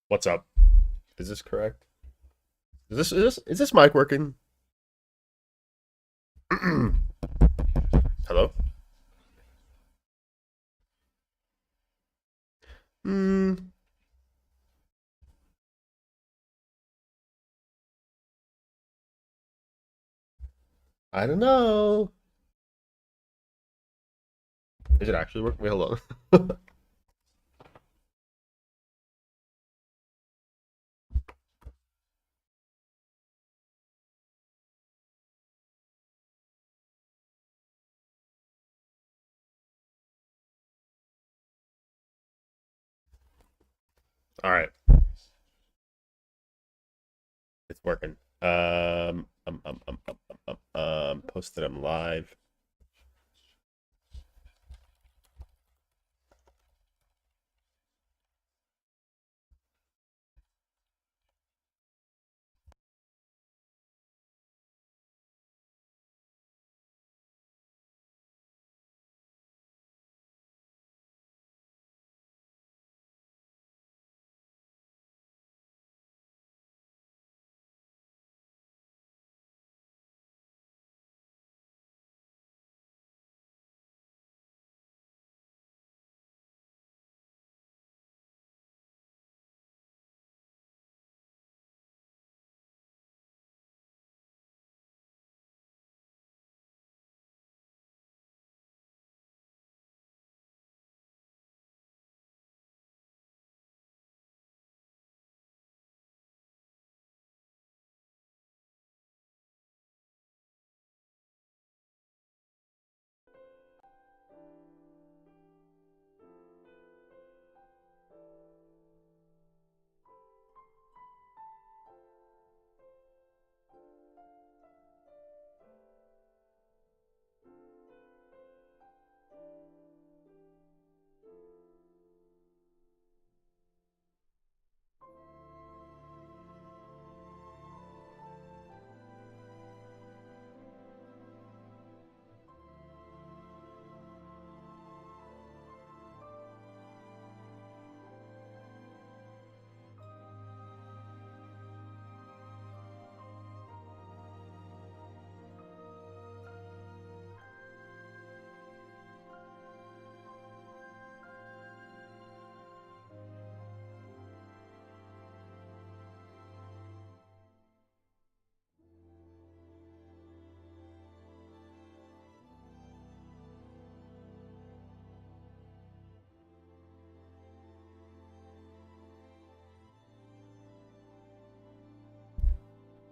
What's up? Is this correct? Is this mic working? Hello? Hmm. I don't know. Is it actually working? Wait, hold on. All right, it's working. Posted them live.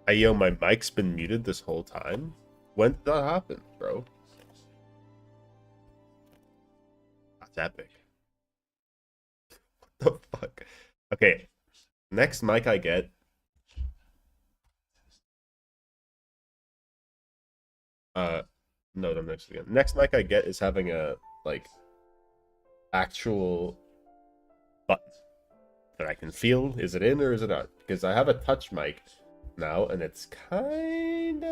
Hey, yo, my mic's been muted this whole time. When did that happen, bro? That's epic. What the fuck? Okay, next mic I get. Uh, no, I'm next again. Next mic I get is having a like actual button that I can feel. Is it in or is it not? Because I have a touch mic now, and it's kinda,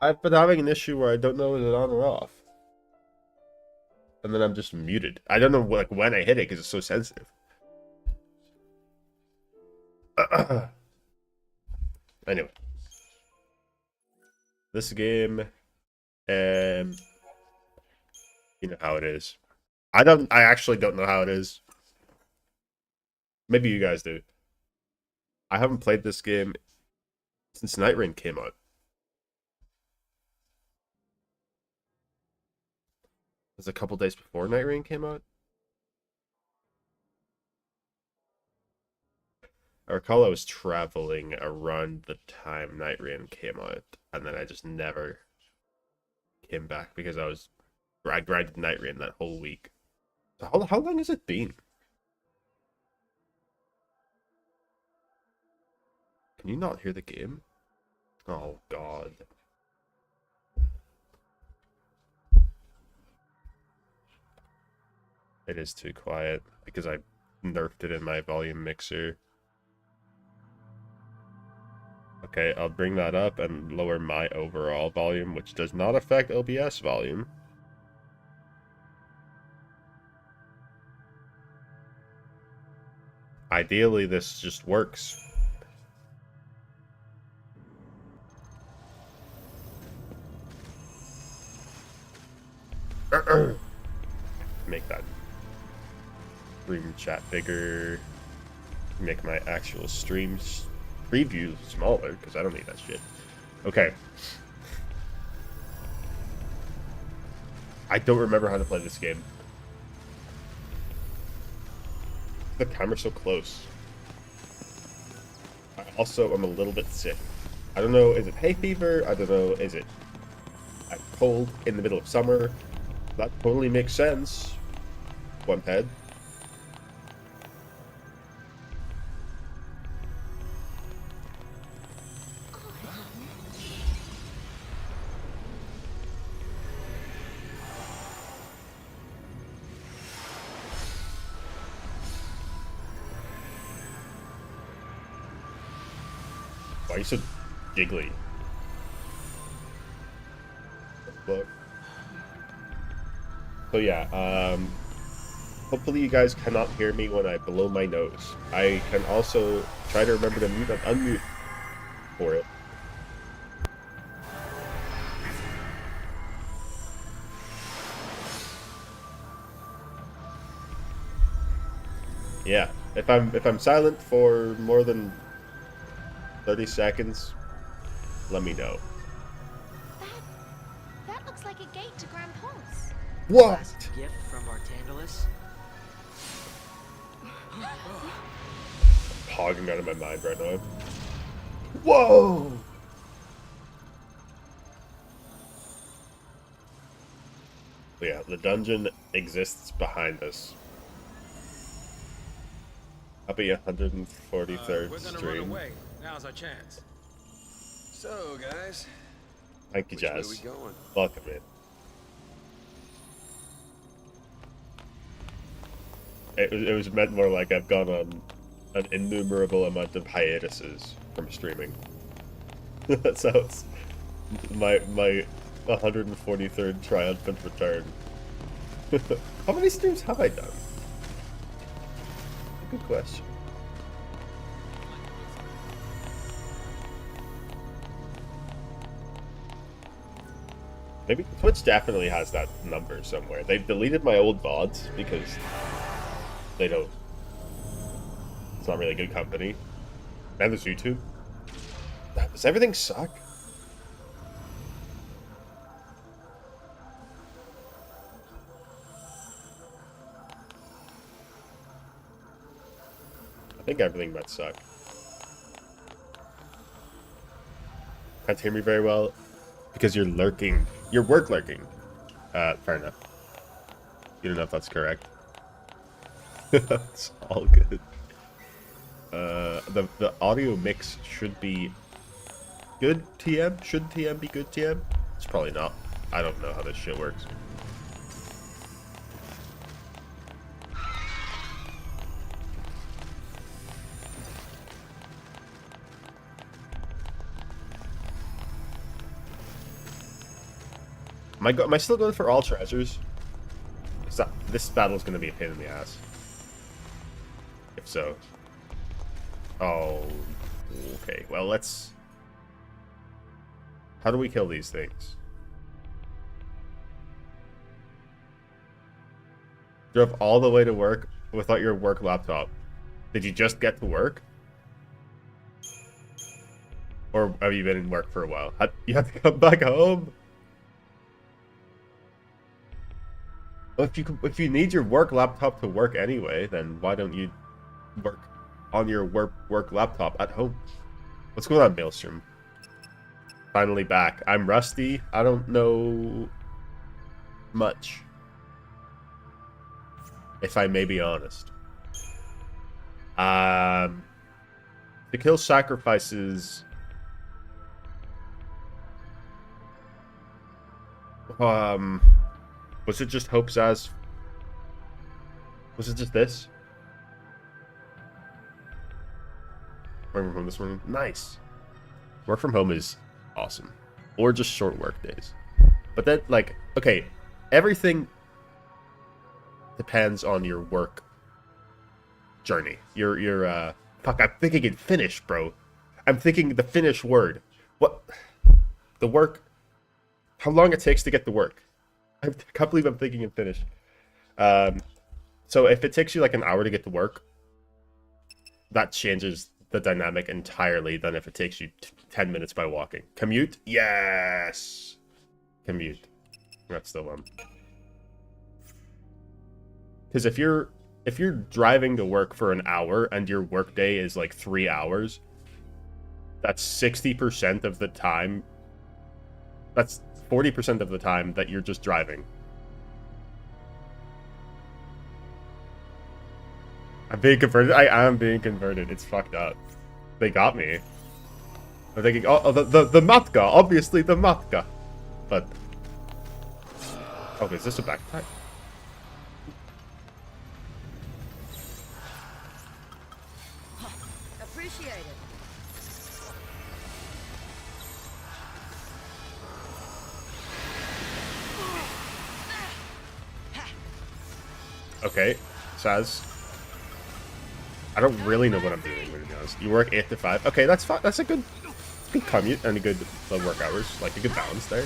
I've been having an issue where I don't know is it on or off, and then I'm just muted. I don't know like when I hit it because it's so sensitive. Anyway, this game, um, you know how it is. I actually don't know how it is. Maybe you guys do. I haven't played this game since Night Rain came out. It was a couple days before Night Rain came out. I recall I was traveling around the time Night Rain came out, and then I just never came back because I grinded Night Rain that whole week. So how long has it been? Can you not hear the game? Oh god. It is too quiet because I nerfed it in my volume mixer. Okay, I'll bring that up and lower my overall volume, which does not affect OBS volume. Ideally, this just works. Make that stream chat bigger. Make my actual streams preview smaller, because I don't need that shit. Okay. I don't remember how to play this game. The camera's so close. I also am a little bit sick. I don't know, is it hay fever? I don't know, is it cold in the middle of summer? That totally makes sense. One head. Why are you so giggly? But, so yeah, hopefully you guys cannot hear me when I blow my nose. I can also try to remember to mute and unmute for it. Yeah, if I'm silent for more than 30 seconds, let me know. That looks like a gate to Grand Pulse. What? Last gift from Bartandalis. Hogging out of my mind right now. Whoa! But yeah, the dungeon exists behind us. Happy 143rd we're gonna stream. run away. Now's our chance. So, guys, Thank you, which way Jazz. we going? Welcome in. It was meant more like I've gone on an innumerable amount of hiatuses from streaming. That's how it's my 143rd triumphant return. How many streams have I done? Good question. Maybe Twitch definitely has that number somewhere. They've deleted my old VODs because they don't. It's not really good company. And there's YouTube. Does everything suck? I think everything might suck. Can't hear me very well because you're lurking. You're work lurking. Fair enough. You don't know if that's correct. It's all good. The audio mix should be good TM. Should TM be good TM? It's probably not. I don't know how this shit works. Am I still going for all treasures? This battle is going to be a pain in the ass. If so. Oh, okay. Well, let's... How do we kill these things? Drove all the way to work without your work laptop. Did you just get to work? Or have you been in work for a while? You have to come back home? Well, if you need your work laptop to work anyway, then why don't you work on your work laptop at home? What's going on, Maelstrom? Finally back. I'm rusty. I don't know much, if I may be honest. To kill sacrifices. Was it just Hope's as? Was it just this? Work from home this morning. Nice. Work from home is awesome. Or just short work days. But then, like, okay, everything depends on your work journey. Fuck, I'm thinking in Finnish, bro. I'm thinking the Finnish word. What? The work. How long it takes to get to work. I can't believe I'm thinking in Finnish. So if it takes you like an hour to get to work, that changes the dynamic entirely than if it takes you 10 minutes by walking. Commute? Yes! Commute. That's the one. Because if you're driving to work for an hour and your workday is like 3 hours, that's 60% of the time. That's 40% of the time that you're just driving. I'm being converted. I am being converted. It's fucked up. They got me. I'm thinking, oh, the matka, obviously the matka. But, okay, is this a backpack? Appreciate it. Okay, Saz. I don't really know what I'm doing, to be honest. You work 8 to 5. Okay, that's fine. That's a good commute and a good work hours. Like, a good balance there.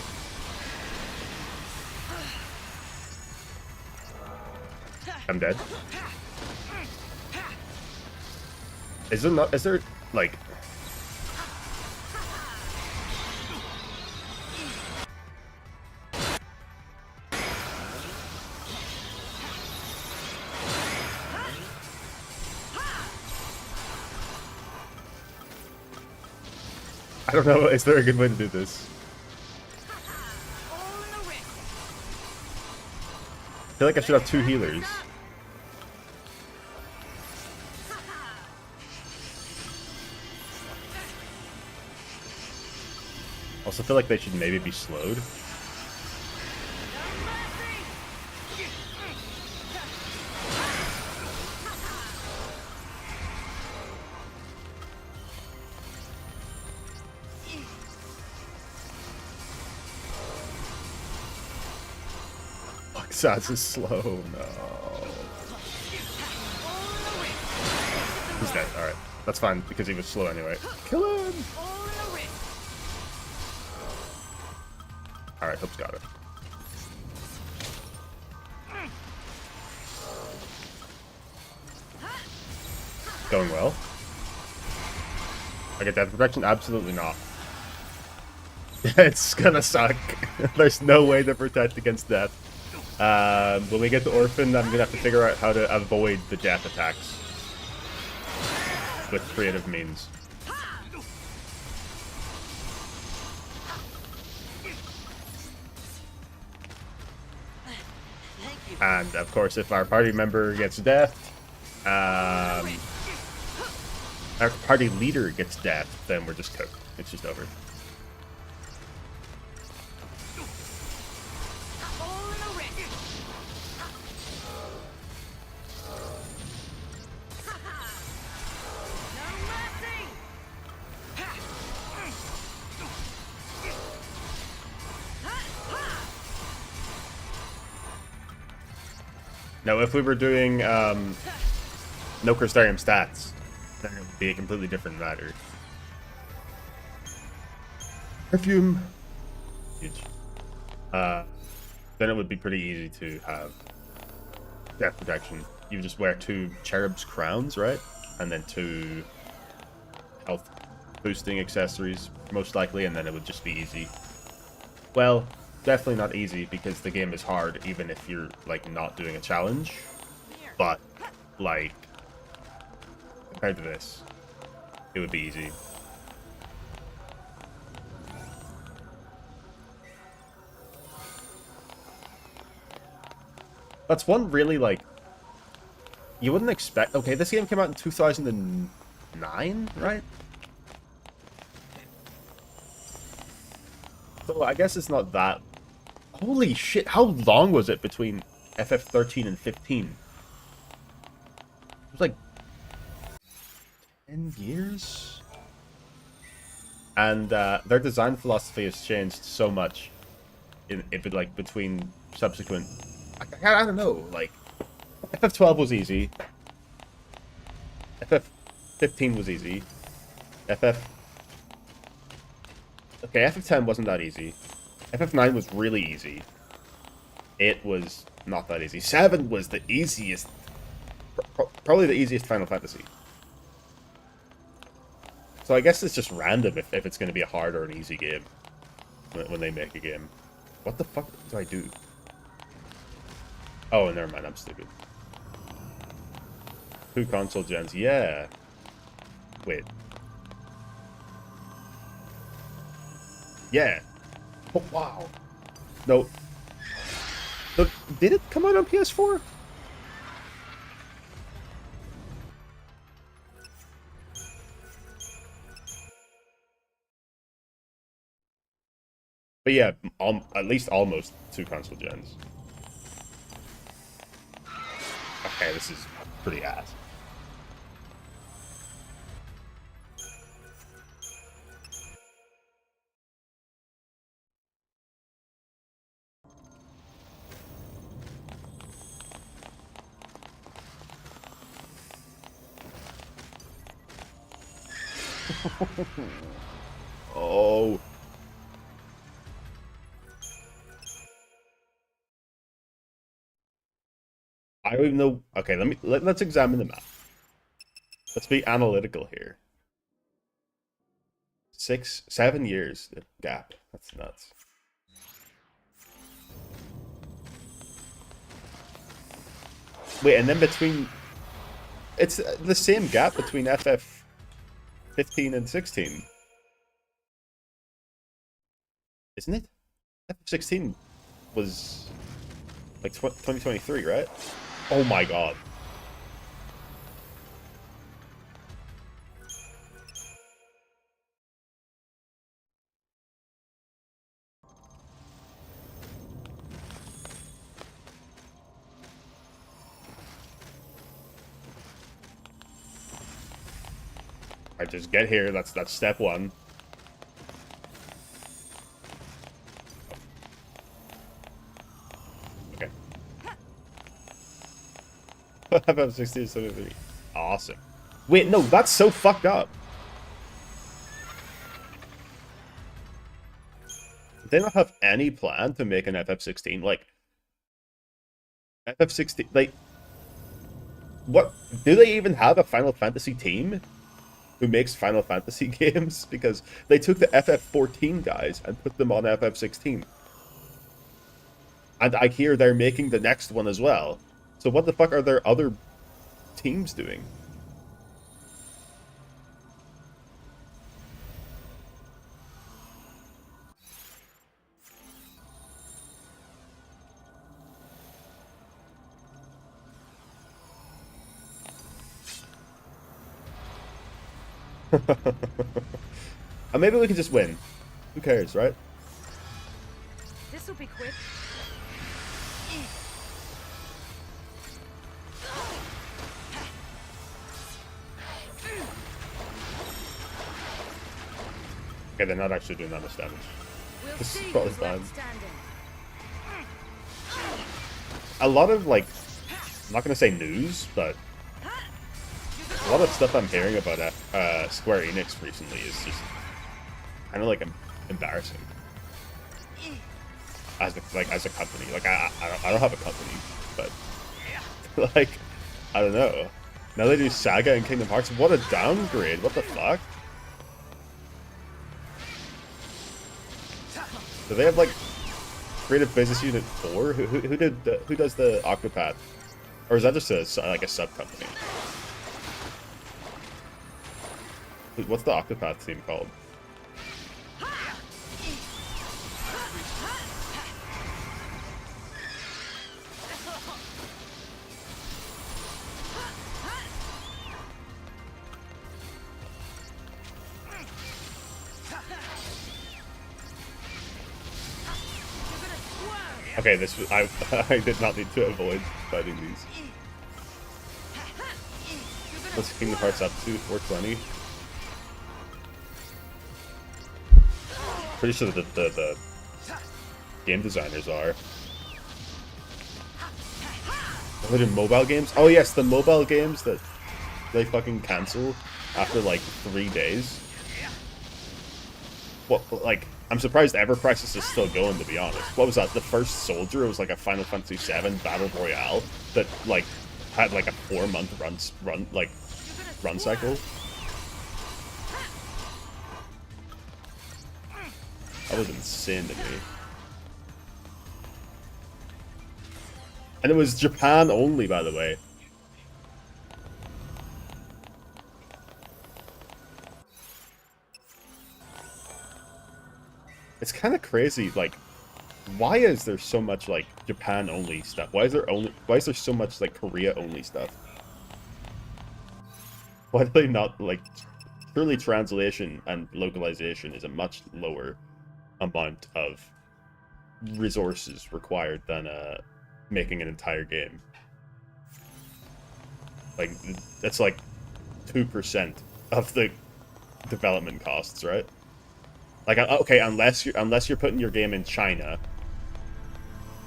I'm dead. Is there, like... I don't know, is there a good way to do this? I feel like I should have 2 healers. Also feel like they should maybe be slowed. Fuck, Saz is slow, no. He's dead, alright. That's fine, because he was slow anyway. Kill him! Alright, Hope's got it. Going well. I get death protection? Absolutely not. It's gonna suck. There's no way to protect against death. When we get to Orphan, I'm gonna have to figure out how to avoid the death attacks. With creative means. And of course, if our party member gets death, our party leader gets death, then we're just cooked. It's just over. Now, if we were doing no Crystarium stats, then it would be a completely different matter. Perfume. Huge. Then it would be pretty easy to have death protection. You just wear 2 cherub's crowns, right? And then 2 health boosting accessories, most likely, and then it would just be easy. Well, definitely not easy, because the game is hard, even if you're, like, not doing a challenge. But, like, compared to this, it would be easy. That's one really, like, you wouldn't expect... Okay, this game came out in 2009, right? So I guess it's not that... Holy shit, how long was it between FF13 and 15? It was like 10 years? And their design philosophy has changed so much like between subsequent... I don't know, like FF12 was easy. FF15 was easy. FF... Okay, FF10 wasn't that easy. FF9 was really easy. 8 was not that easy. 7 was the easiest... Probably the easiest Final Fantasy. So I guess it's just random if it's going to be a hard or an easy game. When they make a game. What the fuck do I do? Oh, never mind, I'm stupid. 2 console gens, yeah. Wait. Yeah. Oh, wow. No. Look, did it come out on PS4? But yeah, at least almost 2 console gens. Okay, this is pretty ass. Oh. I don't even know. Okay, let's examine the map. Let's be analytical here. 7 years gap. That's nuts. Wait, and then between... It's the same gap between FF15 and 16. Isn't it? FF16 was like 2023, right? Oh my god. I just get here. That's step one. Okay. FF16 73. Awesome. Wait, no, that's so fucked up. Did they not have any plan to make an FF16? Like, FF16, like, what? Do they even have a Final Fantasy team who makes Final Fantasy games? Because they took the FF14 guys and put them on FF16. And I hear they're making the next one as well. So what the fuck are their other teams doing? And maybe we can just win. Who cares, right? This'll be quick. Okay, they're not actually doing that much damage. We'll This is see probably who's fine. left standing. A lot of, like, I'm not gonna say news, but a lot of stuff I'm hearing about Square Enix recently is just kind of like embarrassing. As a company, like I don't have a company, but like I don't know. Now they do Saga and Kingdom Hearts. What a downgrade! What the fuck? Do they have like Creative Business Unit 4? Who does the Octopath? Or is that just like a sub company? What's the Octopath team called? Okay, this was I did not need to avoid fighting these. What's Kingdom Hearts up to? 420. Pretty sure that the game designers are. Are they doing mobile games? Oh yes, the mobile games that they fucking cancel after like 3 days. What, like, I'm surprised Ever Crisis is still going, to be honest. What was that? The first Soldier was like a Final Fantasy VII Battle Royale that like had like a 4-month run cycle. That was insane to me. And it was Japan only, by the way. It's kind of crazy, like, why is there so much, like, Japan-only stuff? Why is there so much, like, Korea-only stuff? Why do they not, like, surely translation and localization is a much lower amount of resources required than, making an entire game. Like, that's like 2% of the development costs, right? Like, okay, unless you're putting your game in China,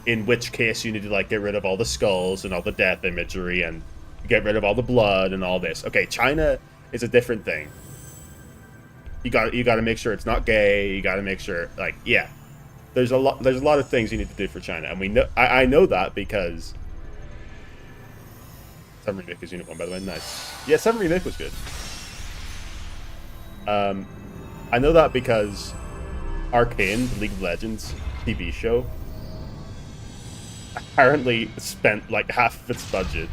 in which case you need to like get rid of all the skulls and all the death imagery and get rid of all the blood and all this. Okay, China is a different thing. You got to make sure it's not gay. You got to make sure, like, yeah, there's a lot of things you need to do for China, and we know I know that because 7 Remake is Unit 1, by the way. Nice. Yeah, 7 Remake was good. I know that because Arcane, the League of Legends TV show, apparently spent like half of its budget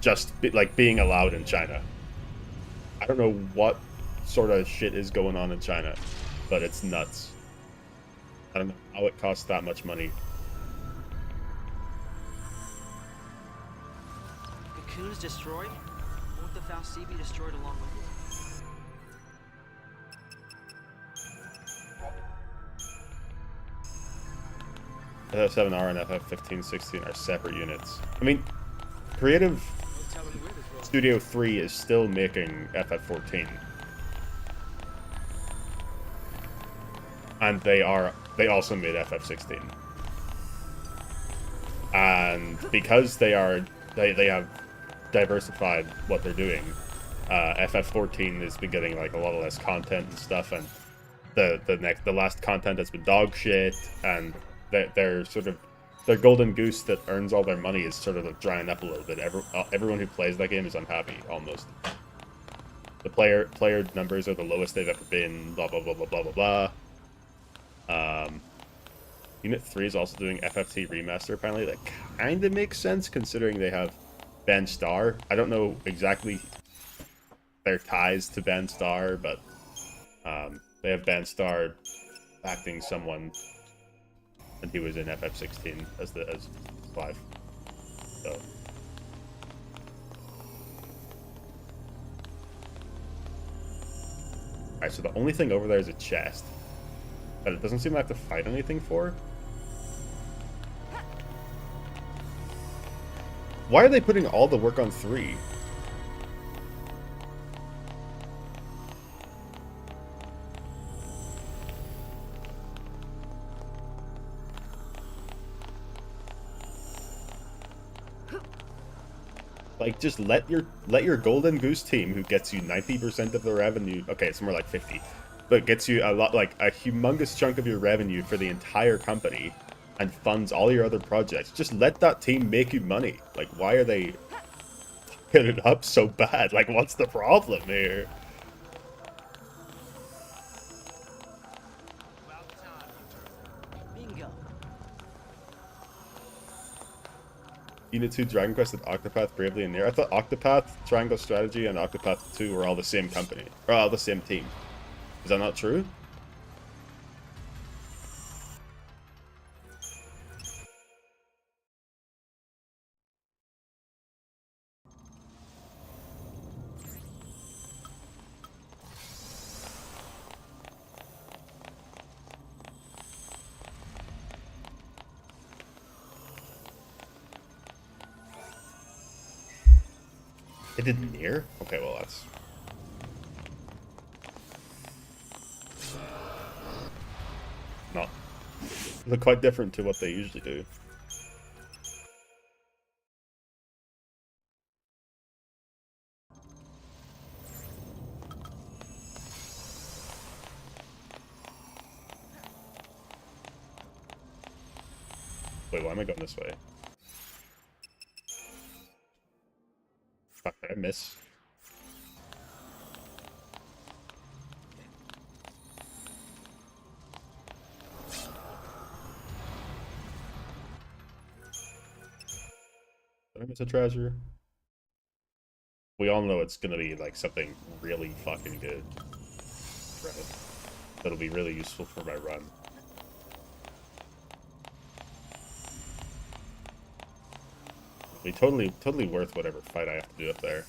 just being allowed in China. I don't know what sort of shit is going on in China, but it's nuts. I don't know how it costs that much money. Cocoon's destroyed? Won't the Fal'Cie be destroyed along with it? FF7R and FF15-16 are separate units. I mean, Creative Studio 3 is still making FF14. And they also made FF16. And because they have diversified what they're doing, FF14 has been getting like a lot less content and stuff, and the last content has been dog shit, and their golden goose that earns all their money is sort of like drying up a little bit. Everyone who plays that game is unhappy, almost. The player numbers are the lowest they've ever been, blah blah blah blah blah blah blah. Unit 3 is also doing FF13 remaster, apparently. That kind of makes sense considering they have Ben Starr. I don't know exactly their ties to Ben Starr, but they have Ben Starr acting someone, and he was in FF16 as Clive. So alright, so the only thing over there is a chest that it doesn't seem like I have to fight anything for. Why are they putting all the work on 3? Like, just let your Golden Goose team, who gets you 90% of the revenue. Okay, it's more like 50, but gets you a lot, like a humongous chunk of your revenue for the entire company, and funds all your other projects. Just let that team make you money. Like, why are they fucking it up so bad? Like, what's the problem here? Bingo. Unit 2 Dragon Quest and Octopath Bravely and Near. I thought Octopath Triangle Strategy and Octopath 2 were all the same company, or all the same team. Is that not true? It did Near? Okay, well that's... not... look quite different to what they usually do. Wait, why am I going this way? Fuck, did I miss? Did I miss a treasure? We all know it's gonna be like something really fucking good. Right? That'll be really useful for my run. It'll be totally worth whatever fight I have to do up there.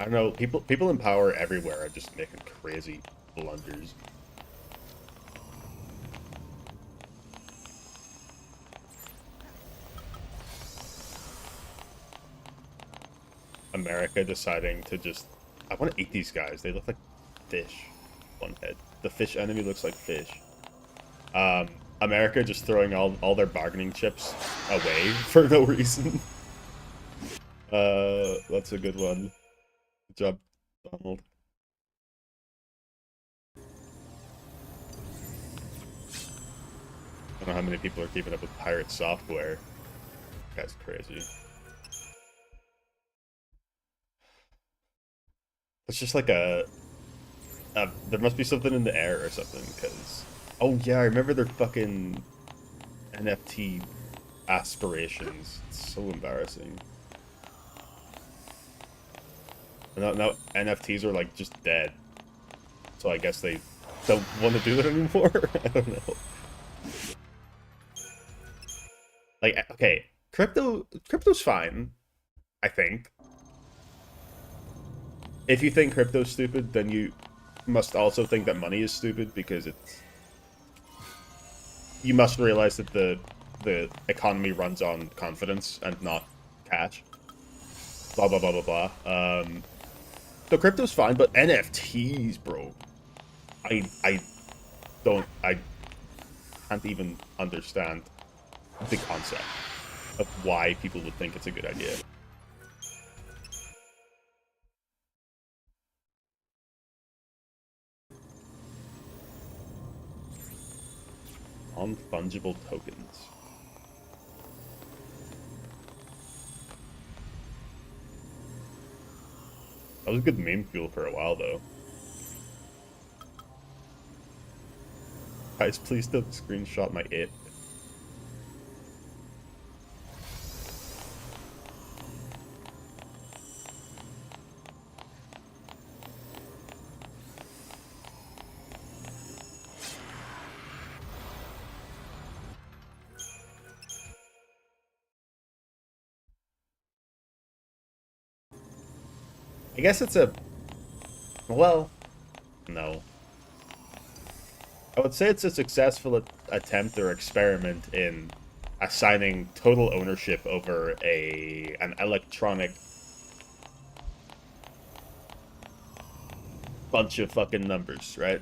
I don't know, people in power everywhere are just making crazy blunders. America deciding to just... I want to eat these guys. They look like fish. One head. The fish enemy looks like fish. America just throwing all their bargaining chips away for no reason. That's a good one. Good job, Donald. I don't know how many people are keeping up with pirate software. That's crazy. It's just like there must be something in the air or something, because... Oh yeah, I remember their fucking NFT aspirations. It's so embarrassing. And now NFTs are like just dead. So I guess they don't want to do it anymore? I don't know. Like, okay, crypto's fine, I think. If you think crypto's stupid, then you must also think that money is stupid, because it's... You must realize that the economy runs on confidence and not cash. Blah, blah, blah, blah, blah. So crypto's fine, but NFTs, bro. I can't even understand the concept of why people would think it's a good idea. Non-fungible tokens. That was a good meme fuel for a while, though. Guys, please don't screenshot my it. I guess it's a... Well, no. I would say it's a successful attempt or experiment in assigning total ownership over an electronic bunch of fucking numbers, right?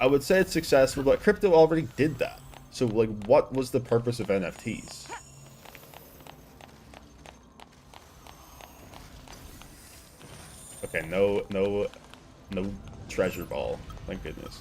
I would say it's successful, but crypto already did that. So, like, what was the purpose of NFTs? Okay, no treasure ball. Thank goodness.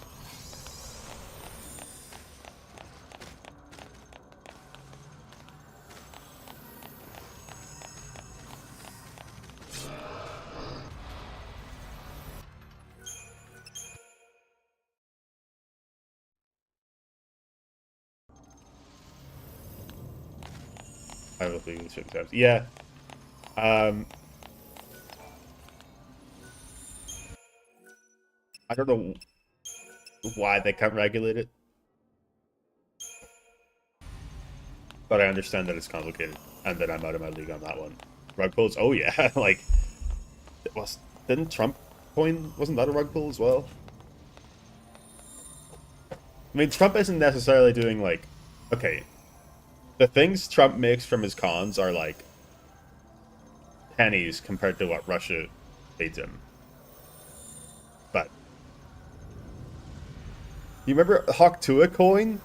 I will be certain times. Yeah. I don't know why they can't regulate it, but I understand that it's complicated, and that I'm out of my league on that one. Rug pulls, oh yeah, like, didn't Trump coin, wasn't that a rug pull as well? I mean, Trump isn't necessarily doing, like, okay, the things Trump makes from his cons are, like, pennies compared to what Russia paid him. You remember Hawk Tua coin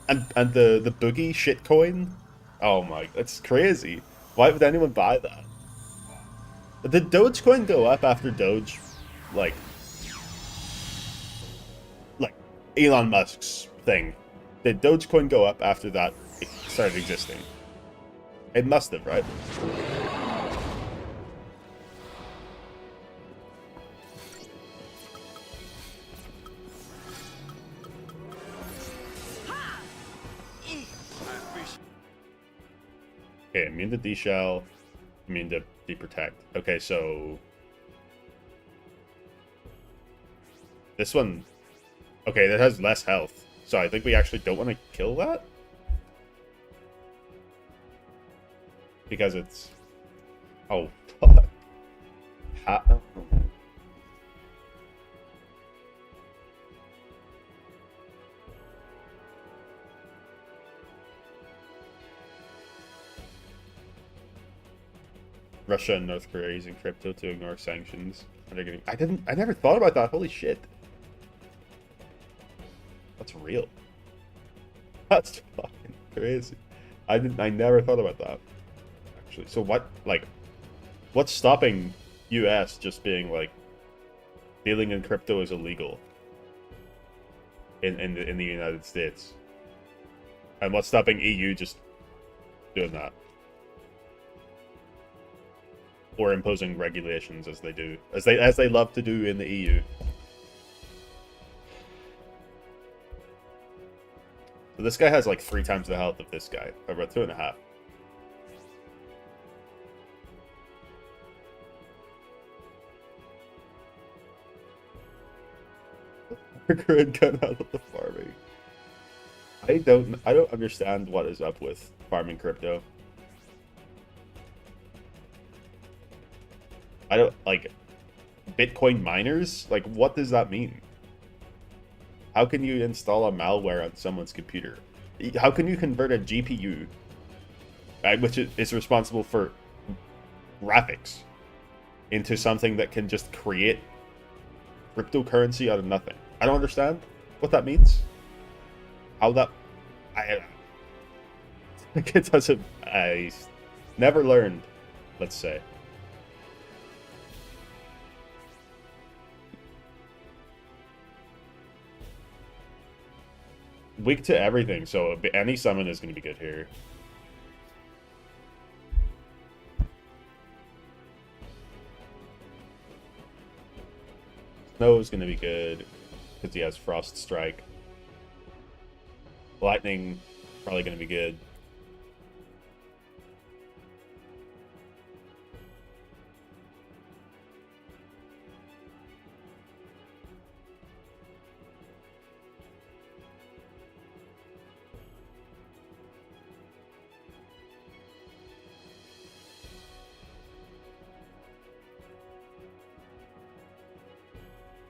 and the boogie shit coin? Oh my, that's crazy. Why would anyone buy that? Did Dogecoin go up after Doge, like like Elon Musk's thing? Did Dogecoin go up after that started existing? It must have, right? Okay, immune to D-Shell, immune to D-Protect. Okay, so... this one... okay, that has less health. So I think we actually don't want to kill that? Because it's... oh, fuck. How... Russia and North Korea using crypto to ignore sanctions. And they're getting... I never thought about that. Holy shit. That's real. That's fucking crazy. I never thought about that. Actually. So what, like, what's stopping US just being like, dealing in crypto is illegal in the United States? And what's stopping EU just doing that? Or imposing regulations as they do, as they love to do in the EU. So this guy has like 3 times the health of this guy, about 2.5. Grid gun out of the farming. I don't understand what is up with farming crypto. I don't, like, Bitcoin miners? Like, what does that mean? How can you install a malware on someone's computer? How can you convert a GPU, which is responsible for graphics, into something that can just create cryptocurrency out of nothing? I don't understand what that means. How that... it doesn't... I never learned, let's say. Weak to everything, so any summon is going to be good here. Snow is going to be good because he has Frost Strike. Lightning, probably going to be good.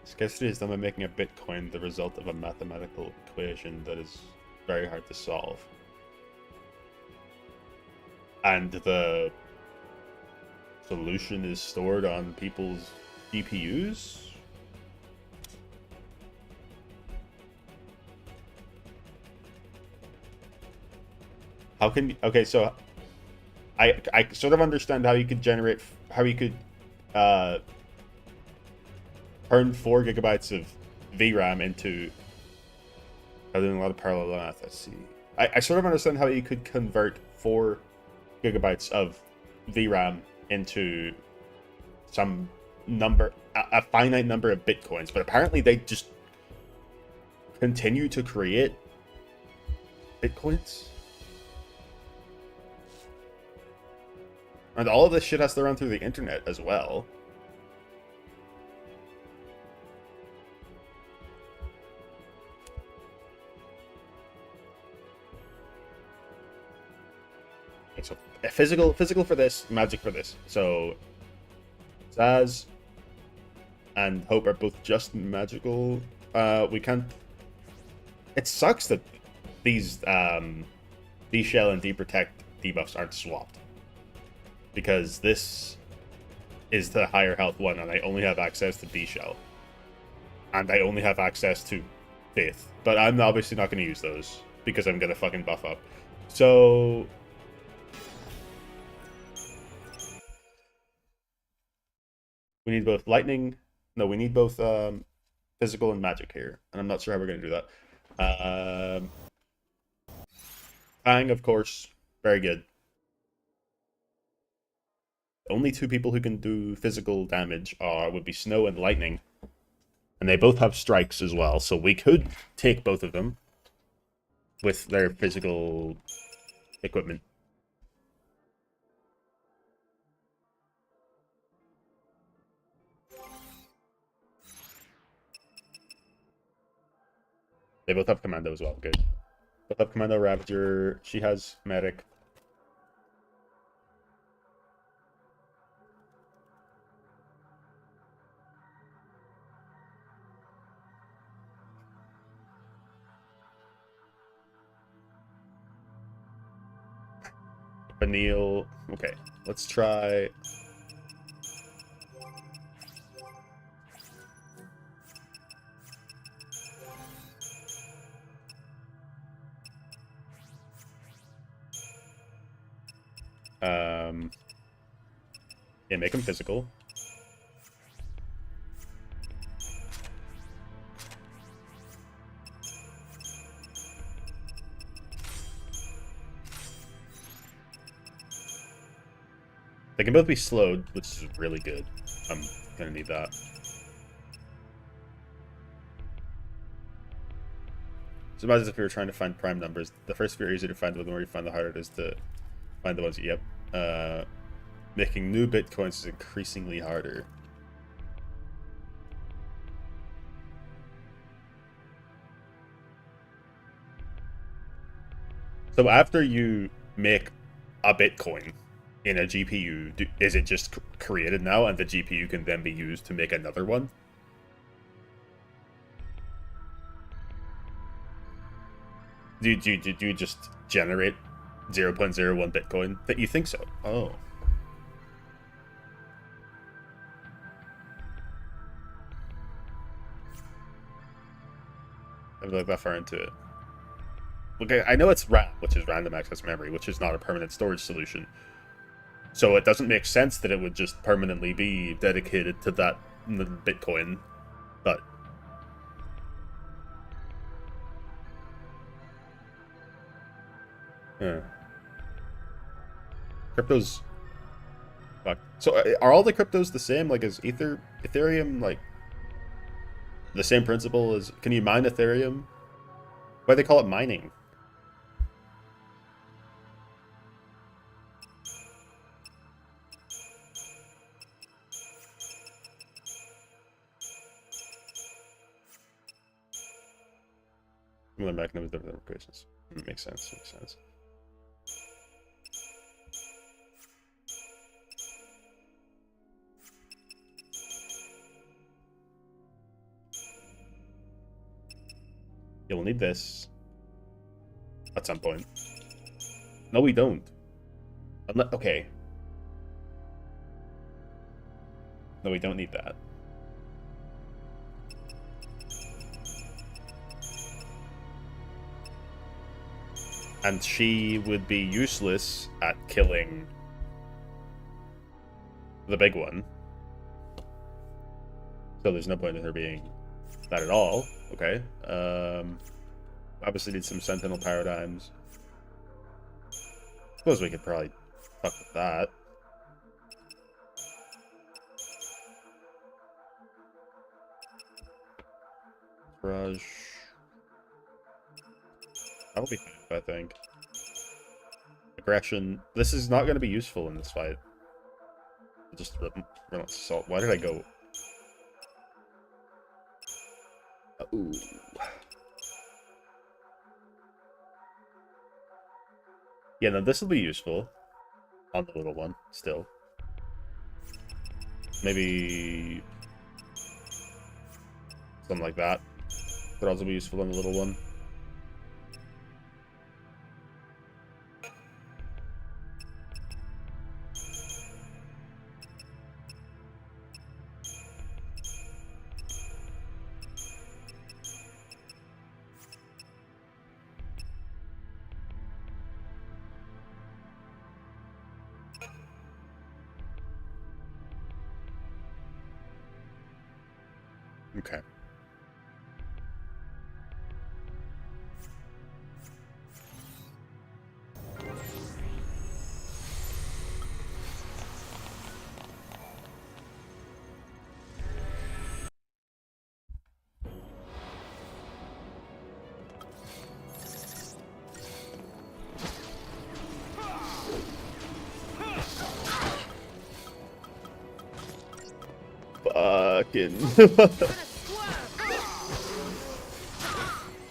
Scarcity is done by making a Bitcoin the result of a mathematical equation that is very hard to solve. And the solution is stored on people's GPUs? How can... okay, so I sort of understand how you could generate... how you could turn 4 gigabytes of VRAM into... I'm doing a lot of parallel math, let's see. I sort of understand how you could convert 4 gigabytes of VRAM into some number, a finite number of Bitcoins, but apparently they just continue to create Bitcoins? And all of this shit has to run through the internet as well. So physical for this, magic for this. So Zaz and Hope are both just magical. We can't... it sucks that these D-Shell and D-Protect debuffs aren't swapped. Because this is the higher health one and I only have access to D-Shell. And I only have access to Faith, but I'm obviously not going to use those because I'm going to fucking buff up. So we need both lightning. No, we need both physical and magic here, and I'm not sure how we're going to do that. Fang, of course, very good. Only two people who can do physical damage would be Snow and Lightning, and they both have strikes as well. So we could take both of them with their physical equipment. They both have Commando as well. Good. Both have Commando Ravager. She has Medic. Vanille. Okay, let's try. Yeah, make him physical. They can both be slowed, which is really good. I'm gonna need that. So imagine if we were trying to find prime numbers. The first few are easy to find, but the more you find, the harder it is to find the ones. Yep. Making new bitcoins is increasingly harder. So after you make a bitcoin in a GPU, is it just created now, and the GPU can then be used to make another one? Do you just generate 0.01 bitcoin? That you think so? Oh. I haven't looked that far into it. Okay, I know it's RAM, which is random access memory, which is not a permanent storage solution. So it doesn't make sense that it would just permanently be dedicated to that Bitcoin, but yeah. Cryptos. Fuck. So are all the cryptos the same? Like, is Ethereum like the same principle as? Can you mine Ethereum? Why do they call it mining? Similar mechanisms, different applications. Makes sense. Makes sense. You'll need this at some point. No, we don't. Okay. No, we don't need that. And she would be useless at killing the big one. So there's no point in her being that at all. Okay. Obviously need some Sentinel paradigms. Suppose we could probably fuck with that. Rush. That'll be fine, I think. Aggression. This is not going to be useful in this fight. Just relentless assault. Why did I go? Ooh. Yeah, no, this will be useful on the little one, still. Maybe something like that could also be useful on the little one. Okay. Fucking.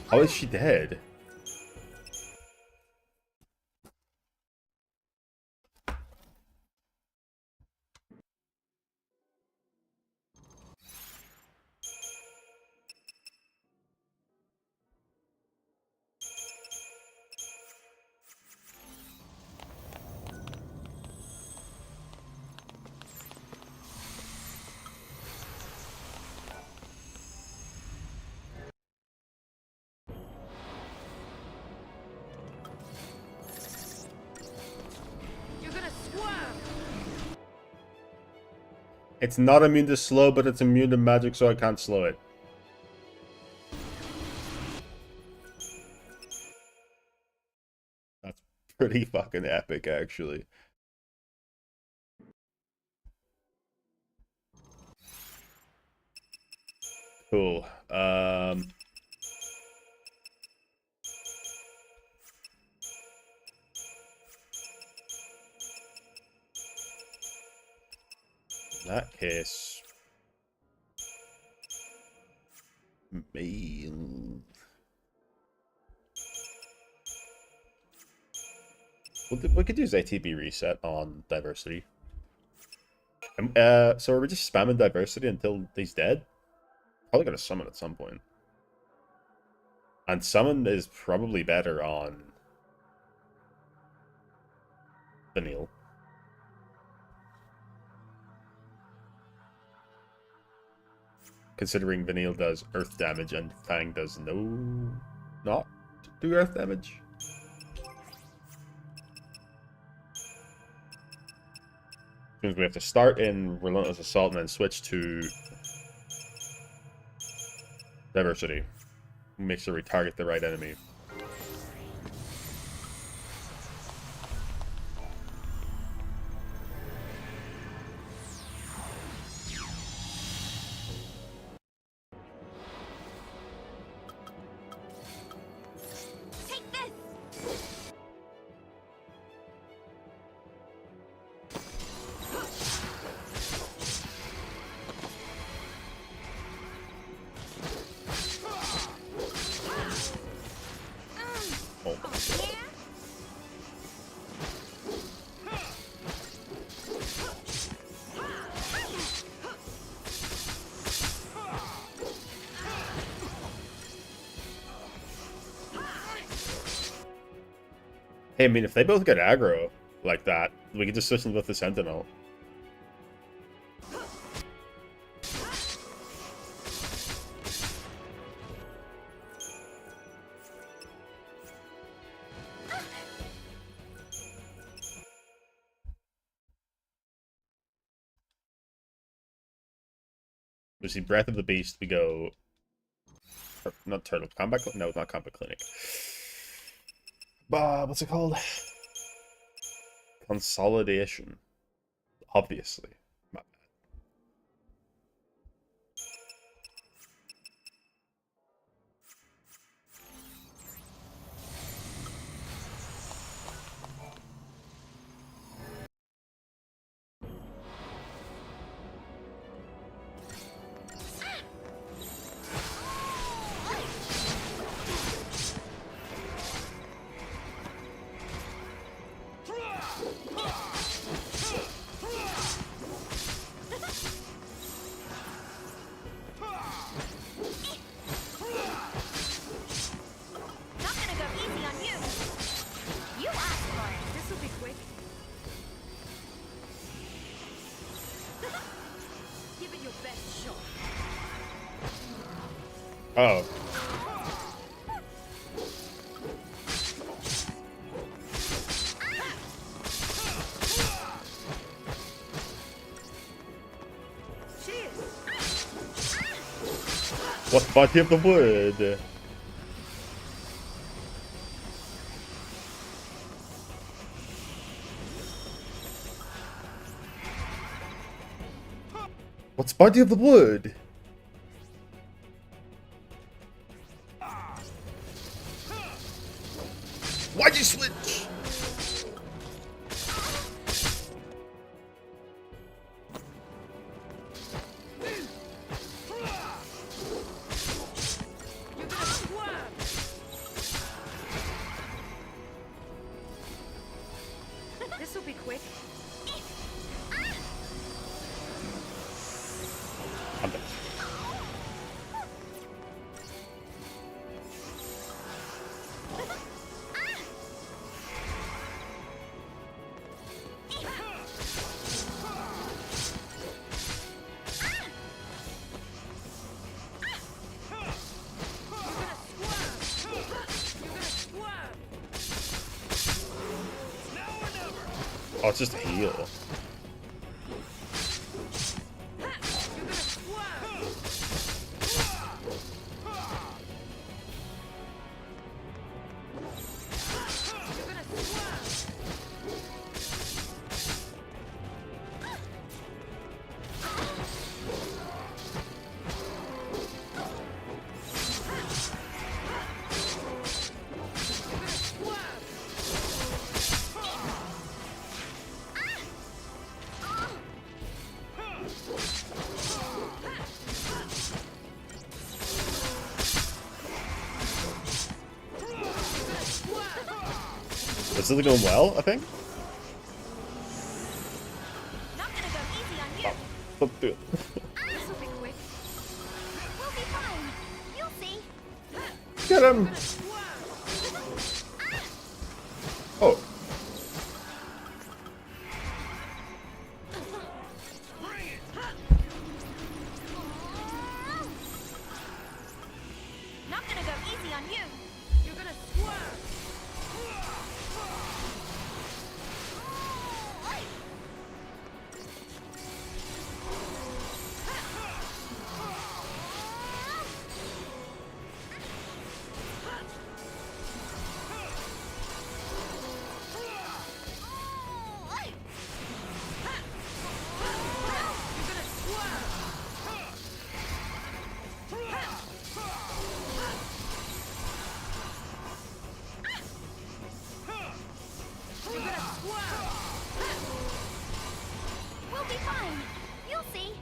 How is she dead? You're gonna swerve. It's not immune to slow, but it's immune to magic, so I can't slow it. That's pretty fucking epic, actually. Cool. In that case, man, we could use ATB reset on diversity. So are we just spamming diversity until he's dead? Probably gonna summon at some point. And summon is probably better on Vanille. Considering Vanille does earth damage and Fang does not do earth damage. Means we have to start in Relentless Assault and then switch to Diversity. Make sure we target the right enemy. Take this. Oh. Yeah. Hey, I mean, if they both get aggro like that, we can just switch them with the Sentinel. We see Breath of the Beast, we go... Not Turtle, Combat... No, it's not Combat Clinic. What's it called? Consolidation. Obviously. My bad. Not gonna go easy on you. You asked for it. This will be quick. Give it your best shot. Oh. Cheers. What body of the wood? What's body of the wood? Why'd you switch? This'll be quick. I'm dead. Oh, it's just a heal. This is going well, I think. Not gonna go easy on you. Let's do it. This'll be quick. We'll be fine. You'll see. Get him! Oh. Not gonna go easy on you. You're gonna swerve. We'll be fine. You'll see.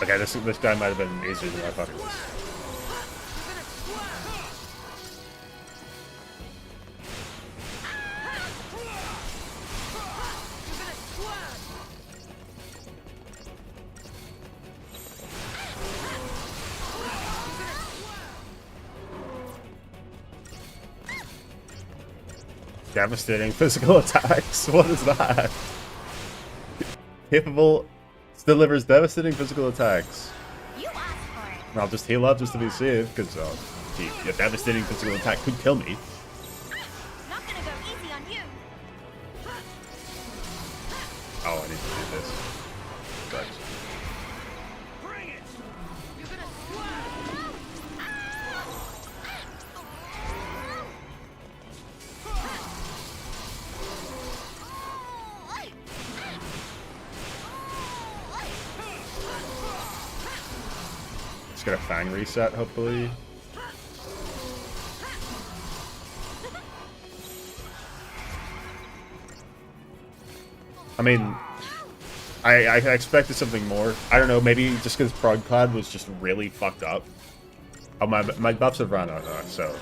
Okay, this guy might have been easier than I thought he was. Devastating physical attacks. What is that? Capable delivers devastating physical attacks. You asked for it. I'll just heal up just to be safe, because a devastating physical attack could kill me. Not gonna go easy on you. Oh, I need to do this. But Bring it! You're gonna swerve. just get a Fang reset, hopefully. I mean, I expected something more. I don't know, maybe just because Prod Cloud was just really fucked up. Oh, my buffs have run out now, so...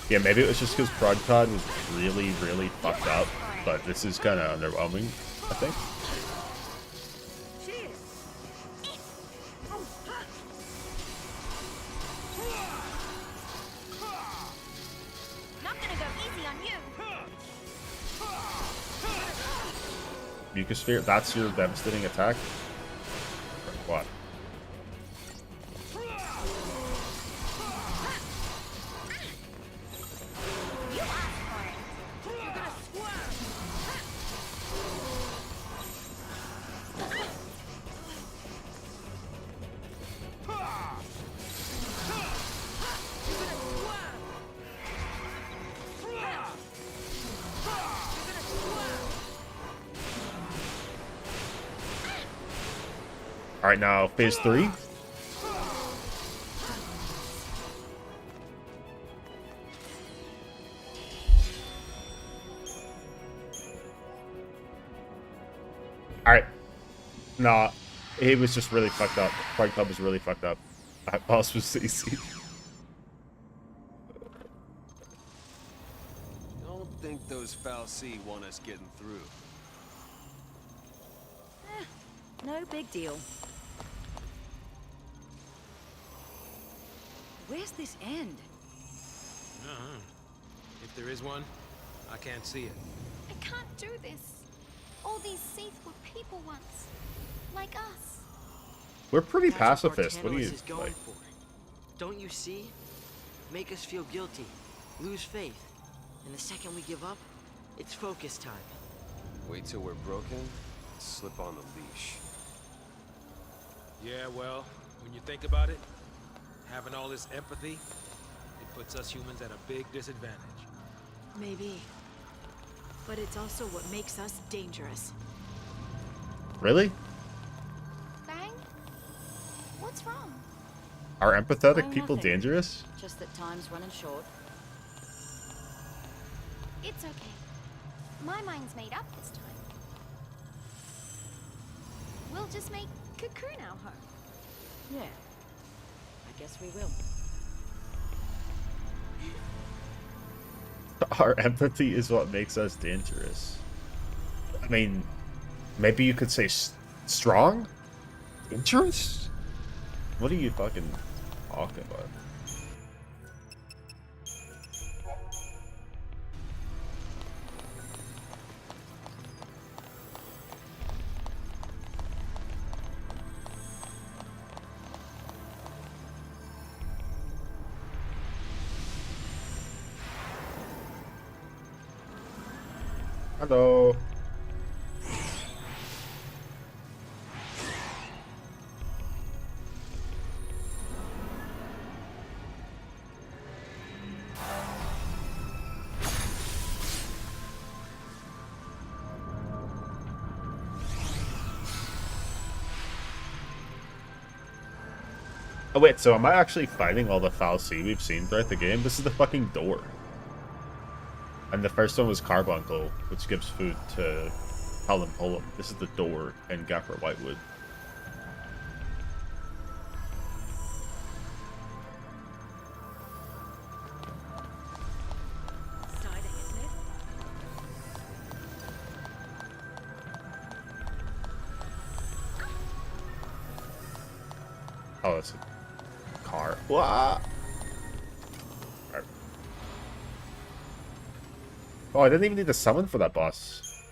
Yeah, maybe it was just because Prod Cloud was really, really fucked up, but this is kind of underwhelming, I think. Mucus Sphere, that's your devastating attack? Or what? You asked for it. You're gonna swerve. Alright, now phase 3. Alright. Nah, it was just really fucked up. Fight Club was really fucked up. That boss was easy. Don't think those Fal'Cie want us getting through. No big deal. Where's this end? If there is one, I can't see it. I can't do this. All these Seath were people once. Like us. We're pretty That's what pacifist. What do you Bartanos is going like? for. Don't you see? Make us feel guilty, lose faith, and the second we give up, it's focus time. Wait till we're broken, slip on the leash. Yeah, well, when you think about it, having all this empathy, it puts us humans at a big disadvantage. Maybe. But it's also what makes us dangerous. Really? Bang? What's wrong? Are empathetic Oh, people nothing. dangerous? Just that time's running short. It's okay. My mind's made up this time. We'll just make Cocoon our home. Yeah. I guess we will. Our empathy is what makes us dangerous. I mean, maybe you could say strong? Dangerous? What are you fucking talking about? Hello. Oh wait, so am I actually fighting all the Fal'Cie we've seen throughout the game? This is the fucking door. And the first one was Carbuncle, which gives food to Helen Pullum. This is the door in Gaffer Whitewood. Exciting, isn't it? Oh, it's a car. Wah! Alright. Oh, I didn't even need to summon for that boss.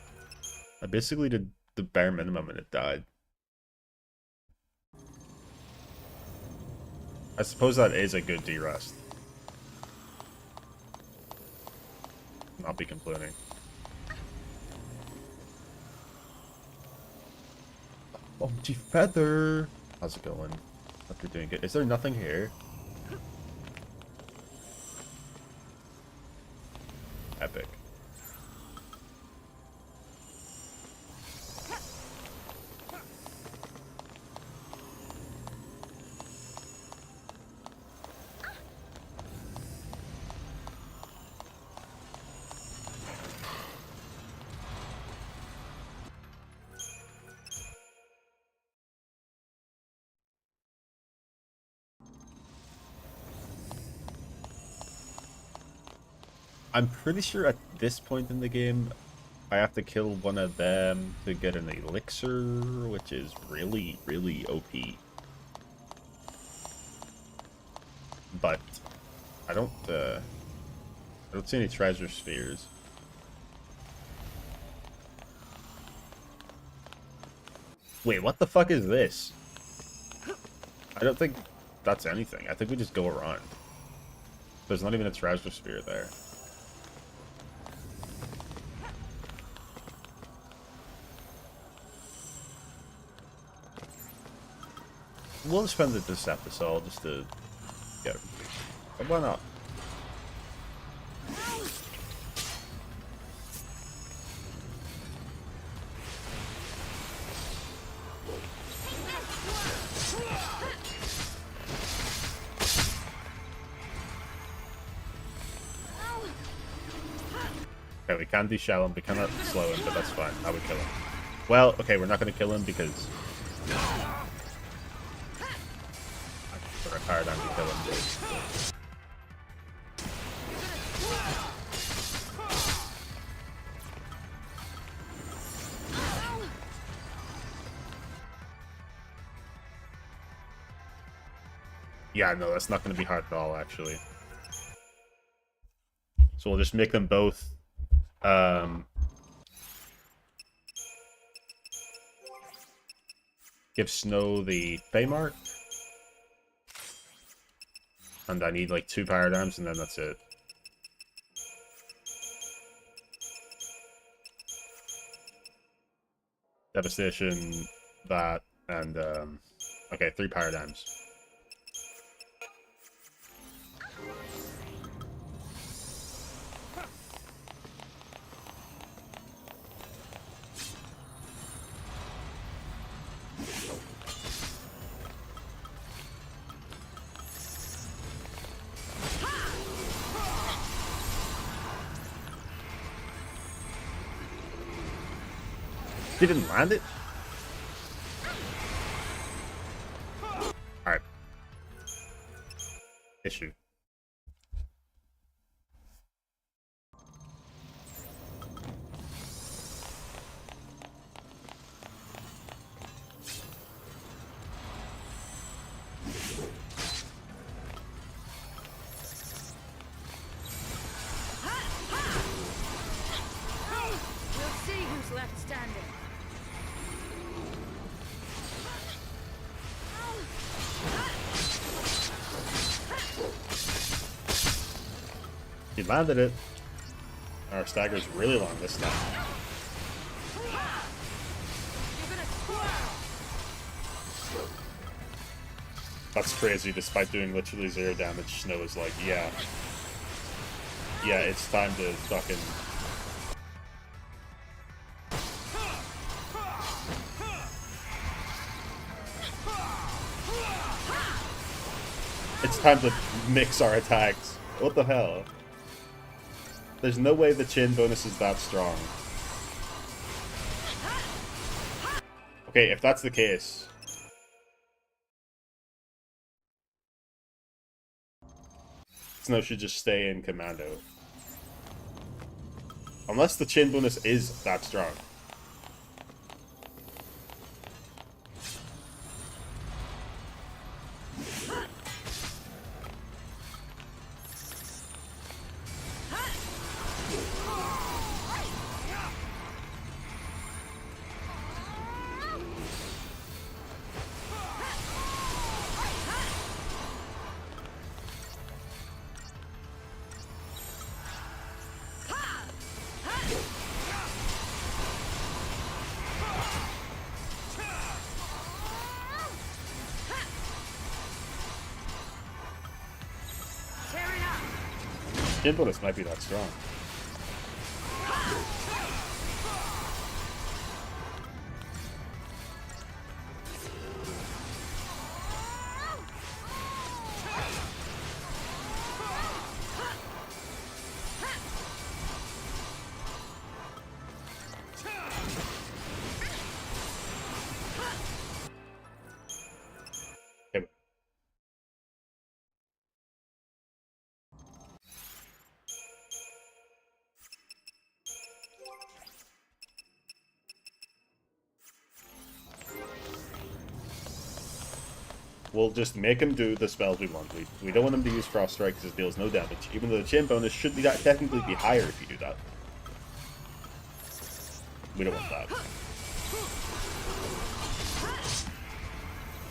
I basically did the bare minimum and it died. I suppose that is a good Derust. Not be complaining. Bumpy Feather! How's it going? Hope you're doing good. Is there nothing here? Epic. I'm pretty sure at this point in the game, I have to kill one of them to get an elixir, which is really, really OP. But I don't see any treasure spheres. Wait, what the fuck is this? I don't think that's anything. I think we just go around. There's not even a treasure sphere there. We'll spend the Decepticol just to get it. But why not? Okay, we can de-shell him, we cannot slow him, but that's fine. I would kill him. Well, okay, we're not going to kill him because... I put a paradigm to kill him. Yeah, no, that's not going to be hard at all, actually. So we'll just make them both... give Snow the Feymark. And I need like 2 paradigms and then that's it. Devastation, that, and okay, 3 paradigms. He didn't land it? Alright. Issue. We'll see who's left standing. He landed it. Our stagger's really long this time. That's crazy, despite doing literally 0 damage, Snow is like, yeah. Yeah, it's time to fucking... It's time to mix our attacks. What the hell? There's no way the chin bonus is that strong. Okay, if that's the case... Snow should just stay in Commando. Unless the chin bonus is that strong. Chin bonus might be that strong. Okay. We'll just make him do the spells we want. We don't want him to use Frost Strike because it deals no damage, even though the chin bonus should be technically be higher if you do that. We don't want that.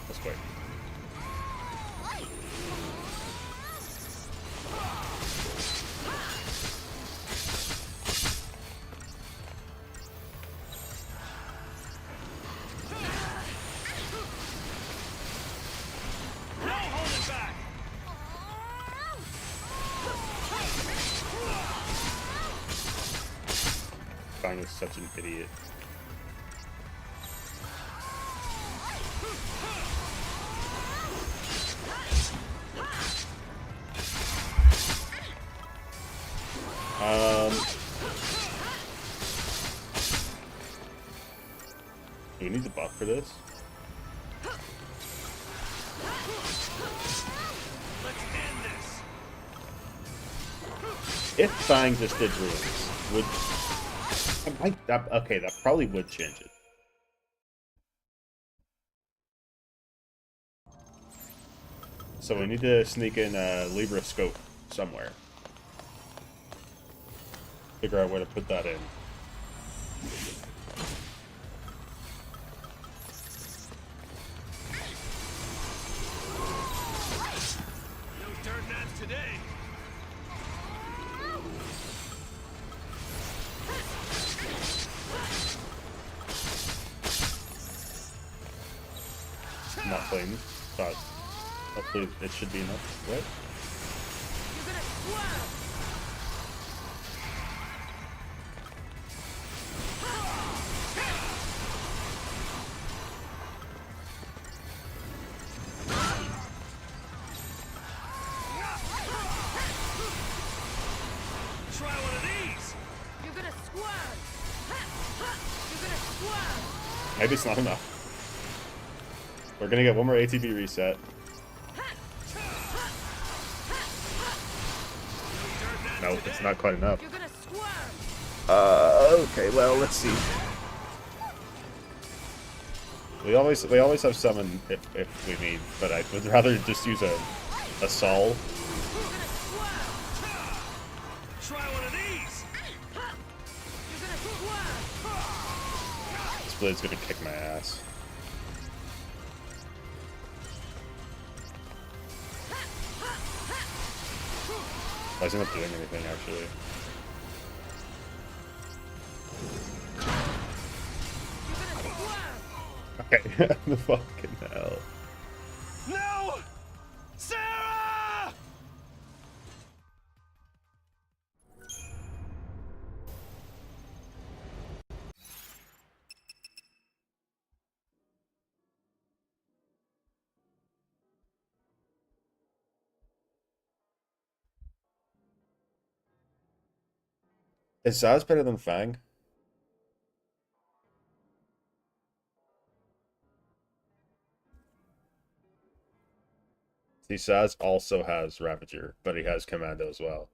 That's quick. Fang is such an idiot. Do we need the buff for this? If Fang just did ruins, would okay, that probably would change it. So we need to sneak in a Libra scope somewhere. Figure out where to put that in. No dirt nuts today. Not playing, but hopefully it should be enough, right? You're gonna swerve. Try one of these. You're gonna swerve. You're gonna swerve. Maybe it's not enough. We're gonna get one more ATB reset. No, it's not quite enough. You're gonna swerve. Okay, well, let's see. We always have summon if we need, but I would rather just use a Sol. You're gonna swerve. Try one of these. You're gonna swerve. This blade's gonna kick my ass. Why isn't it doing anything, actually? You're gonna swerve. Okay, the fucking hell. No! Sarah! Is Zaz better than Fang? See, Zaz also has Ravager, but he has Commando as well.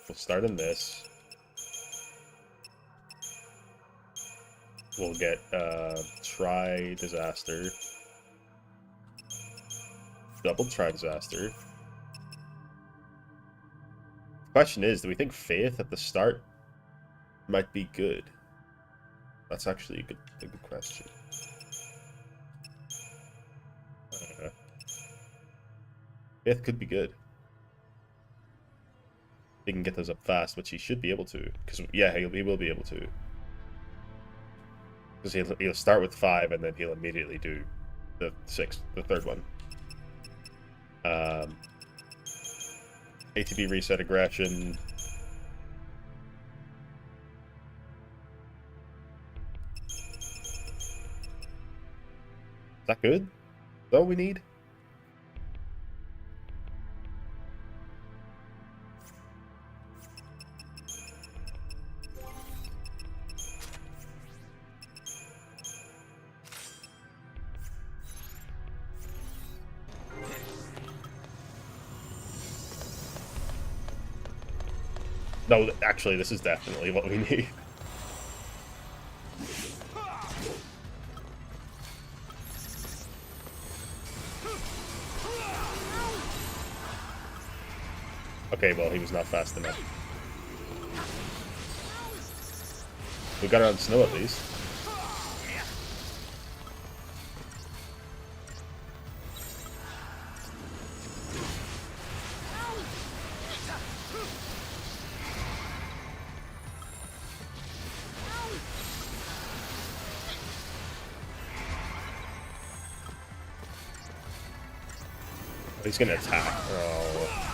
We'll start in this. We'll get Try Disaster. Double Try Disaster. The question is, do we think Faith at the start might be good? That's actually a good question. Faith could be good. He can get those up fast, which he should be able to. Because, yeah, he will be able to. Because he'll start with 5, and then he'll immediately do the third one. ATB reset aggression. Is that good? Is that all we need? No, actually, this is definitely what we need. Okay, well, he was not fast enough. We got it on snow at least. Oh, he's gonna attack. Oh.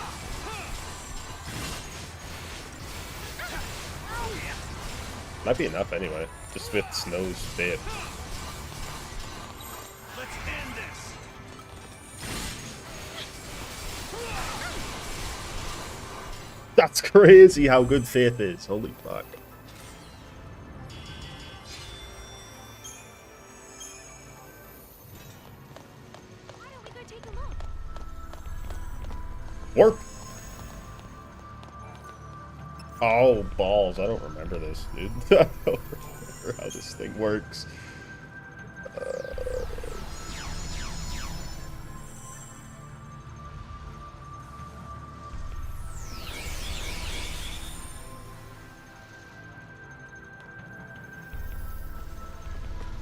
Might be enough anyway. Just with Snow's fate. Let's end this. That's crazy how good Faith is. Holy fuck. Why don't we go take a look? Warp! Oh, balls. I don't remember this, dude. I don't remember how this thing works.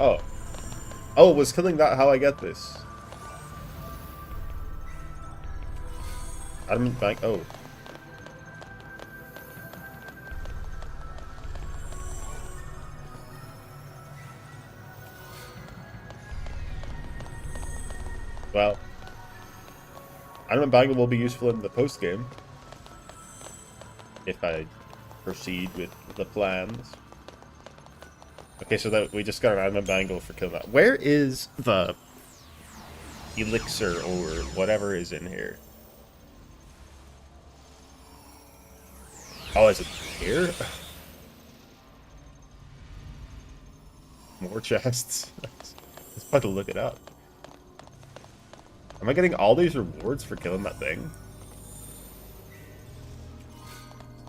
Oh. Oh, was killing that how I get this? I don't think. Oh. Well, Adamant Bangle will be useful in the post game if I proceed with the plans. Okay, so that we just got an Adamant Bangle for killing that. Where is the elixir or whatever is in here? Oh, is it here? More chests. I was about to look it up. Am I getting all these rewards for killing that thing?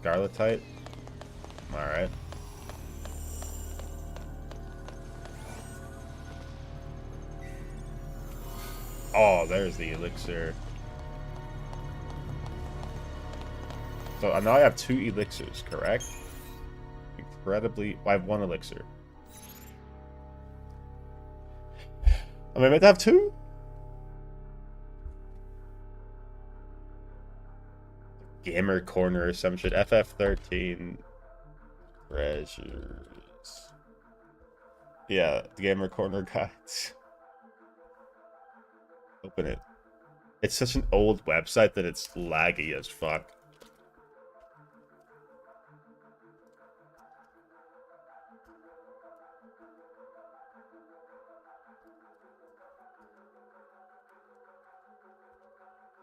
Scarletite? Alright. Oh, there's the elixir. So now I have 2 elixirs, correct? Incredibly... I have 1 elixir. Am I meant to have 2? Gamer Corner or some shit. FF13 treasures. Yeah, the Gamer Corner guides. Open it. It's such an old website that it's laggy as fuck.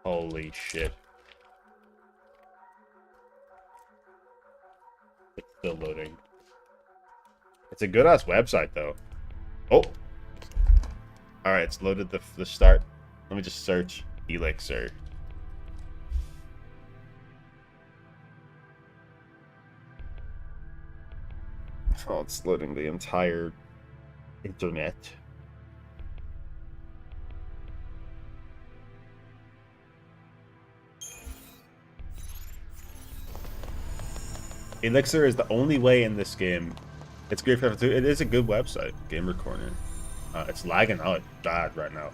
Holy shit. It's still loading. It's a good ass website though. Oh! Alright, it's loaded the start. Let me just search elixir. Oh, it's loading the entire internet. Elixir is the only way in this game. It's great for FF2. It is a good website, Gamer Corner. It's lagging out bad right now.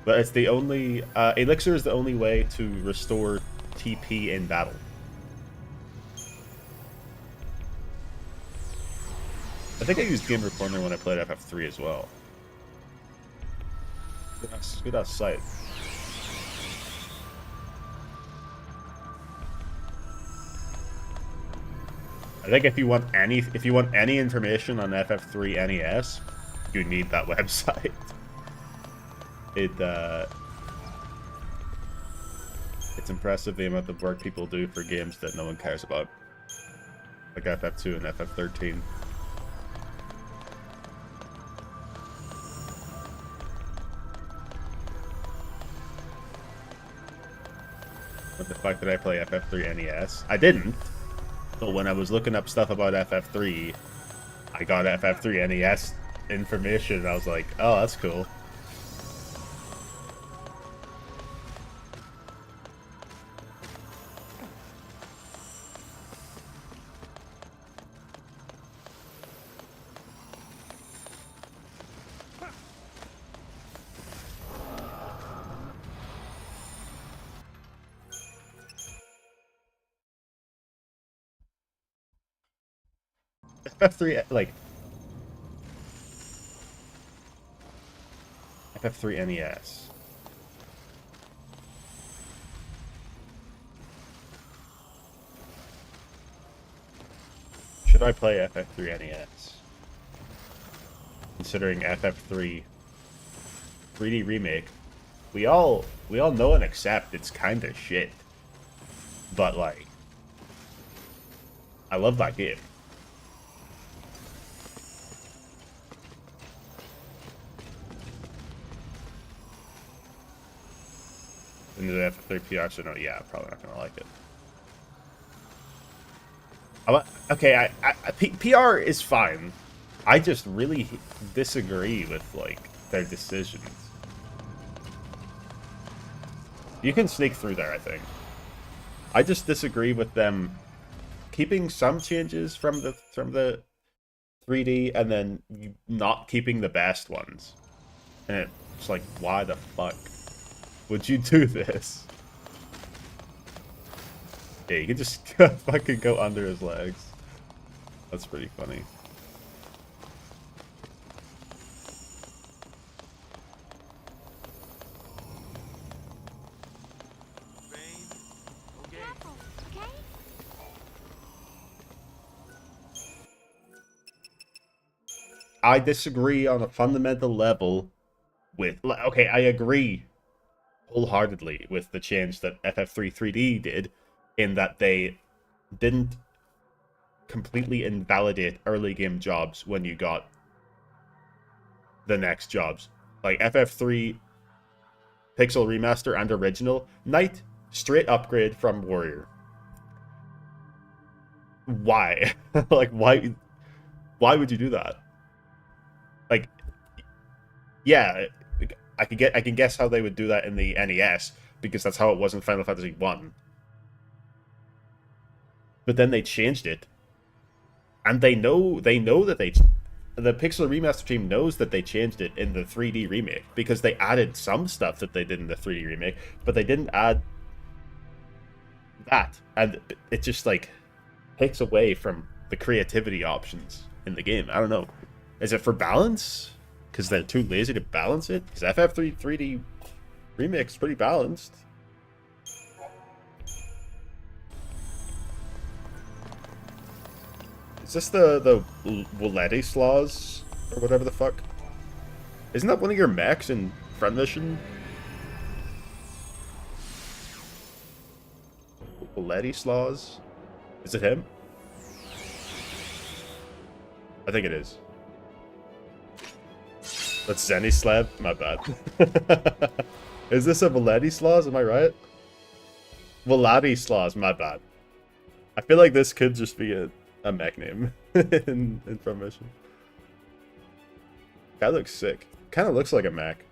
But it's the only... Elixir is the only way to restore TP in battle. I think I used Gamer Corner when I played FF3 as well. Good ass site. I think if you want any information on FF3 NES, you need that website. It's impressive the amount of work people do for games that no one cares about, like FF2 and FF13. But the fact that I play FF3 NES, I didn't. But when I was looking up stuff about FF3, I got FF3 NES information, and I was like, oh, that's cool. FF3 like FF3 NES. Should I play FF3 NES? Considering FF3 3D remake, we all know and accept it's kind of shit. But like, I love that game. And the FF3 PR, so no, yeah, I'm probably not gonna like it. Okay, PR is fine. I just really disagree with like their decisions. You can sneak through there, I think. I just disagree with them keeping some changes from the 3D and then not keeping the best ones. And it's like, why the fuck would you do this? Yeah, you can just fucking go under his legs. That's pretty funny. Careful, okay? I disagree on a fundamental level with... Okay, I agree wholeheartedly with the change that FF3 3D did, in that they didn't completely invalidate early game jobs when you got the next jobs. Like FF3 Pixel Remaster and Original, Knight, straight upgrade from Warrior. Why? Like, why would you do that? Like, yeah, I can guess how they would do that in the NES, because that's how it was in Final Fantasy 1. But then they changed it, and they know that the Pixel Remaster team knows that they changed it in the 3D remake, because they added some stuff that they did in the 3D remake, but they didn't add that, and it just like takes away from the creativity options in the game. I don't know. Is it for balance? Because they're too lazy to balance it? Because FF3 3D remake's pretty balanced. Is this the Wladislavs or whatever the fuck? Isn't that one of your mechs in Front Mission? Wladislavs? Is it him? I think it is. That's Zenislav? My bad. Is this a Wladislavs? Am I right? Wladislavs, my bad. I feel like this could just be a mech name in Front Mission. Guy looks sick. Kind of looks like a mech.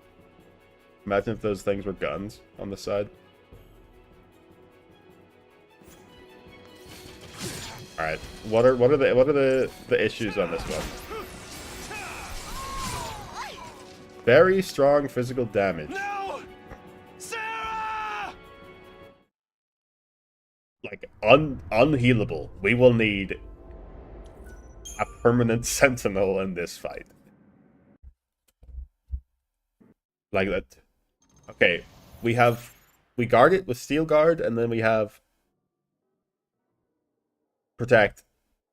Imagine if those things were guns on the side. All right, what are the issues on this one? Very strong physical damage. No! Sarah! Like unhealable. We will need a permanent sentinel in this fight. Like that. Okay, we guard it with steel guard, and then we have protect.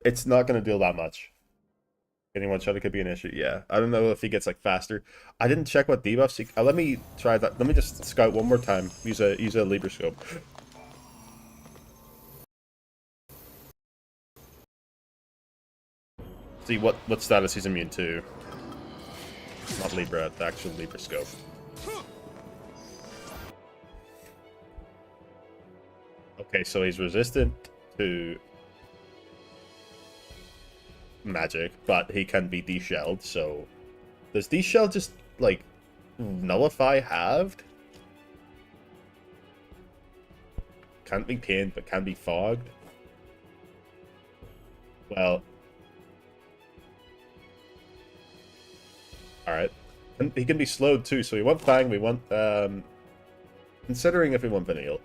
It's not going to do that much. Getting one shot, it could be an issue. Yeah, I don't know if he gets like faster. I didn't check what debuffs he... let me try that. Let me just scout one more time. Use a Libra scope. See what status he's immune to. Not Libra, the actual Libra scope. Okay, so he's resistant to magic, but he can be de-shelled, so... Does de-shell just, like, nullify halved? Can't be pinned, but can be fogged? Well... Alright. He can be slowed too, so we want Fang, we want, considering if we want Vanille.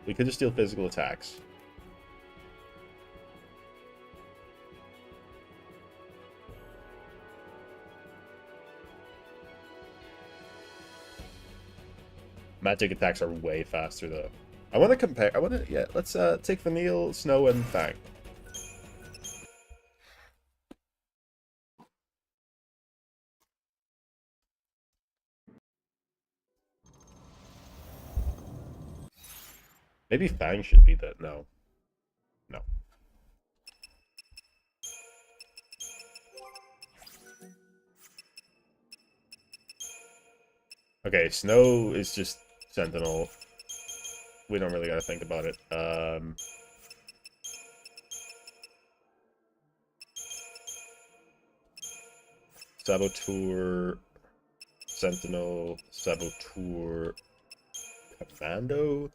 We could just deal physical attacks. Magic attacks are way faster though. I want to compare. I want to, yeah. Let's take Vanille, Snow, and Fang. Maybe Fang should be that. No, no. Okay, Snow is just Sentinel. We don't really gotta think about it. Saboteur, Sentinel, Saboteur, Commando.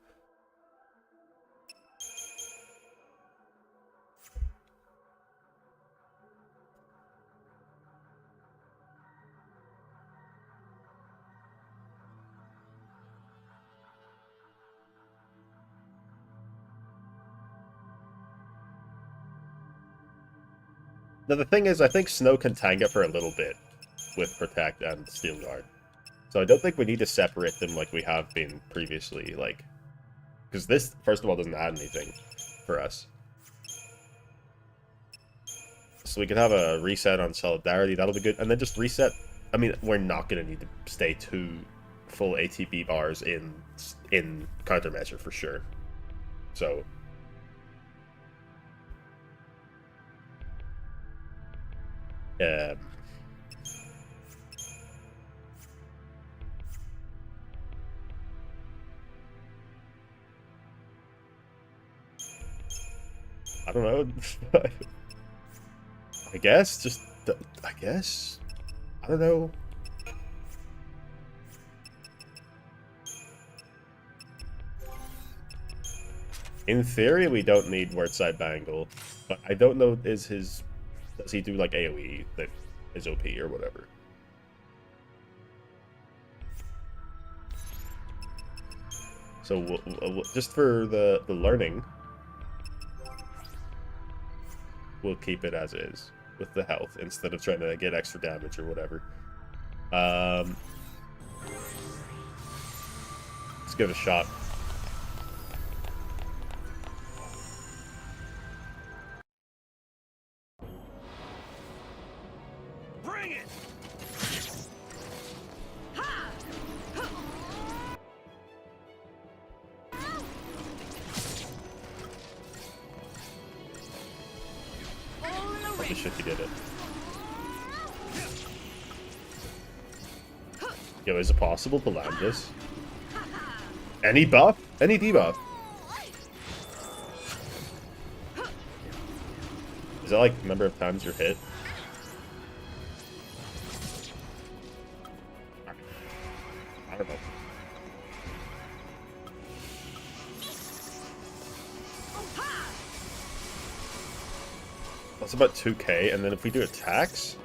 Now the thing is, I think Snow can tank it for a little bit with Protect and Steel Guard. So I don't think we need to separate them like we have been previously, like... Because this, first of all, doesn't add anything for us. So we could have a reset on Solidarity, that'll be good. And then just reset... I mean, we're not going to need to stay 2 full ATB bars in countermeasure for sure. So... I don't know. I guess, just... I guess? I don't know. In theory, we don't need Wordside Bangle, but I don't know, is his... Does he do, like, AoE that is OP or whatever? So, just for the learning, we'll keep it as is with the health instead of trying to get extra damage or whatever. Let's give it a shot. Bring it! Holy shit, he did it. Yo, is it possible to land this? Any buff? Any debuff? Is that like the number of times you're hit? I don't know. That's about 2k, and then if we do attacks...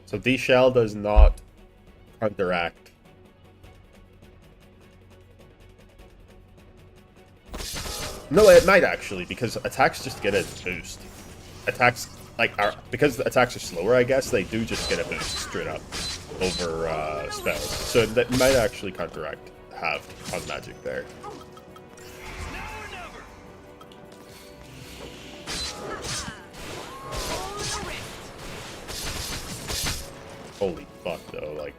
So D-Shell does not counteract. No, it might actually, because attacks just get a boost. Attacks, like, are... Because the attacks are slower, I guess, they do just get a boost straight up over spells. So that might actually counteract halved on magic there. Holy fuck, though, like...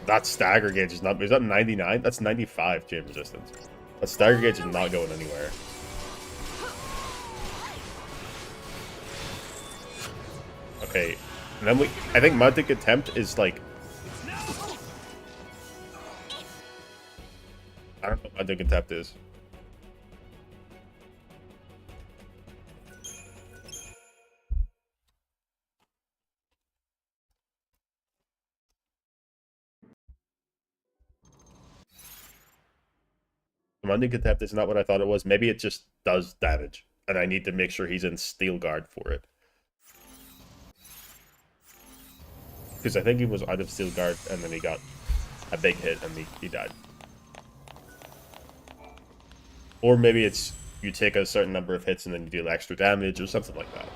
That stagger gauge is not... Is that 99? That's 95 chain resistance. That stagger gauge is not going anywhere. Okay, and then we... I think Mounting Contempt is, like... I don't know what Mounting Contempt is. Commanding Contempt is not what I thought it was. Maybe it just does damage, and I need to make sure he's in Steel Guard for it. Because I think he was out of Steel Guard, and then he got a big hit, and he died. Or maybe it's you take a certain number of hits and then you deal extra damage or something like that.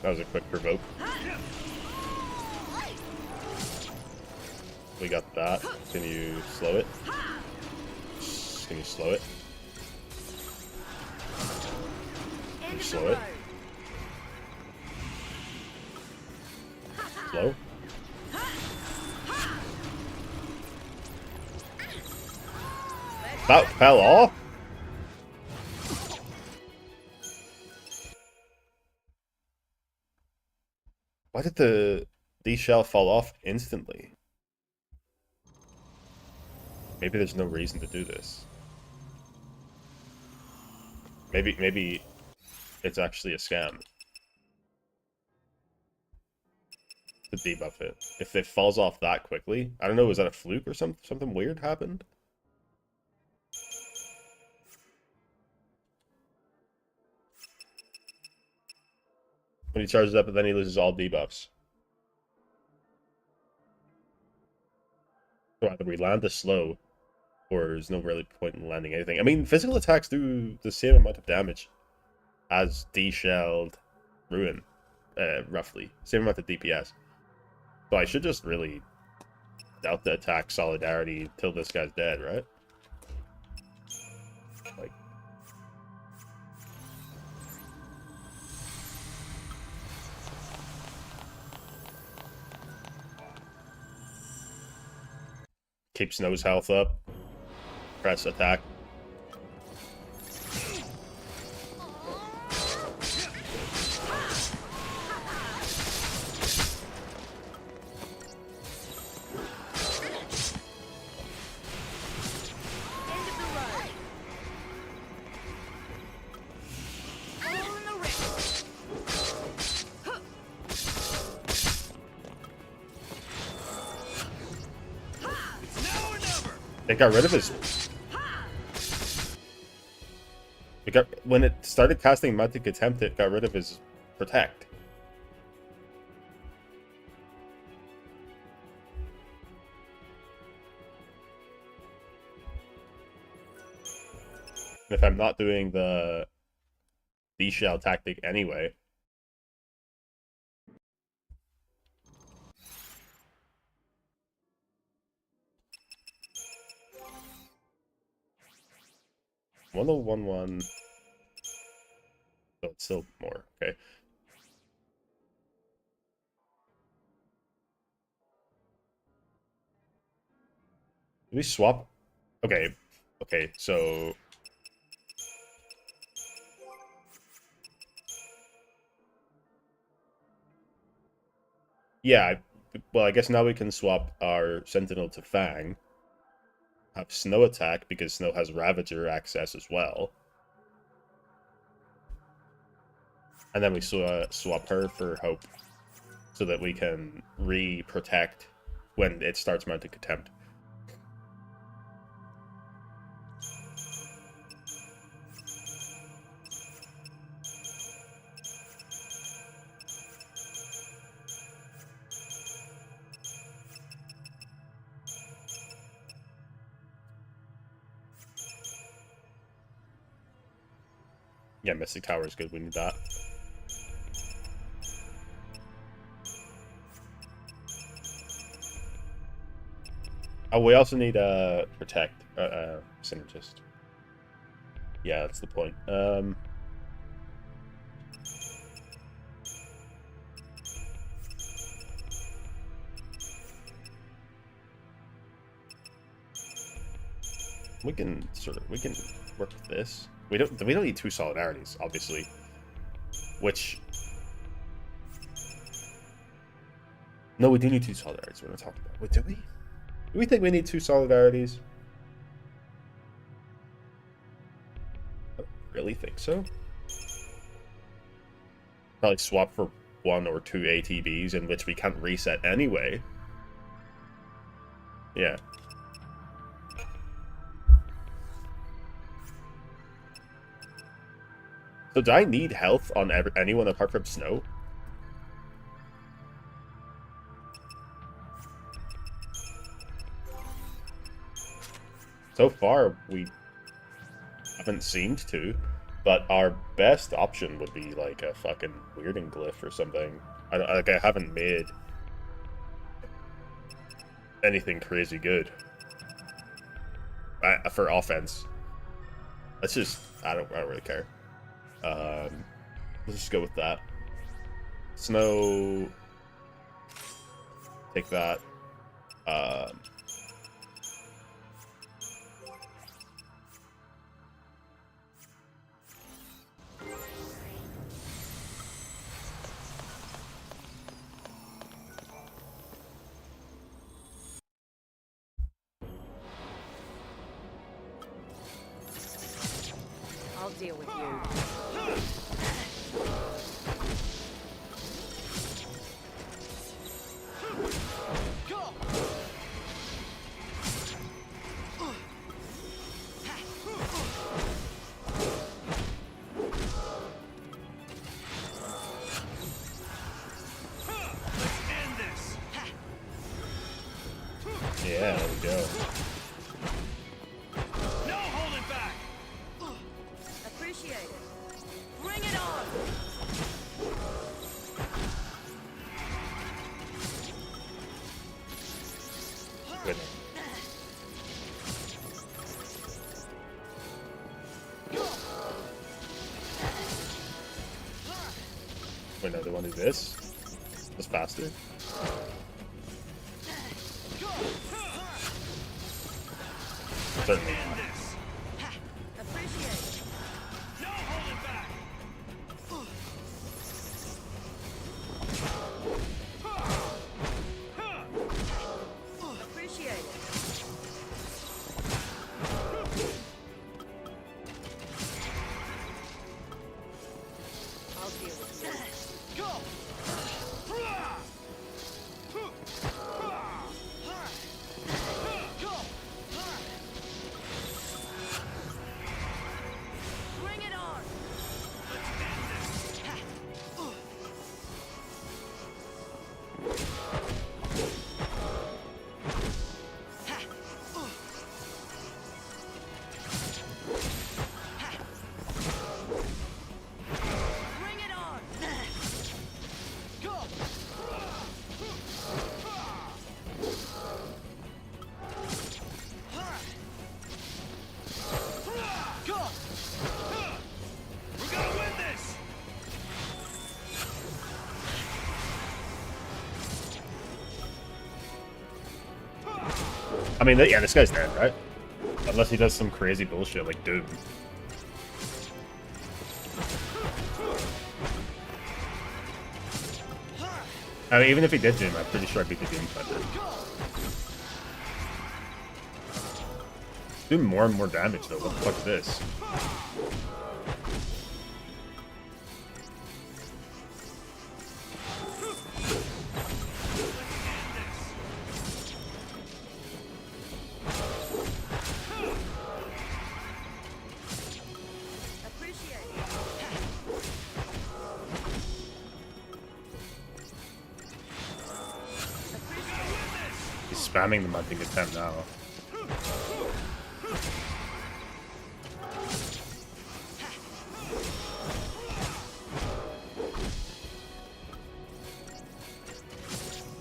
That was a quick provoke. We got that. Can you slow it? Can you slow it? Can you slow it? Slow? That fell off? Why did these shell fall off instantly? Maybe there's no reason to do this. Maybe it's actually a scam. To debuff it. If it falls off that quickly, I don't know, was that a fluke or something weird happened? When he charges up, and then he loses all debuffs. So either we land the slow, or there's no really point in landing anything. I mean, physical attacks do the same amount of damage as D-shelled Ruin, roughly. Same amount of DPS. So I should just really doubt the attack solidarity till this guy's dead, right? Like... Keep Snow's health up. Press attack. They got rid of his... When it started casting Magic Attempt, it got rid of his Protect. And if I'm not doing the D-shell tactic anyway... $1011. So it's still more, okay. Do we swap? Okay, so... Yeah, well, I guess now we can swap our Sentinel to Fang. Have Snow attack, because Snow has Ravager access as well. And then we swap her for Hope, so that we can re-protect when it starts mounting Contempt. Yeah, Mystic Tower is good, we need that. Oh, we also need Protect, Synergist. Yeah, that's the point. We can work with this. We don't need two Solidarities, obviously. Which... No, we do need two Solidarities, we're not talking about. Wait, do we? Do we think we need two Solidarities? I don't really think so. Probably swap for one or two ATBs, in which we can't reset anyway. Yeah. So do I need health on anyone apart from Snow? So far, we haven't seemed to, but our best option would be like a fucking weirding glyph or something. I haven't made anything crazy good for offense. Let's just I don't really care. Let's just go with that. Snow. Take that. I'll deal with you. Yeah, there we go. No holding back! Appreciate it. Bring it on! Good. Wait, no, they want to do this? That's faster. Certainly not. Appreciate it. No holding back! Appreciate it. I'll deal with you. Go! Bring it on! Bring it on! Go! Go! We're gonna win this! I mean, yeah, this guy's dead, right? Unless he does some crazy bullshit like Doom. I mean, even if he did Doom, I'm pretty sure I beat the Doom Thunder. Doing more and more damage, though. What the fuck is this? Appreciate it. He's spamming the munting attempt now.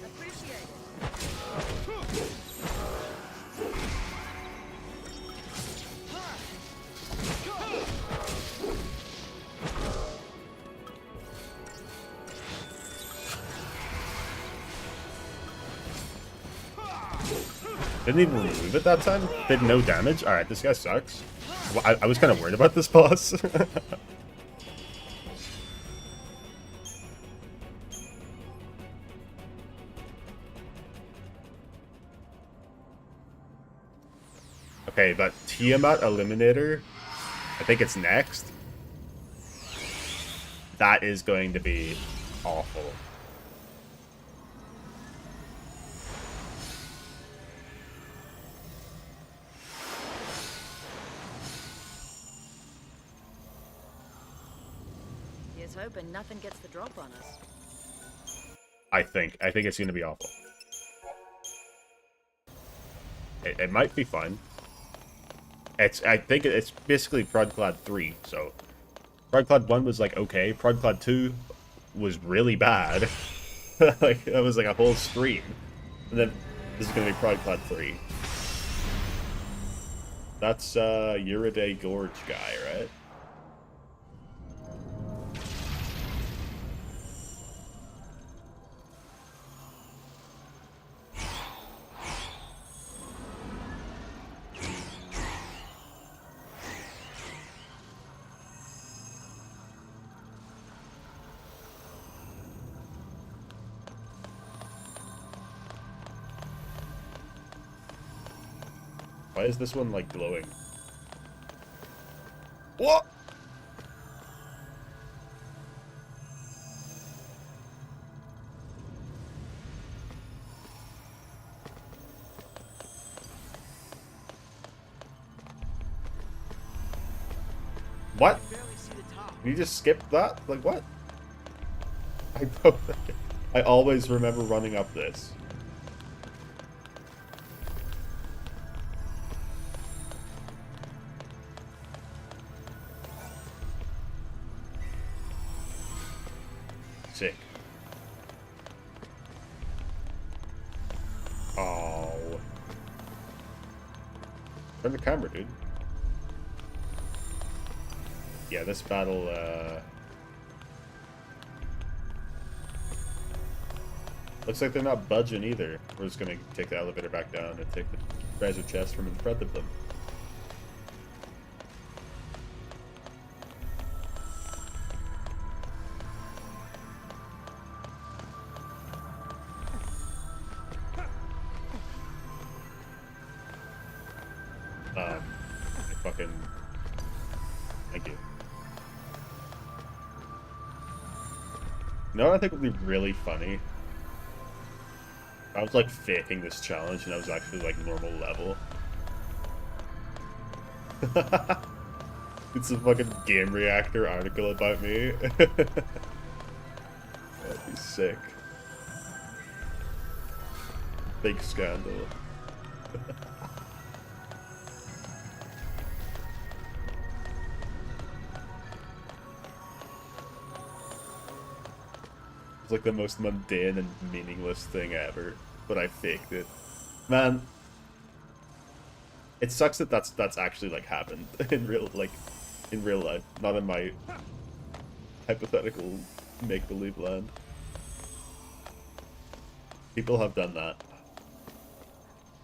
Appreciate it. Didn't even remove it that time? Did no damage? Alright, this guy sucks. Well, I was kind of worried about this boss. Okay, but Tiamat Eliminator, I think it's next. That is going to be awful. Here's hoping nothing gets the drop on us. I think it's going to be awful. It might be fun. I think it's basically Prodclad 3. So Prodclad 1 was like okay. Prodclad 2 was really bad. Like that was like a whole stream. And then this is gonna be Prodclad 3. That's Uriday Gorge guy, right? Why is this one like glowing? What? What? Barely see the top. You just skipped that? Like what? I I always remember running up this. Sick. Oh. Turn the camera, dude. Yeah, this battle, looks like they're not budging either. We're just gonna take the elevator back down and take the treasure chest from in front of them. Fucking... Thank you. You know what I think would be really funny? I was like faking this challenge and I was actually like normal level. It's a fucking Game Reactor article about me. That'd be sick. Big scandal. It's like the most mundane and meaningless thing ever, but I faked it. Man, it sucks that that's actually like happened in real life, not in my hypothetical make-believe land. People have done that.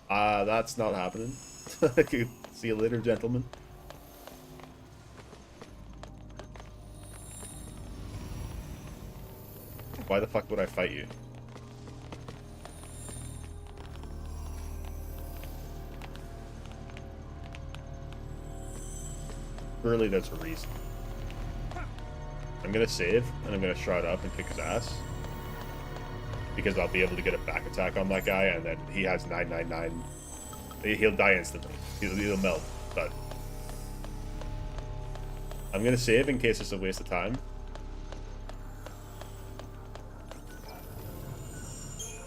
That's not happening. See you later, gentlemen. Why the fuck would I fight you? Surely there's a reason. I'm gonna save, and I'm gonna shroud up and kick his ass. Because I'll be able to get a back attack on that guy, and then he has 999. He'll die instantly. He'll melt, but... I'm gonna save in case it's a waste of time.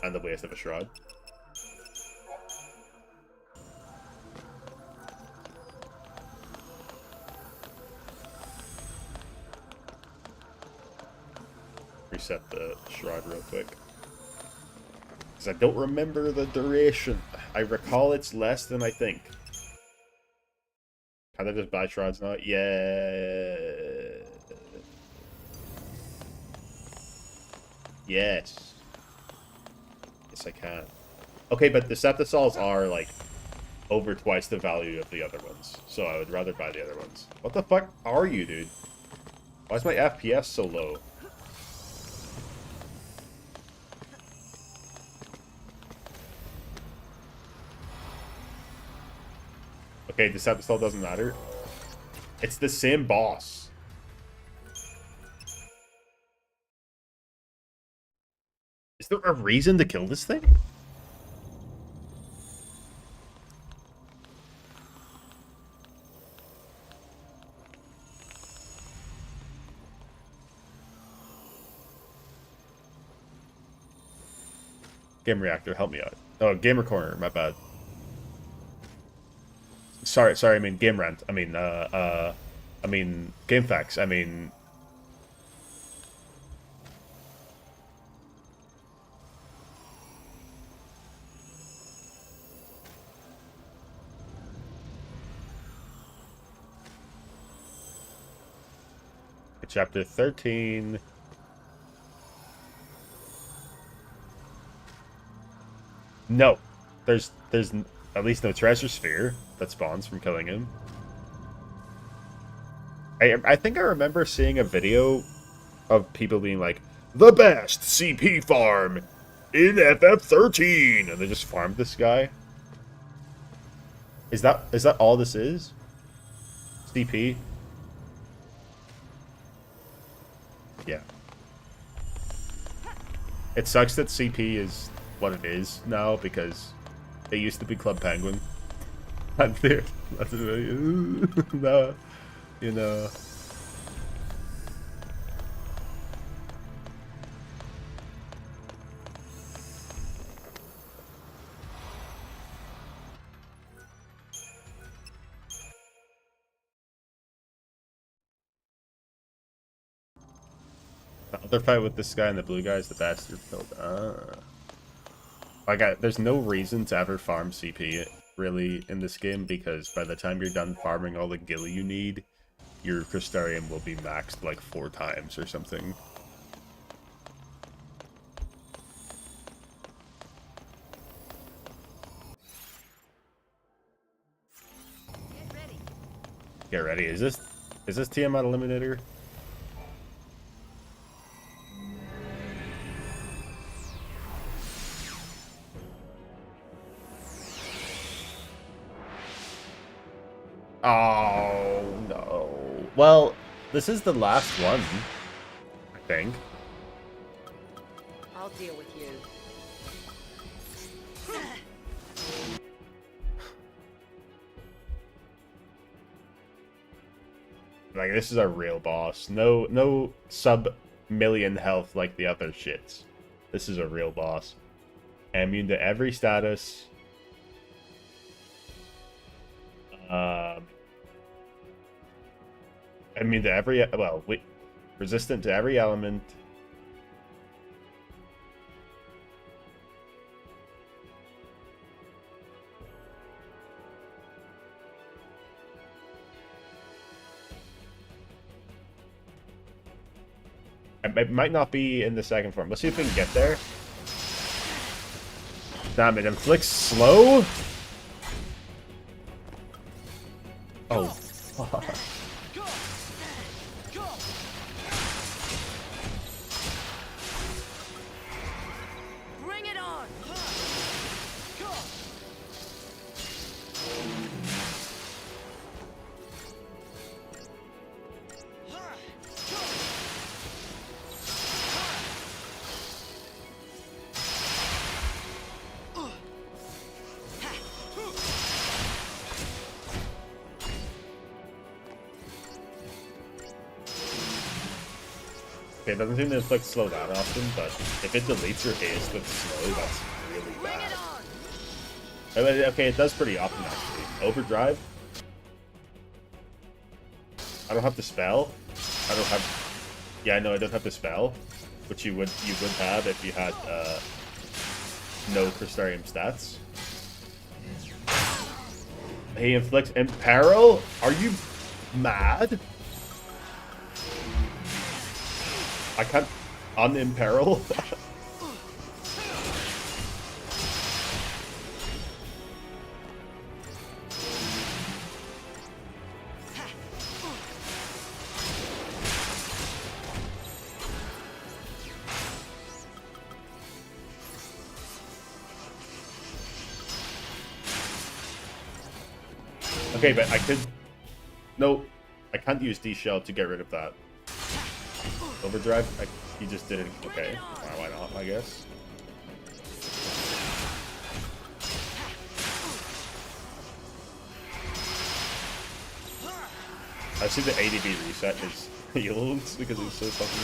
And the waste of a shroud. Reset the shroud real quick. Because I don't remember the duration. I recall it's less than I think. Can I just buy shrouds now? Yeah. Yes. Yes, I can. Okay, but the Septisols are, like, over twice the value of the other ones. So I would rather buy the other ones. What the fuck are you, dude? Why is my FPS so low? Okay, the Septisol doesn't matter. It's the same boss. Is there a reason to kill this thing? Game Reactor, help me out. Oh, Gamer Corner, my bad. sorry, I mean Game Rant. I mean Game Facts. I mean. Chapter 13. No. There's at least no treasure sphere that spawns from killing him. I think I remember seeing a video of people being like, the best CP farm in FF13, and they just farmed this guy. Is that all this is? CP? Yeah. It sucks that CP is what it is now, because it used to be Club Penguin. And that's really, no, you know. The other fight with this guy and the blue guy is the bastard killed. There's no reason to ever farm CP really in this game, because by the time you're done farming all the gilly you need, your Crystarium will be maxed like 4 times or something. Get ready. Is this Tiamat Eliminator? Oh, no. Well, this is the last one, I think. I'll deal with you. Like, this is a real boss. No sub-million health like the other shits. This is a real boss. Immune to every status. Immune to every... Well, resistant to every element. It might not be in the second form. Let's see if we can get there. Damn, it inflicts slow? Oh, fuck. Bring it on! Okay, it doesn't seem to inflict slow that often, but if it deletes your haste with slow, that's really bad. Okay, it does pretty often, actually. Overdrive? I don't have the spell. I don't have... Yeah, I know I don't have the spell, which you would have if you had no Crystarium stats. He inflicts Imperil? Are you mad? I can't unimperil. Okay, but I could... No, I can't use D-Shell to get rid of that. Overdrive? You just did it. Okay. Why not, I guess. I see the ADB reset his heals because he's so fucking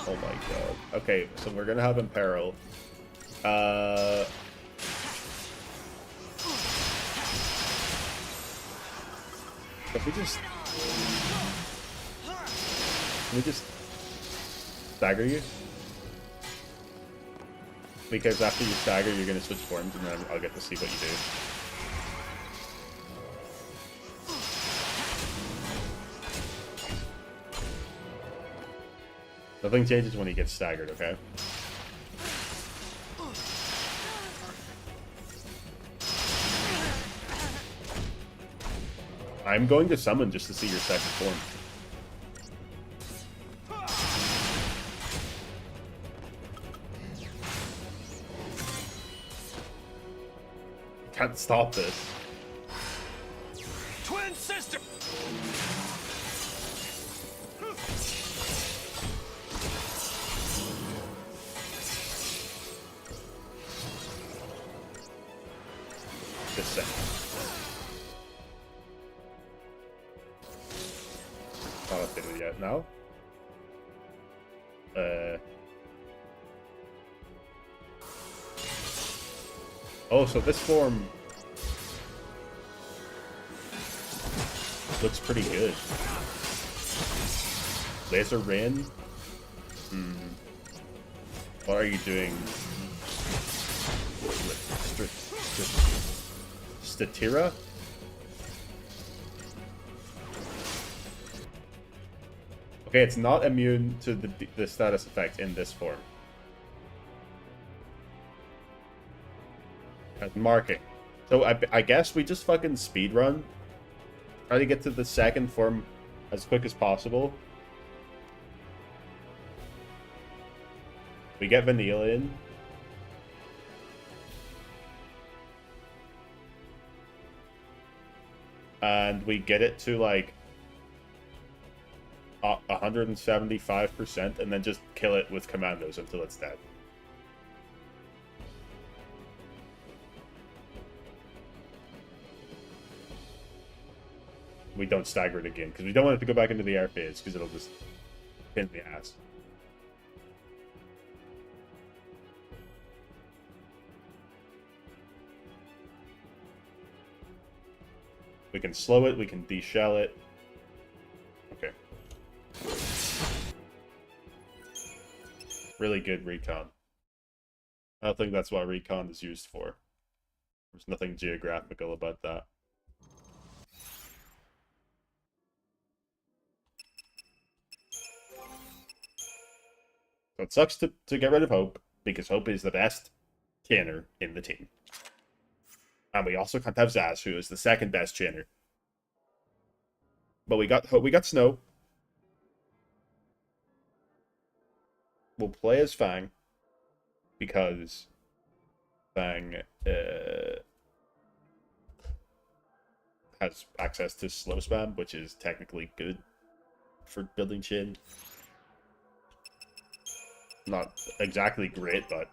slow. Oh my god. Okay, so we're gonna have Imperil. If we just stagger you? Because after you stagger, you're gonna switch forms, and then I'll get to see what you do. Nothing changes when he gets staggered, okay? I'm going to summon just to see your second form. Can't stop this. Twin sister! Just second. Not updated yet now. Oh, so this form looks pretty good. Laser Rain? What are you doing? Statira? Okay, it's not immune to the status effect in this form. As marking. So I guess we just fucking speedrun. Try to get to the second form as quick as possible. We get Vanilla in. And we get it to like 175% and then just kill it with commandos until it's dead. We don't stagger it again because we don't want it to go back into the air phase because it'll just pin the ass. We can slow it, we can de-shell it. Okay. Really good recon. I don't think that's what recon is used for. There's nothing geographical about that. So it sucks to get rid of Hope, because Hope is the best chainer in the team. And we also can't have Zaz, who is the second best chainer. But we got Hope, we got Snow. We'll play as Fang, because Fang has access to slow spam, which is technically good for building chain. Not exactly great, but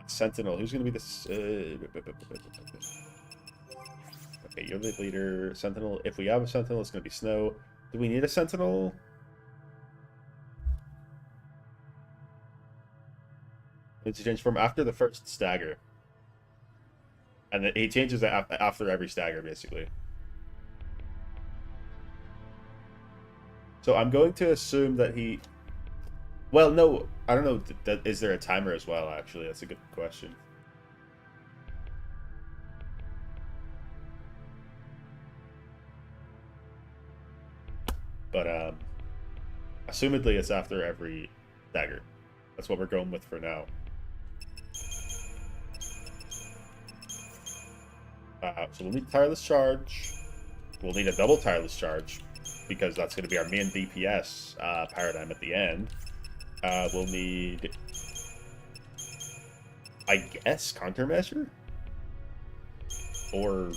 Sentinel. Who's going to be this? Okay, you're the leader. Sentinel. If we have a Sentinel, it's going to be Snow. Do we need a Sentinel? Needs to change form after the first stagger. And then he changes it after every stagger, basically. So I'm going to assume that he... Well, no, I don't know. Is there a timer as well, actually? That's a good question. But, assumedly it's after every stagger. That's what we're going with for now. So we'll need Tireless Charge. We'll need a double Tireless Charge, because that's going to be our main DPS paradigm at the end. We'll need, I guess, Countermeasure? Or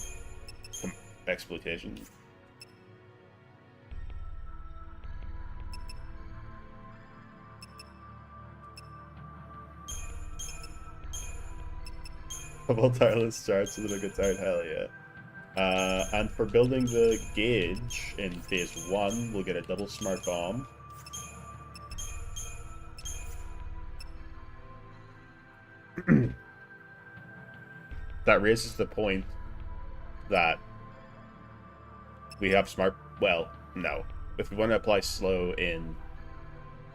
Exploitation. Double Tireless Charge so that I get tired, hell yeah. And for building the gauge in phase 1, we'll get a double Smart Bomb. That raises the point that we have smart. Well, no. If we want to apply slow in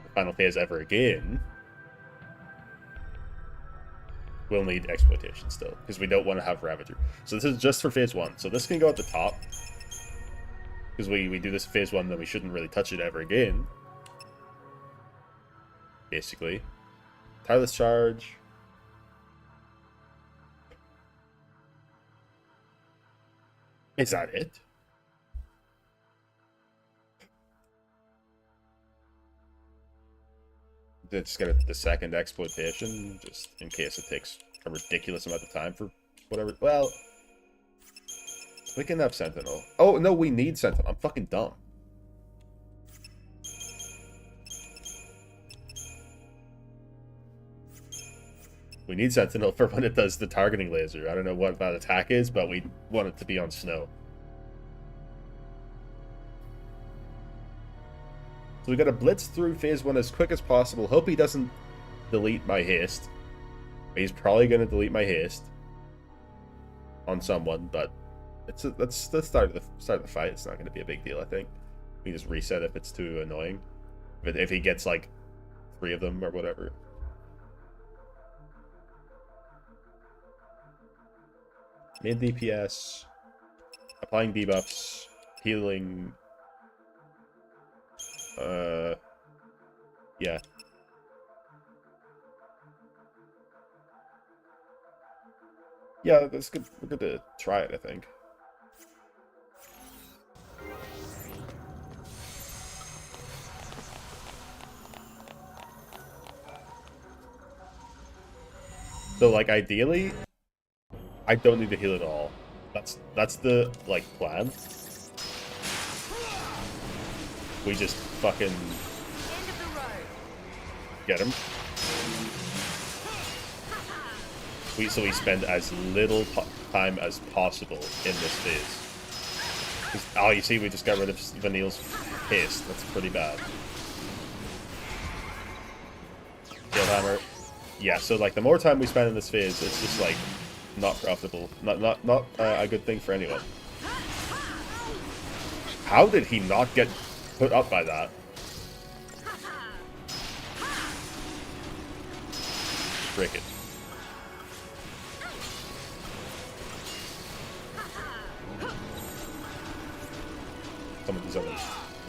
the final phase ever again, we'll need exploitation still, because we don't want to have Ravager. So this is just for phase 1. So this can go at the top, because we do this in phase 1, then we shouldn't really touch it ever again. Basically. Tireless Charge. Is that it? Just get the second exploitation, just in case it takes a ridiculous amount of time for whatever. Well, we can have Sentinel. Oh, no, we need Sentinel. I'm fucking dumb. We need Sentinel for when it does the targeting laser. I don't know what that attack is, but we want it to be on snow. So we gotta blitz through phase 1 as quick as possible. Hope he doesn't delete my haste. He's probably gonna delete my haste on someone, but that's the start of the fight. It's not gonna be a big deal, I think. We just reset if it's too annoying. If he gets like 3 of them or whatever. Mid DPS, applying debuffs, healing. Yeah. Yeah, that's good. We're good to try it, I think. So, like, ideally, I don't need to heal at all. That's the, like, plan. We just fucking get him. So we spend as little time as possible in this phase. Oh, you see, we just got rid of Vanille's haste. That's pretty bad. Hammer. Yeah, so like the more time we spend in this phase, it's just like not profitable. Not a good thing for anyone. How did he not get put up by that? Break it. Someone do something.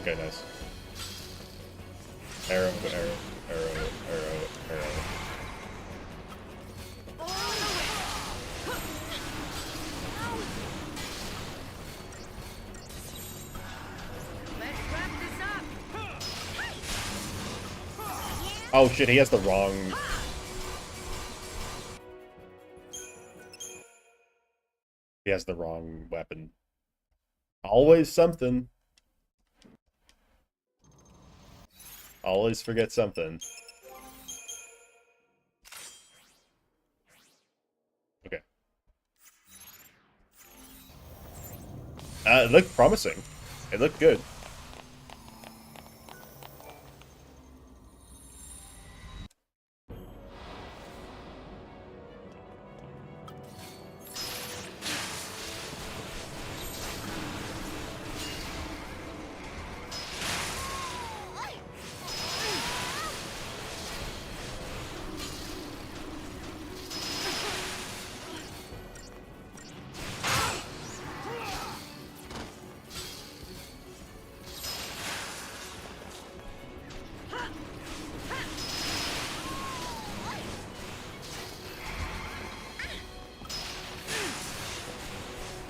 Okay, nice. Arrow, arrow, arrow, arrow, arrow. Oh shit, he has the wrong... He has the wrong weapon. Always something. Always forget something. Okay. It looked promising. It looked good.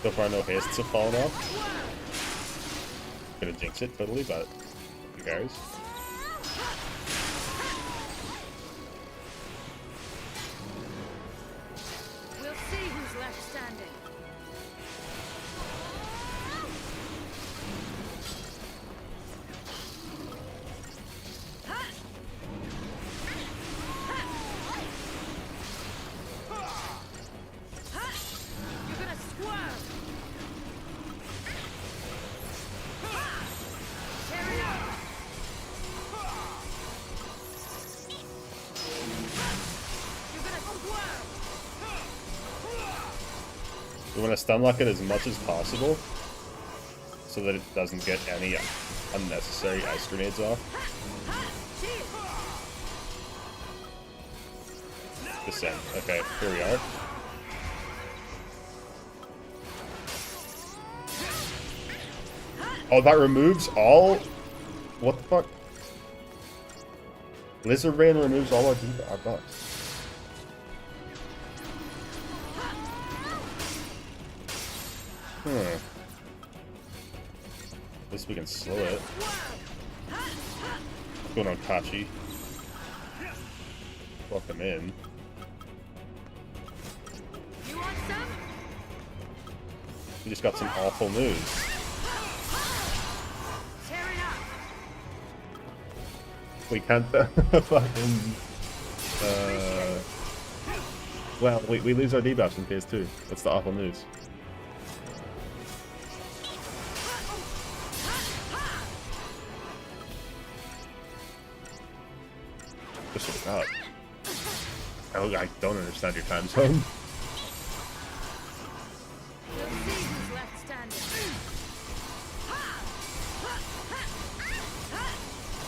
So far, no hastes have fallen off. Gonna jinx it totally, but who cares? We'll see who's left standing. gonna stun lock it as much as possible so that it doesn't get any unnecessary ice grenades off. Descend. Okay, here we are. Oh, that removes all? What the fuck? Lizard Rain removes all our buffs. At least we can slow it. What's going on, Kachi? Fuck him in. You want some? We just got some awful news. Tear it up. We can't fucking... Well, we lose our debuffs in phase 2. That's the awful news. Just what up. Oh, I don't understand your time zone. We'll see who's left standing.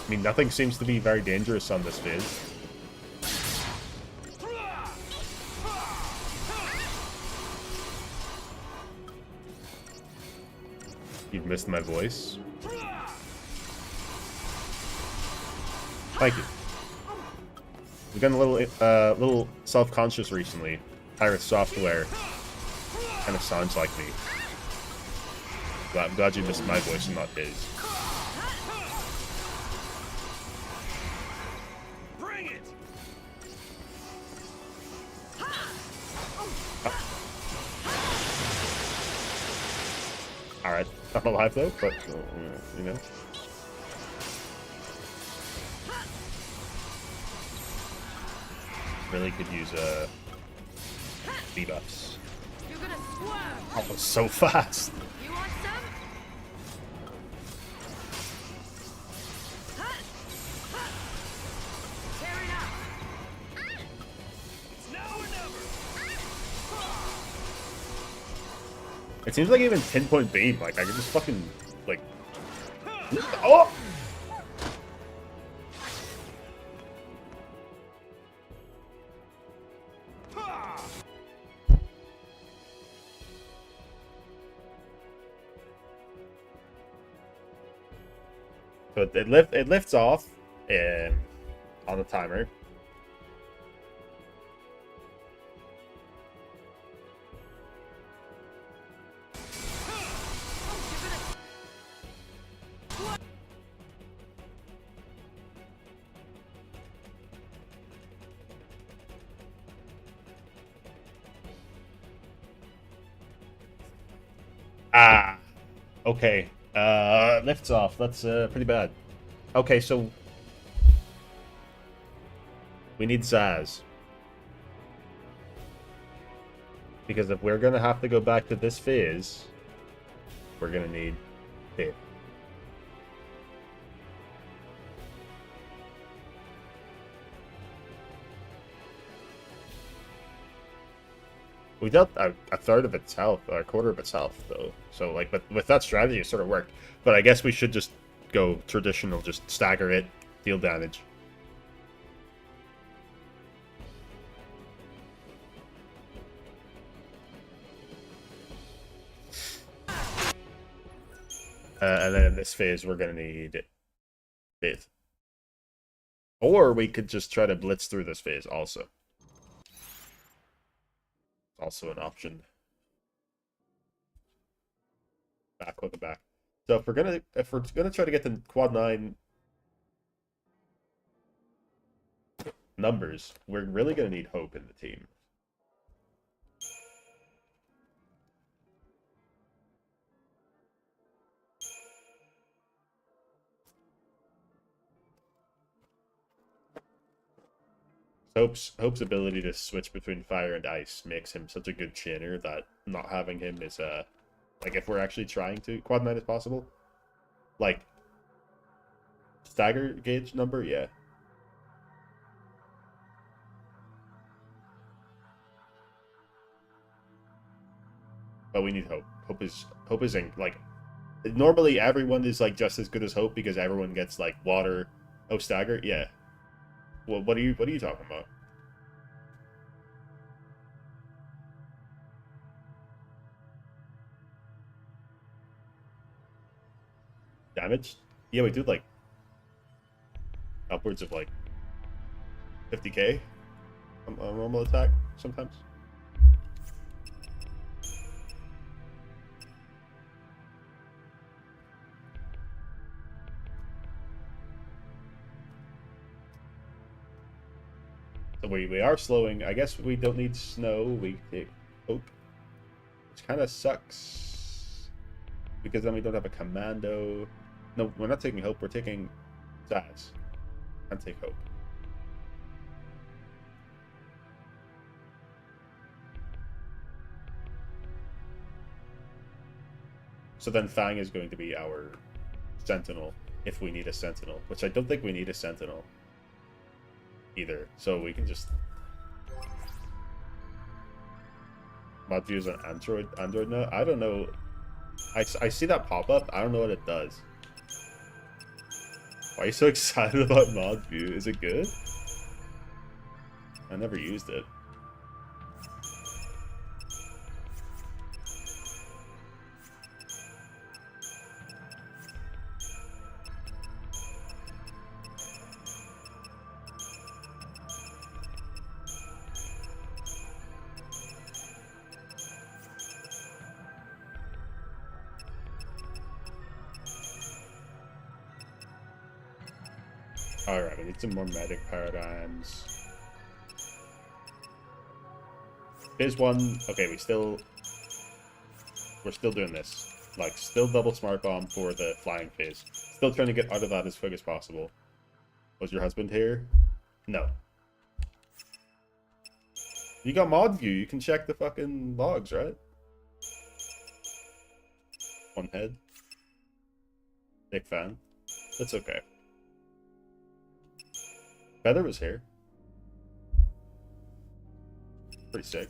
I mean, nothing seems to be very dangerous on this phase. You've missed my voice. Thank you. We've gotten a little self-conscious recently. Pirate software kind of sounds like me. But I'm glad you missed my voice and not his. Bring it! Alright, not alive though, but, you know. Really could use, debuffs. You're gonna swerve. That was so fast! You want some? Tear it up. It's now or never! It seems like even pinpoint beam, like, I could just fucking, like... Oh! So it lifts off on the timer. Ah, okay. Lifts off. That's pretty bad. Okay, so we need Zaz. Because if we're gonna have to go back to this phase, we're gonna need Pip. We dealt a third of its health, or a quarter of its health, though. So, like, but with that strategy, it sort of worked. But I guess we should just go traditional, just stagger it, deal damage. And then in this phase, we're going to need Bit. Or we could just try to blitz through this phase also. Also an option. Welcome back. So if we're gonna try to get the quad 9 numbers, we're really gonna need Hope in the team. Hope's ability to switch between fire and ice makes him such a good chainer that not having him is like if we're actually trying to quad 9 is possible. Like stagger gauge number, yeah. But we need Hope. Hope is like normally everyone is like just as good as Hope because everyone gets like water. Oh, stagger, yeah. Well, what are you talking about? Damage? Yeah, we do like upwards of like 50k on normal attack sometimes. So we are slowing. I guess we don't need snow. We take Hope, which kind of sucks because then we don't have a commando. No, we're not taking Hope. We're taking Zaz. And take Hope. So then Fang is going to be our Sentinel if we need a Sentinel, which I don't think we need a Sentinel either. So we can just mod views on Android now. I don't know. I see that pop up. I don't know what it does. Why are you so excited about mod view? Is it good? I never used it. Alright, we need some more medic paradigms. Phase 1, okay, we're still doing this. Like, still double smart bomb for the flying phase. Still trying to get out of that as quick as possible. Was your husband here? No. You got mod view, you can check the fucking logs, right? One head. Big fan. That's okay. Feather was here. Pretty sick.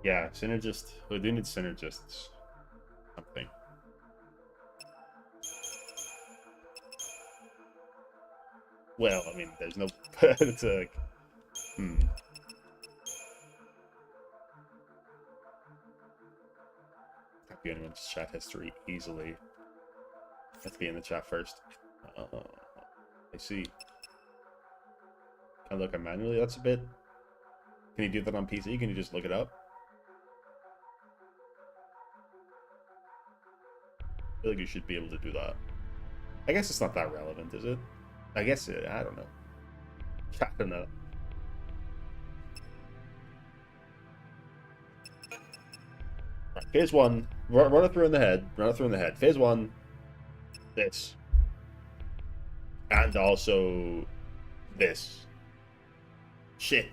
Yeah, synergist. We do need synergists. Something. Well, I mean, there's no. It's like. Type anyone's chat history easily. Let's be in the chat first. I see. Can I look at manually? That's a bit. Can you do that on PC? Can you just look it up? I feel like you should be able to do that. I guess it's not that relevant, is it? I guess it, I don't know. I don't know. Right, phase 1, run it through in the head. Run it through in the head. Phase 1, this. And also this. Shit.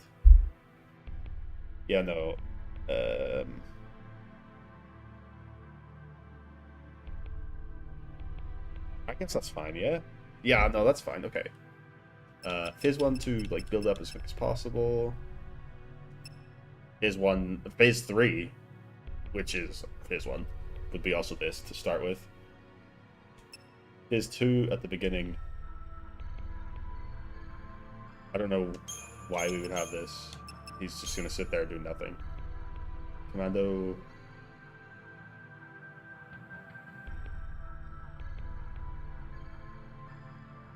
Yeah, no. I guess that's fine, yeah? Yeah, no, that's fine, okay. Phase 1 to, like, build up as quick as possible. Phase 3, which is phase 1, would be also this to start with. Phase 2 at the beginning. I don't know why we would have this. He's just gonna sit there and do nothing. Commando.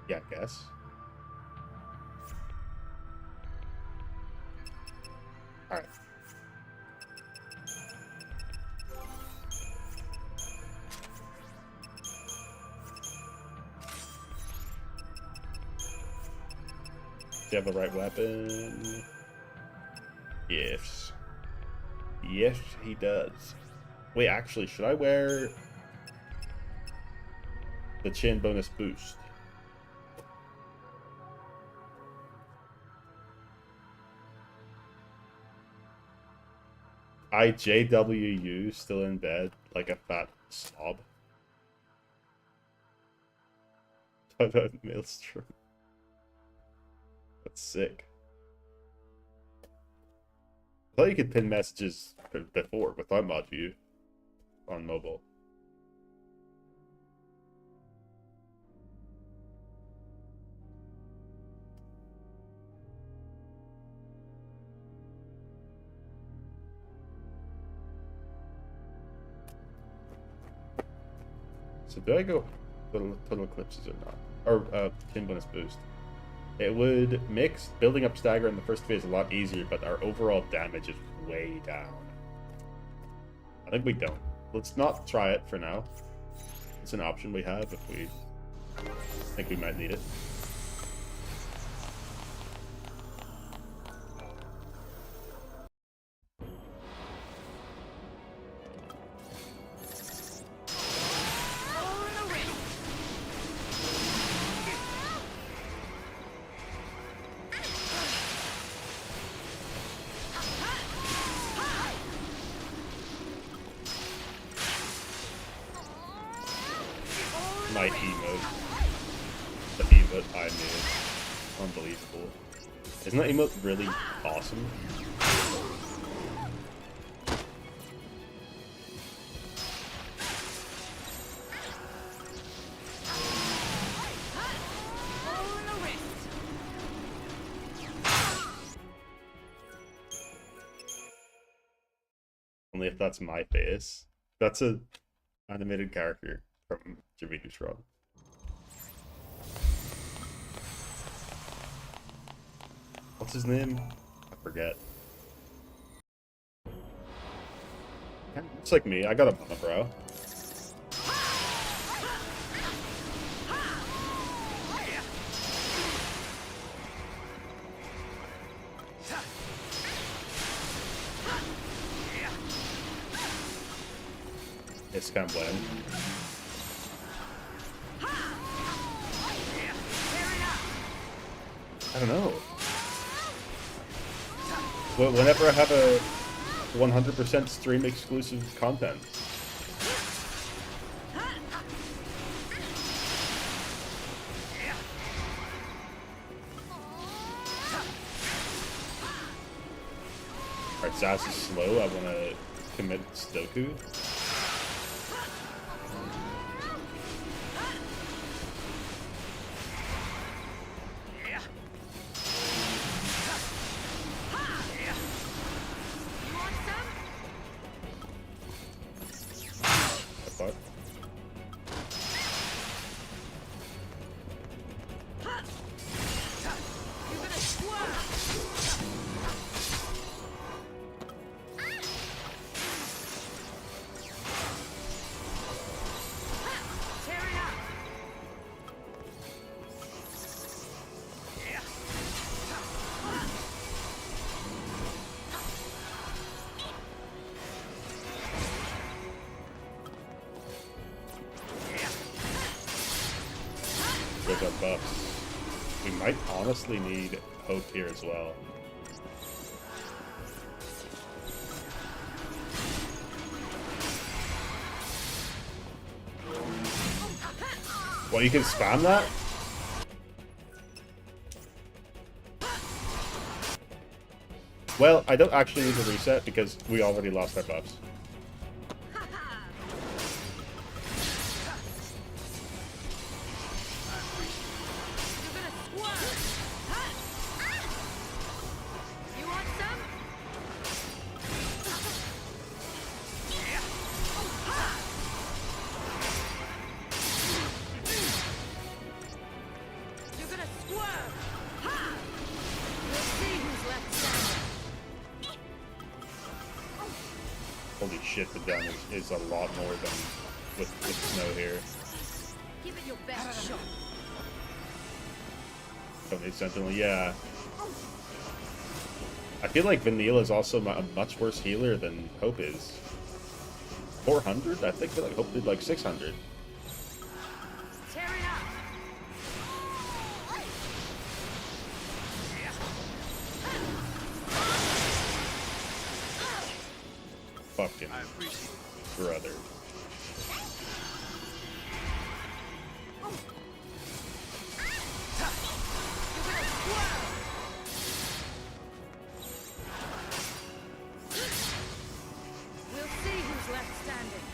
Yeah, I guess. Alright. Do you have the right weapon? Yes. Yes, he does. Wait, actually, should I wear the chin bonus boost? IJWU still in bed like a fat slob. Maelstrom. That's sick. I thought you could pin messages before without mod view on mobile. So do I go total eclipses or not? Or pin bonus boost? It would make building up stagger in the first phase a lot easier, but our overall damage is way down. I think we don't. Let's not try it for now. It's an option we have if we think we might need it. My emote. The emote I made. Unbelievable. Isn't that emote really awesome? Only if that's my face. That's a animated character from Jimmy Neutron. What's his name? I forget. Looks like me. I got a monobrow. It's kind of bland. I don't know. Well, whenever I have a 100% stream exclusive content. Alright, Sass is slow. I want to commit Stoku. With our buffs. We might honestly need hope here as well. Well, you can spam that? Well, I don't actually need to reset because we already lost our buffs. Holy shit, the damage is a lot more than with snow here. Give it your best shot. Don't need Sentinel, yeah. I feel like Vanille is also a much worse healer than Hope is. 400? I feel like Hope did like 600. Tear it up. Fucking I appreciate it. brother. We'll see who's left standing.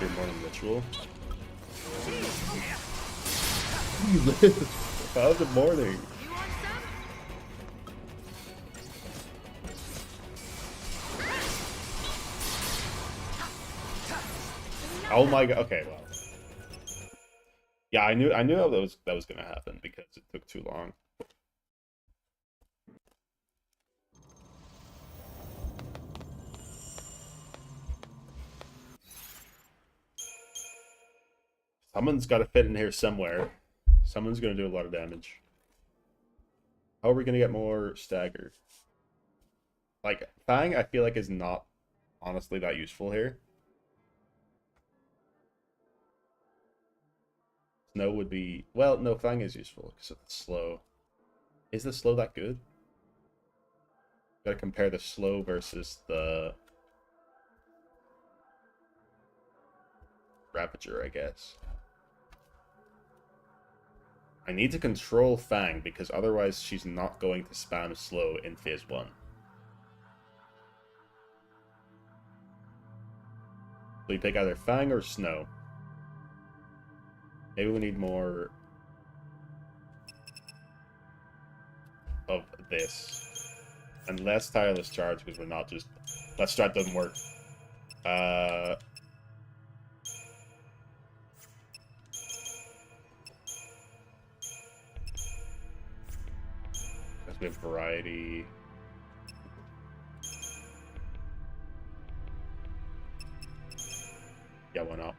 Your morning ritual. How's the morning? You want some? Oh my god. Okay, well. Yeah, I knew that was gonna happen because it took too long. Someone's got to fit in here somewhere. Someone's gonna do a lot of damage. How are we gonna get more stagger? Like Fang, I feel like is not honestly that useful here. Snow would be... Well, no, Fang is useful because it's slow. Is the slow that good? Gotta compare the slow versus the... Ravager, I guess. I need to control Fang because otherwise she's not going to spam slow in phase 1. So you pick either Fang or Snow. Maybe we need more of this. And less tireless charge because we're not just... That strat doesn't work. Because we have variety. Yeah, why not?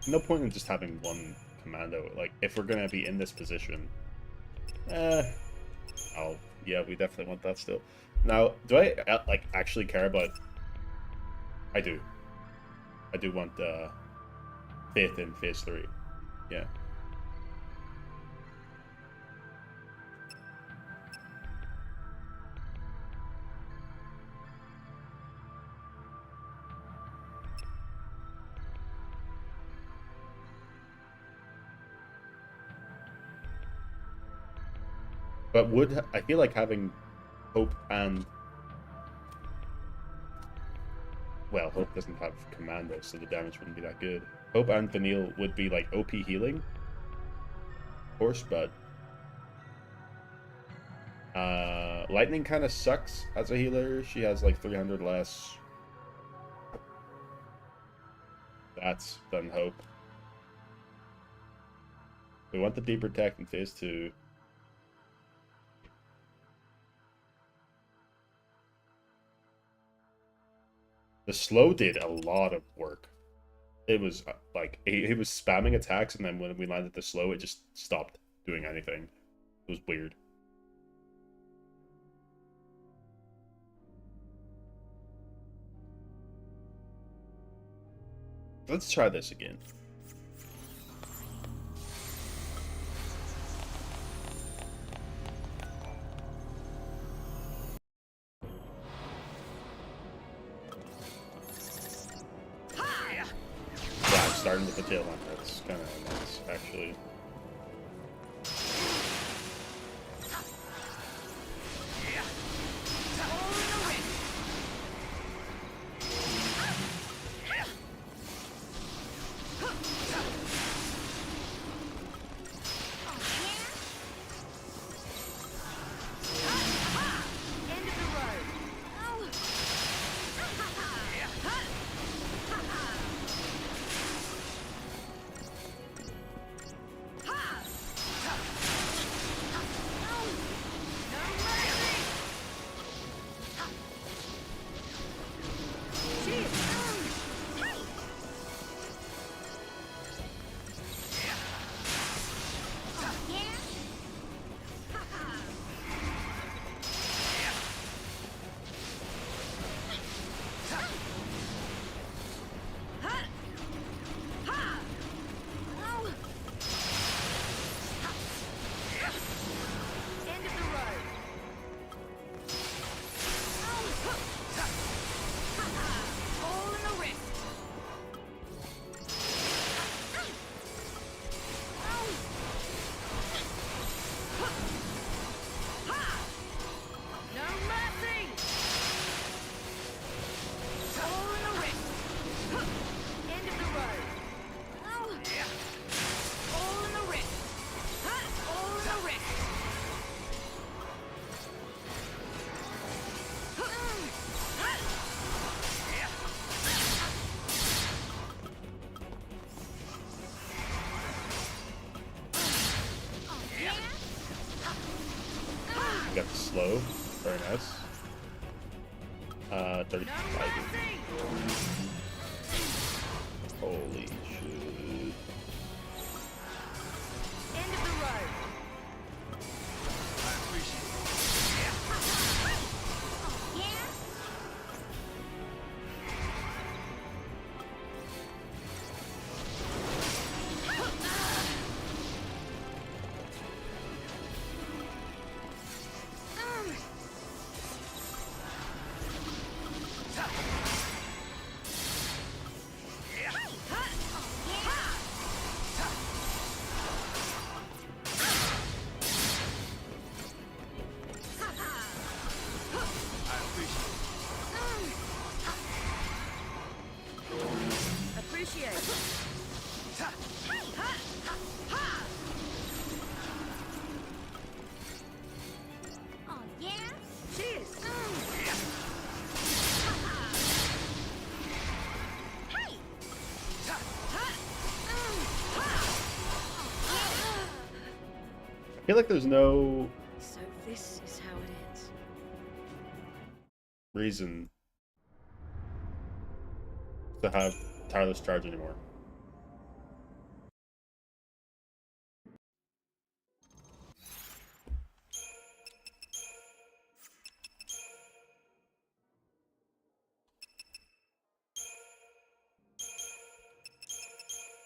No point in just having one commando. Like, if we're gonna be in this position, oh, yeah, we definitely want that still. Now, do I like actually care about? I do. I do want Faith in phase 3. Yeah. But I feel like having Hope and... Well, Hope doesn't have Commando, so the damage wouldn't be that good. Hope and Vanille would be like OP healing. Of course, but... Lightning kind of sucks as a healer. She has like 300 less. That's than Hope. We want the deeper tech in phase 2. The slow did a lot of work. It was like he was spamming attacks, and then when we landed the slow, it just stopped doing anything. It was weird. Let's try this again. Starting with the tail lamp, that's kind of nice, actually. 35. Holy shit. End of the road. I appreciate it. Yeah? Appreciate it. Oh, yeah? Cheers. Hey! I feel like there's no So this is how it ends. reason to have tireless charge anymore.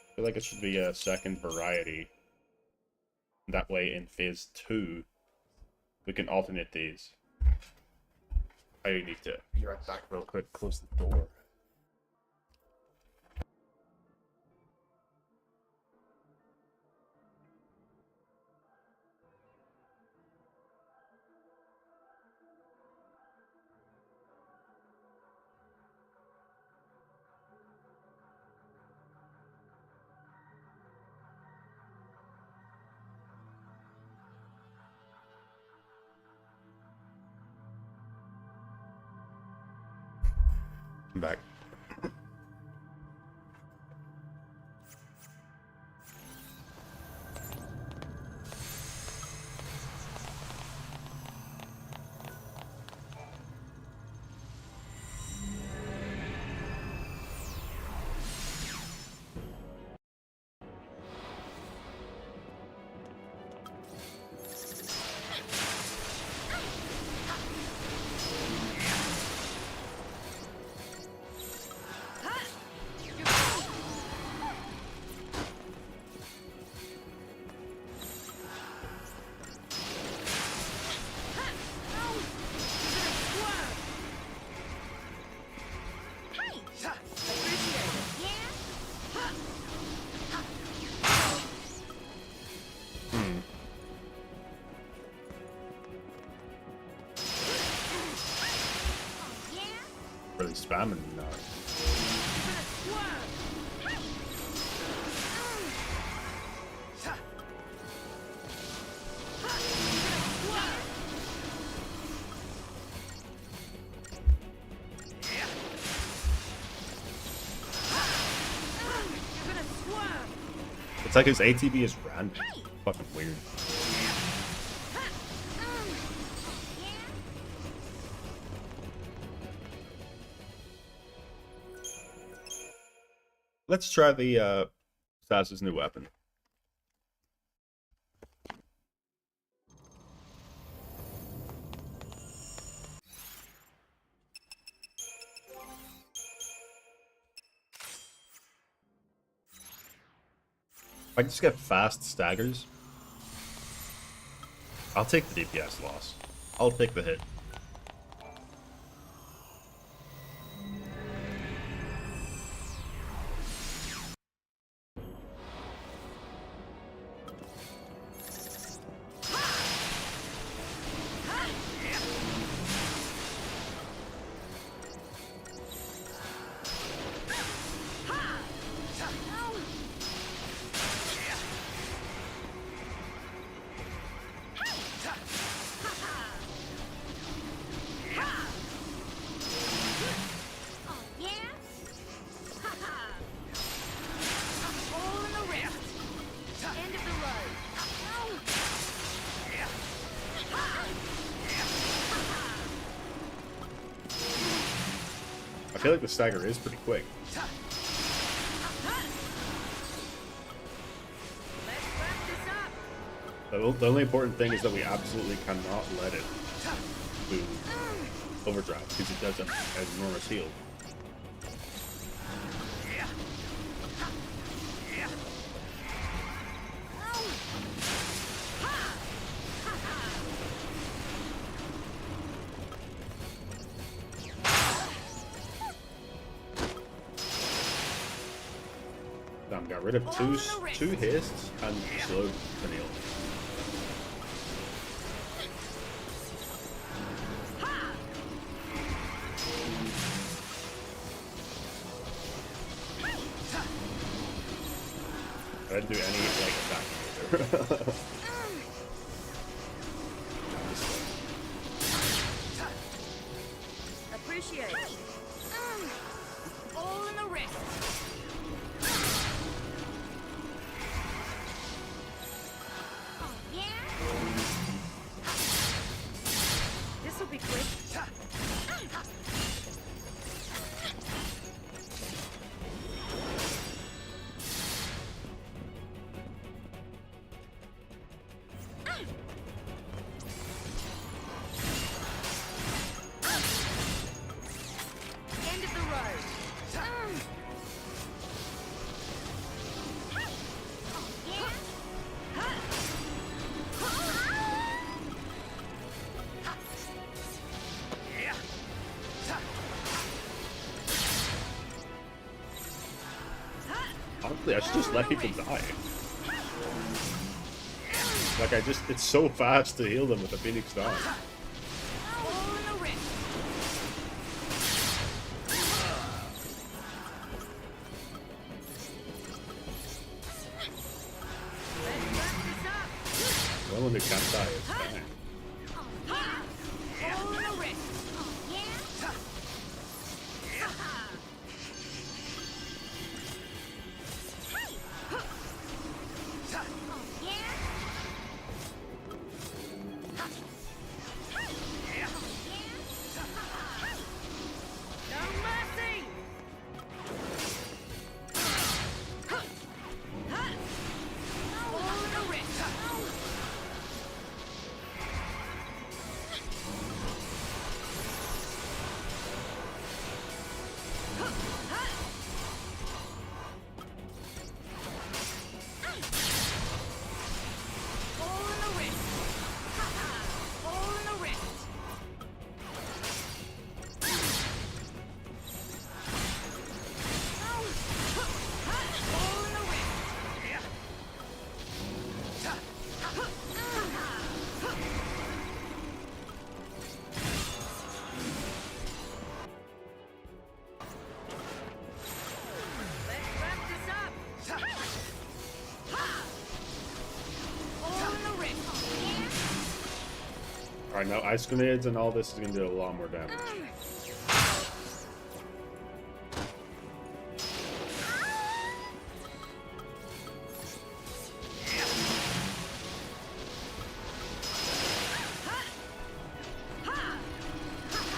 I feel like it should be a second variety. That way in phase 2 we can alternate these. I need to be right back real quick, close the door. I'm back. Really spamming now. It's like his ATB is random. Fucking weird. Let's try the Saz's new weapon. If I can just get fast staggers, I'll take the DPS loss. I'll take the hit. I feel like the stagger is pretty quick. Let's wrap this up. The only important thing is that we absolutely cannot let it do overdrive because it does an enormous heal. Damn, got rid of two hasts and slowed the nail. I didn't do any like attacking either. Appreciate it. All in the wrist. Oh, yeah? This'll be quick. End of the road. Oh, yeah? Honestly, I should just let people die. Like it's so fast to heal them with a Phoenix die. All in the wrist. Let's wrap this up. Well, when they can't die, it's fine. Oh, yeah? All in the wrist. Oh, yeah? Oh, yeah? No mercy! All in the wrist. All in the wrist. All in the wrist. All in the wrist. Let's wrap this up. All in the wrist. Yeah? Alright, now ice grenades and all this is gonna do a lot more damage.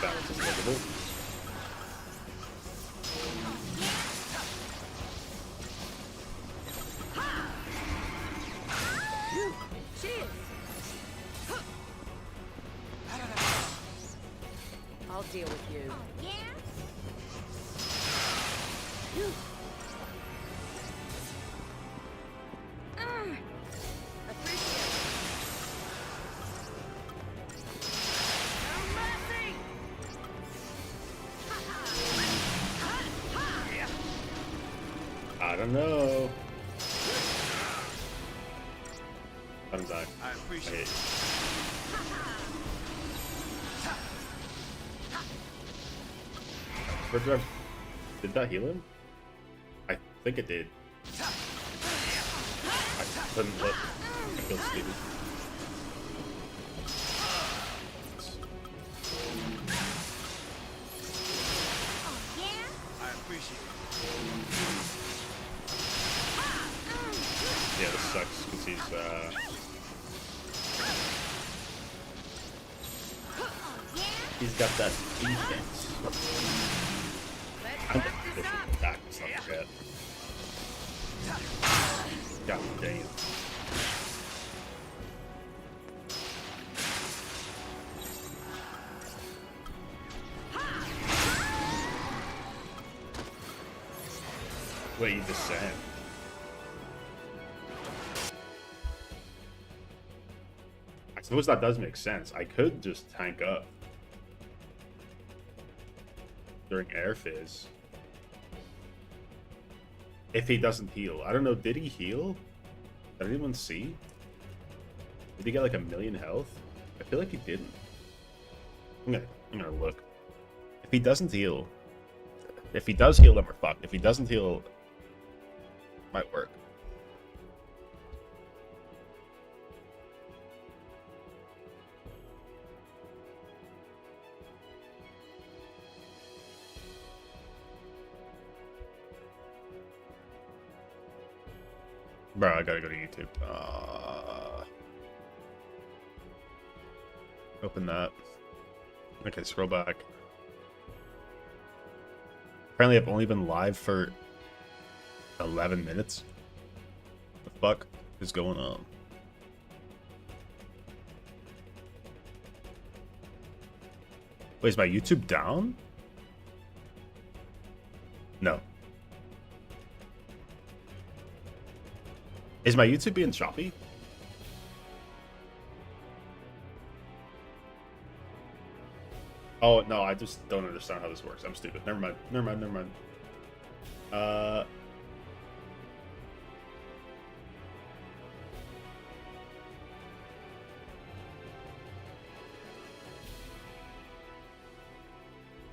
Balance is livable. Cheers. I'll deal with you. Yeah? Appreciate it. No mercy! I don't know. Let him die. I appreciate it. Did that heal him? I think it did. I couldn't let I feel stupid. Oh, yeah? I appreciate it. Yeah, this sucks because he's Oh, yeah? he's got that defense. I'm this back to some shit. God damn. What you just said. I suppose that does make sense. I could just tank up during air phase. If he doesn't heal. I don't know, did he heal? Did anyone see? Did he get like 1,000,000 health? I feel like he didn't. I'm gonna look. If he doesn't heal. If he does heal, then we're fucked. If he doesn't heal, might work. Bro, I gotta go to YouTube. Open that. Okay, scroll back. Apparently I've only been live for 11 minutes. What the fuck is going on? Wait, is my YouTube down? No. Is my YouTube being choppy? Oh, no, I just don't understand how this works. I'm stupid. Never mind. Never mind. Never mind.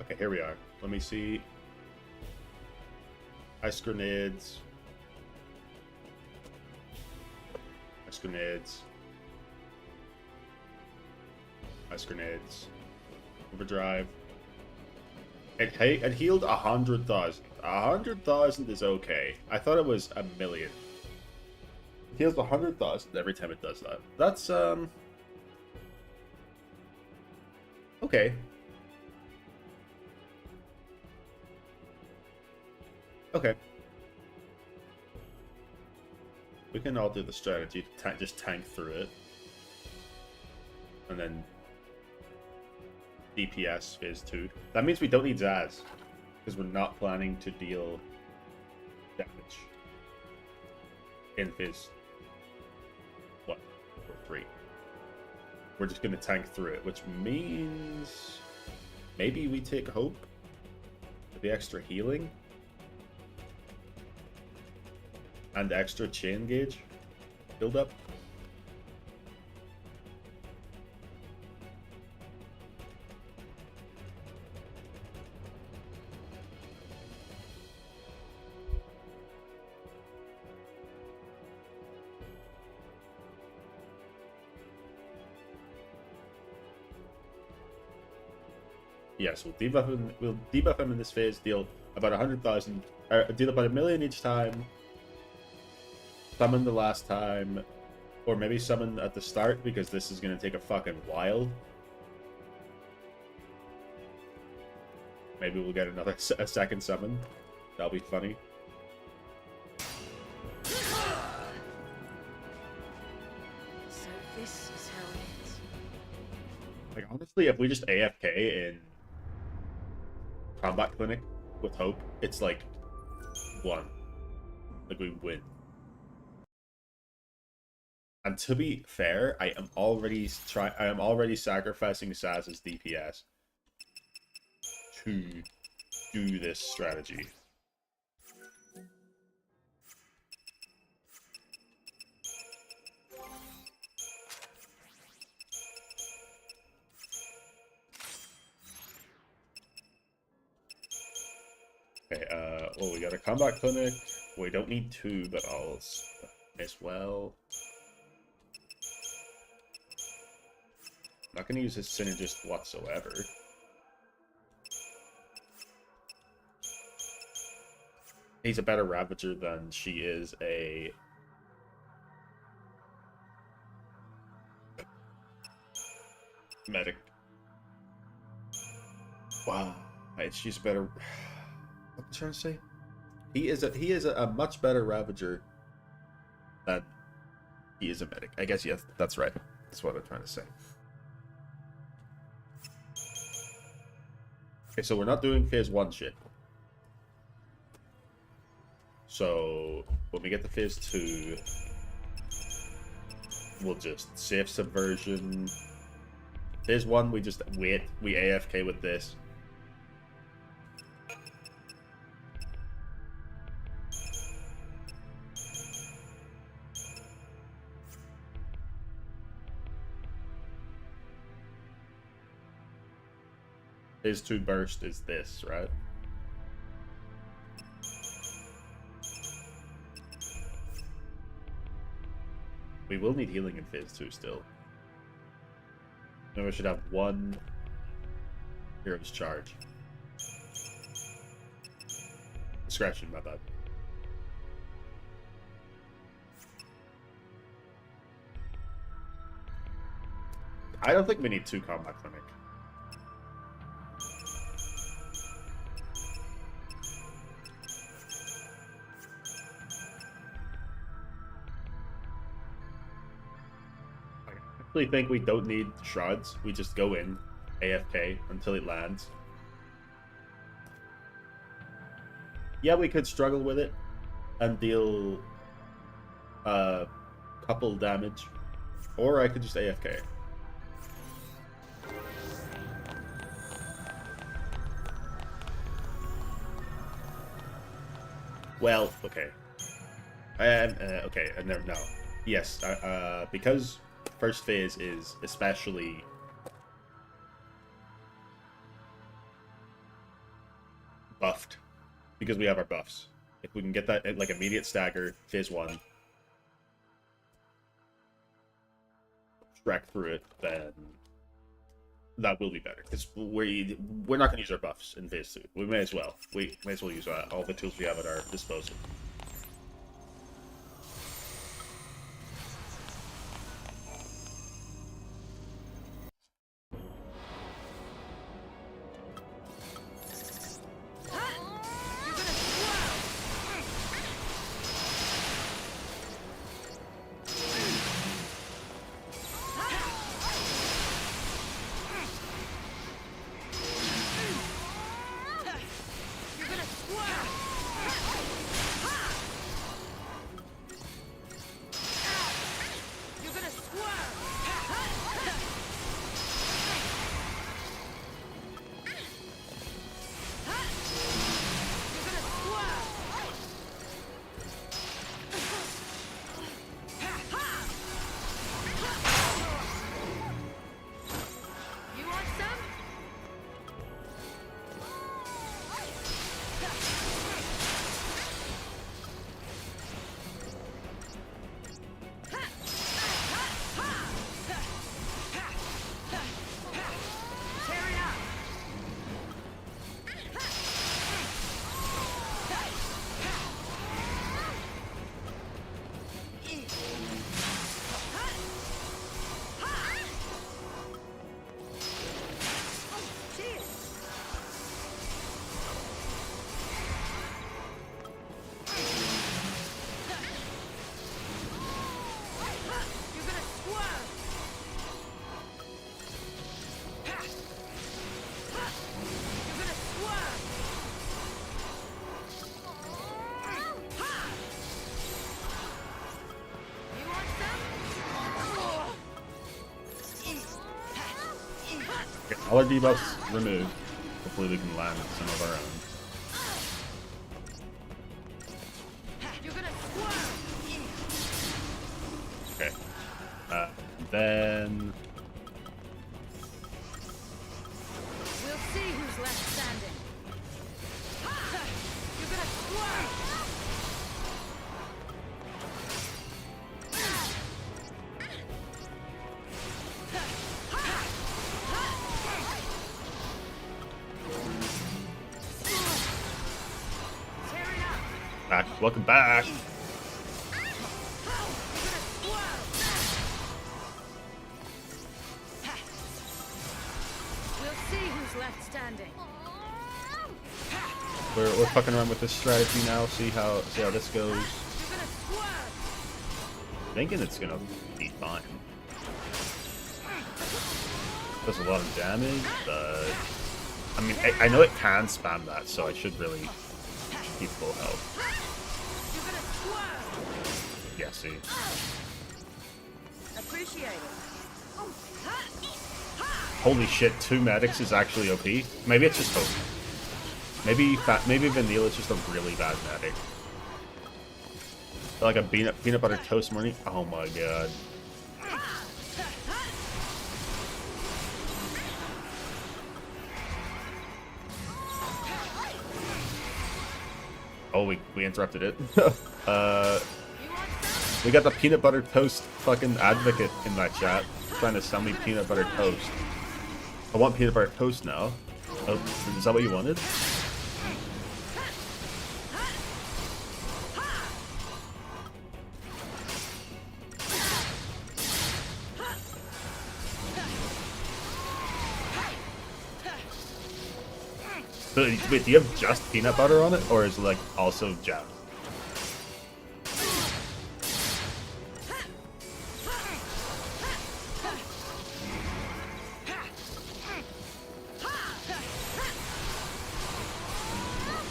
Okay, here we are. Let me see. Ice grenades. Ice grenades. Ice grenades. Overdrive. It healed 100,000. 100,000 is okay. I thought it was 1,000,000. It heals 100,000 every time it does that. That's okay. Okay. We can all do the strategy to just tank through it. And then DPS phase 2. That means we don't need Zaz. Because we're not planning to deal damage in phase 1 or 3. We're just going to tank through it, which means maybe we take Hope for the extra healing. And extra chain gauge build up. Yes, we'll debuff him in this phase, deal about 100,000, deal about 1,000,000 each time. Summon the last time, or maybe summon at the start because this is going to take a fucking while. Maybe we'll get a second summon. That'll be funny. So this is how it ends. Like, honestly, if we just AFK in Combat Clinic with Hope, it's like 1. Like, we win. And to be fair, I am already sacrificing Saz's DPS to do this strategy. Okay, well, we got a combat clinic. We don't need 2, but I'll as well. I'm not going to use his synergist whatsoever. He's a better Ravager than she is a... medic. Wow. She's better... What am I trying to say? He is a much better Ravager than he is a medic. I guess yes, that's right. That's what I'm trying to say. Okay, so we're not doing phase 1 shit. So when we get to phase 2, we'll just save subversion. Phase 1, we just wait. We AFK with this. Phase 2 burst is this, right? We will need healing in phase 2 still. Then we should have 1 hero's charge. Discretion, my bad. I don't think we need 2 combat clinic. I actually think we don't need shrouds. We just go in AFK until it lands. Yeah, we could struggle with it and deal couple damage, or I could just AFK. Well, okay. Okay, and then no. Yes, because first phase is especially buffed because we have our buffs. If we can get that like immediate stagger, phase 1, track through it, then that will be better. Because we're not going to use our buffs in phase 2. We may as well. We may as well use all the tools we have at our disposal. All our debuffs removed. Hopefully we can land some of our own. Okay. Then... We'll see who's left standing. You're gonna squirm! Back. Welcome back. We'll see who's left standing. We're fucking around with this strategy now. See how this goes. Thinking it's gonna be fine. Does a lot of damage, but I mean I know it can spam that, so I should really keep full health. Yeah, see. Appreciate it. Holy shit, 2 medics is actually OP. Maybe it's just OP. Maybe Vanilla is just a really bad medic. Like a peanut butter toast morning. Oh my god. Oh, we interrupted it. We got the peanut butter toast fucking advocate in that chat trying to sell me peanut butter toast. I want peanut butter toast now. Oh, is that what you wanted? So, wait, do you have just peanut butter on it, or is it like also jam?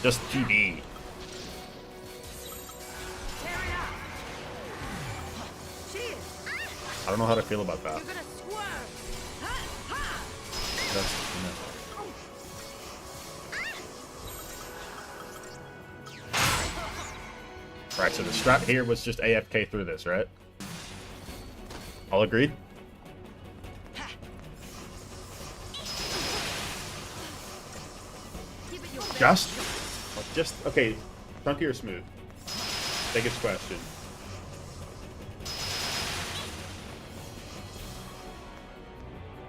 Just GB. I don't know how to feel about that. That's, Right, so the strat here was just AFK through this, right? All agreed? Just, okay, chunky or smooth? Biggest question.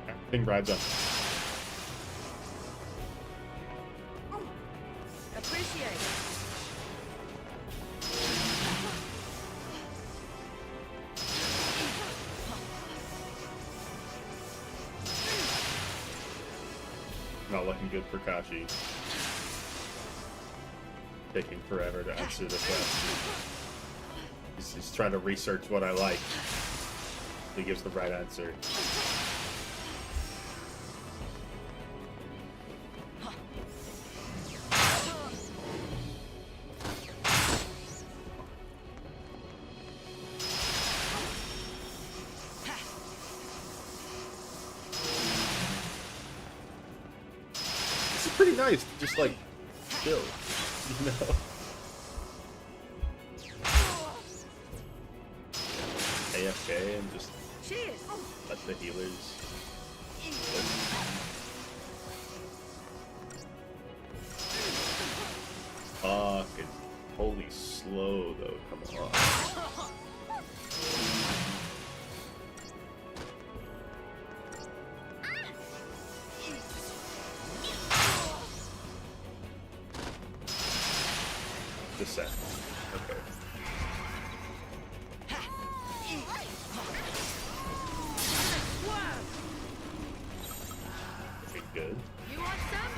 Everything rides on. Appreciate it. Not looking good for Kashi. Taking forever to answer the question. He's trying to research what I like. He gives the right answer. This is pretty nice, just like chill. You know? AFK and just let the healers. Fucking holy slow though, come on. Set. Okay. Okay, good. You want some?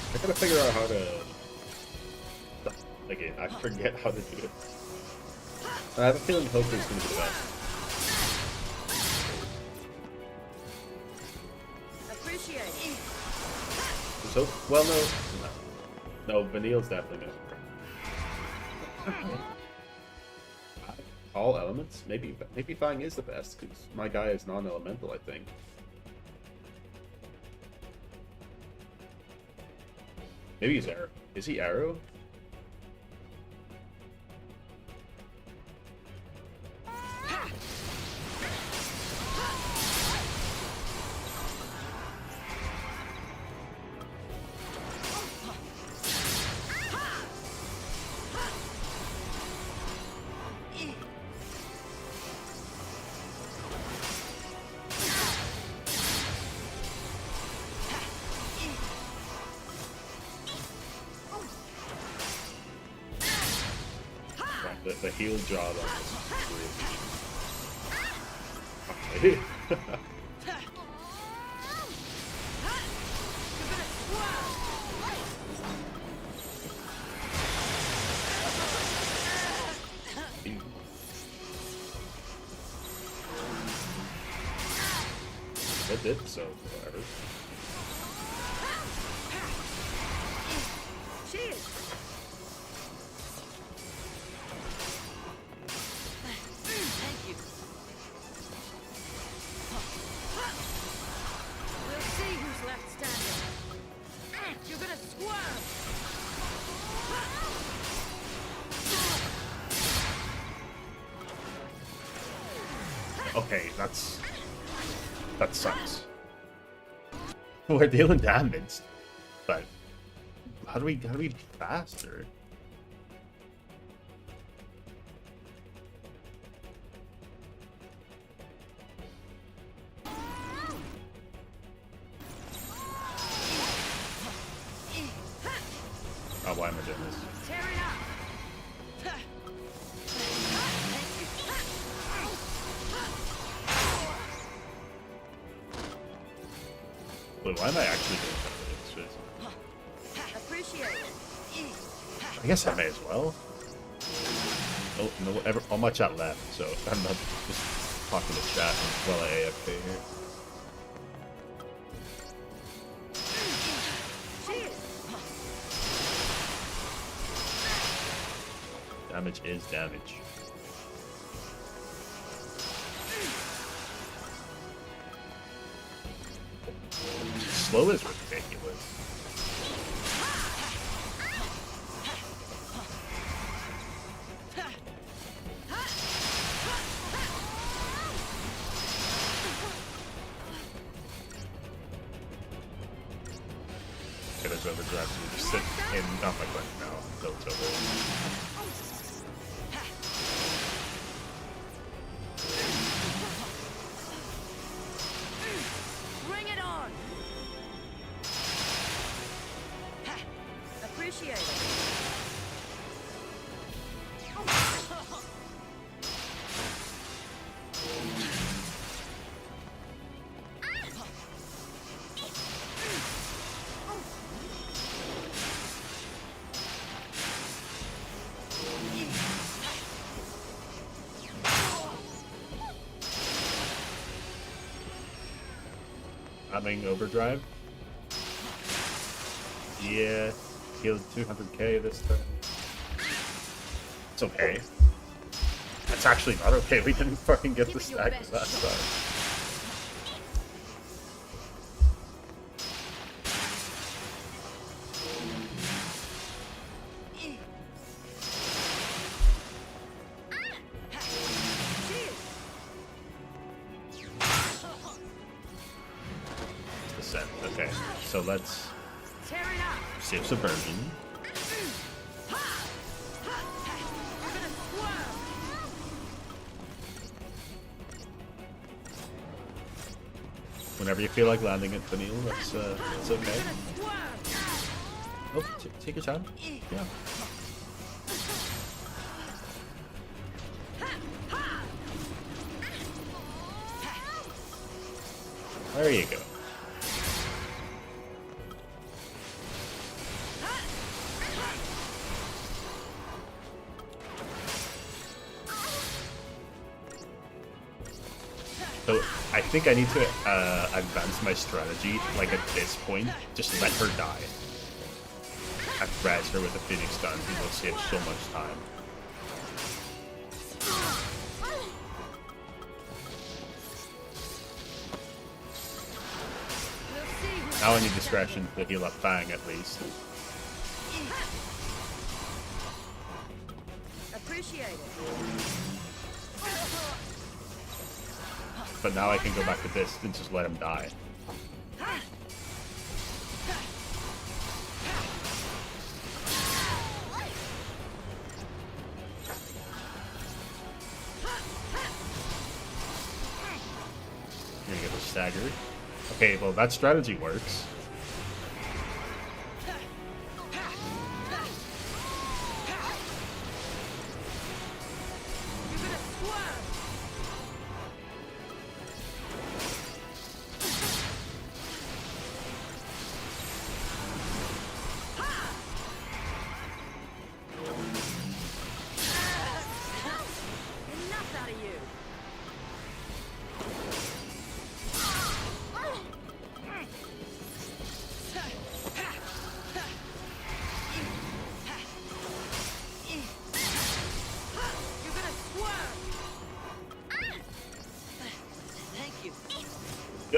I gotta figure out how to... Again, I forget how to do it. I have a feeling Poker's gonna be the best. Appreciate it. So, well, no, Vanille's definitely no. All elements? Maybe Fang is the best, because my guy is non-elemental, I think. Maybe he's Arrow. Is he Arrow? the heal job on this is really... Okay. That did so, whatever. Cheers. Thank you. We'll see who's left standing. You're gonna squirm. Okay, that sucks. We're dealing damage, but how do we be faster? Oh, why am I doing this? Tearing up. Wait, why am I actually doing something? Appreciate it. I guess I may as well. Oh, no, how much I left, so I'm not just talking to chat while I AFK here. Cheers. Damage is damage. Slow is ridiculous. Get us overdrive, so we just sit in. Oh my god, no, until it's over. Bring it on. Appreciate it. Having overdrive. Yeah, healed 200k this time. It's okay. That's actually not okay. We didn't fucking get the stack last time. Descent. Okay, so let's Tearing up. save subversion. You're gonna squirm. Whenever you feel like landing at the Neil, that's okay. Squirm. Oh, take your time. Yeah. There you go. So I think I need to advance my strategy, like at this point, just let her die. I raz her with the Phoenix Stun, and we'll save so much time. We'll see who's Now I need discretion to heal up Fang at least. appreciate it. But now I can go back to this and just let him die. You're gonna get the staggered. Okay, well that strategy works.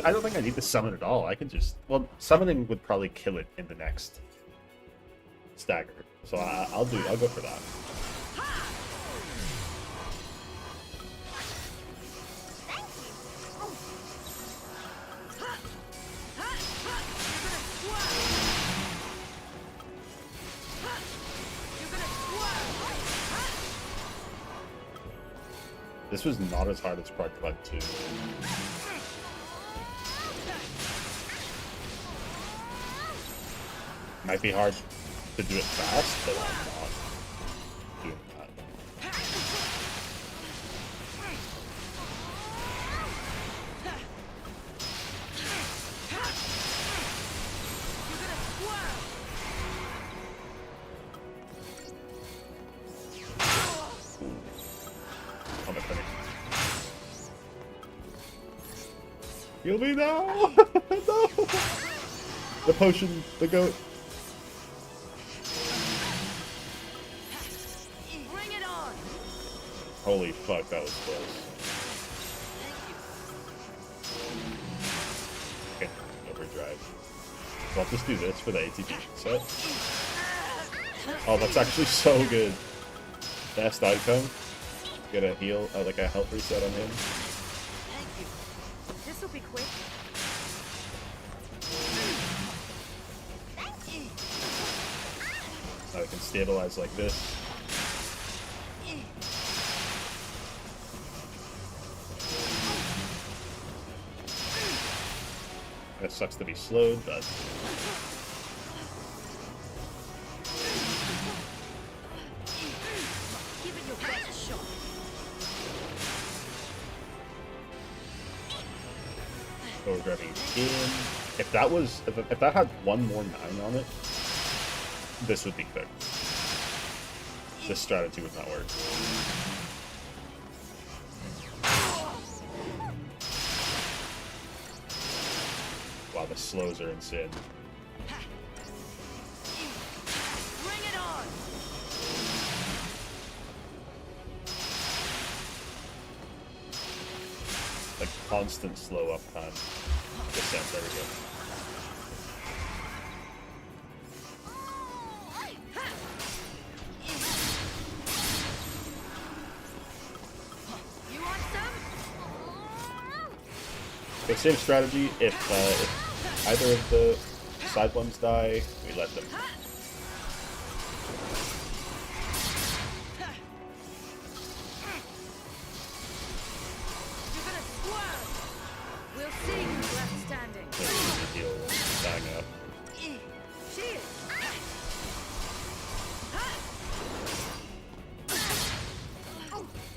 I don't think I need to summon at all. I can just... Well, summoning would probably kill it in the next stagger. So I'll go for that. This was not as hard as Part 1 2. Might be hard to do it fast, but I'm not doing that. I'm gonna finish. Heal me now! No! The potion, the goat. Bring it on. Holy fuck, that was close. Okay, overdrive. So I'll just do this for the ATP set. Oh, that's actually so good. Best outcome. Get a heal, like a health reset on him. This will be quick. Now I can stabilize like this. It sucks to be slowed, but... Give it your best shot. Overdriving in. If that was... If that had one more 9 on it, this would be quick. This strategy would not work. Wow, the slows are insane. Bring it on. Like constant slow up time. Descent, there we go. You want some? Okay, same strategy. If either of the side ones die, we let them. You're gonna squirm. We'll see who's left standing. The deal dying up. Cheers.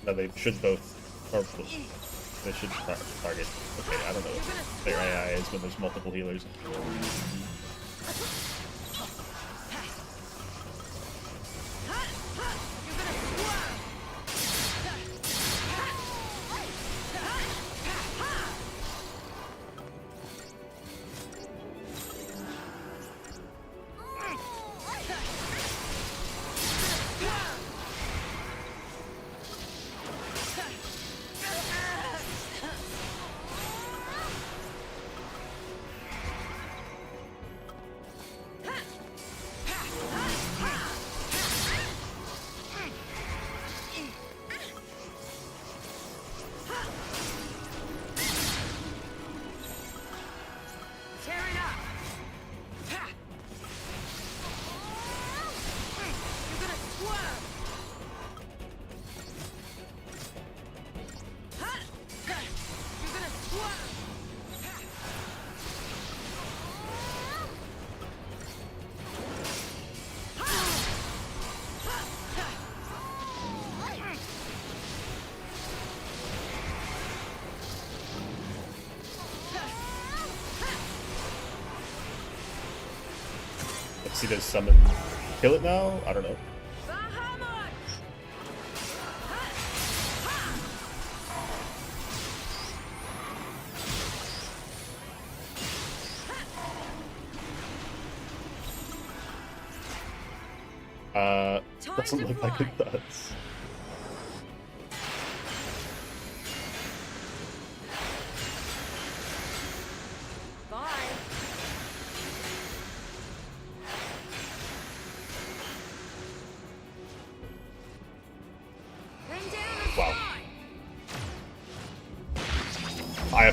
Now they should both, or they should target. Okay, I don't know what their AI is when there's multiple healers. Tear it up. You're gonna squirm. You're gonna squirm. Let's see, does summon kill it now? I don't know. Bahamut. Doesn't look like it does.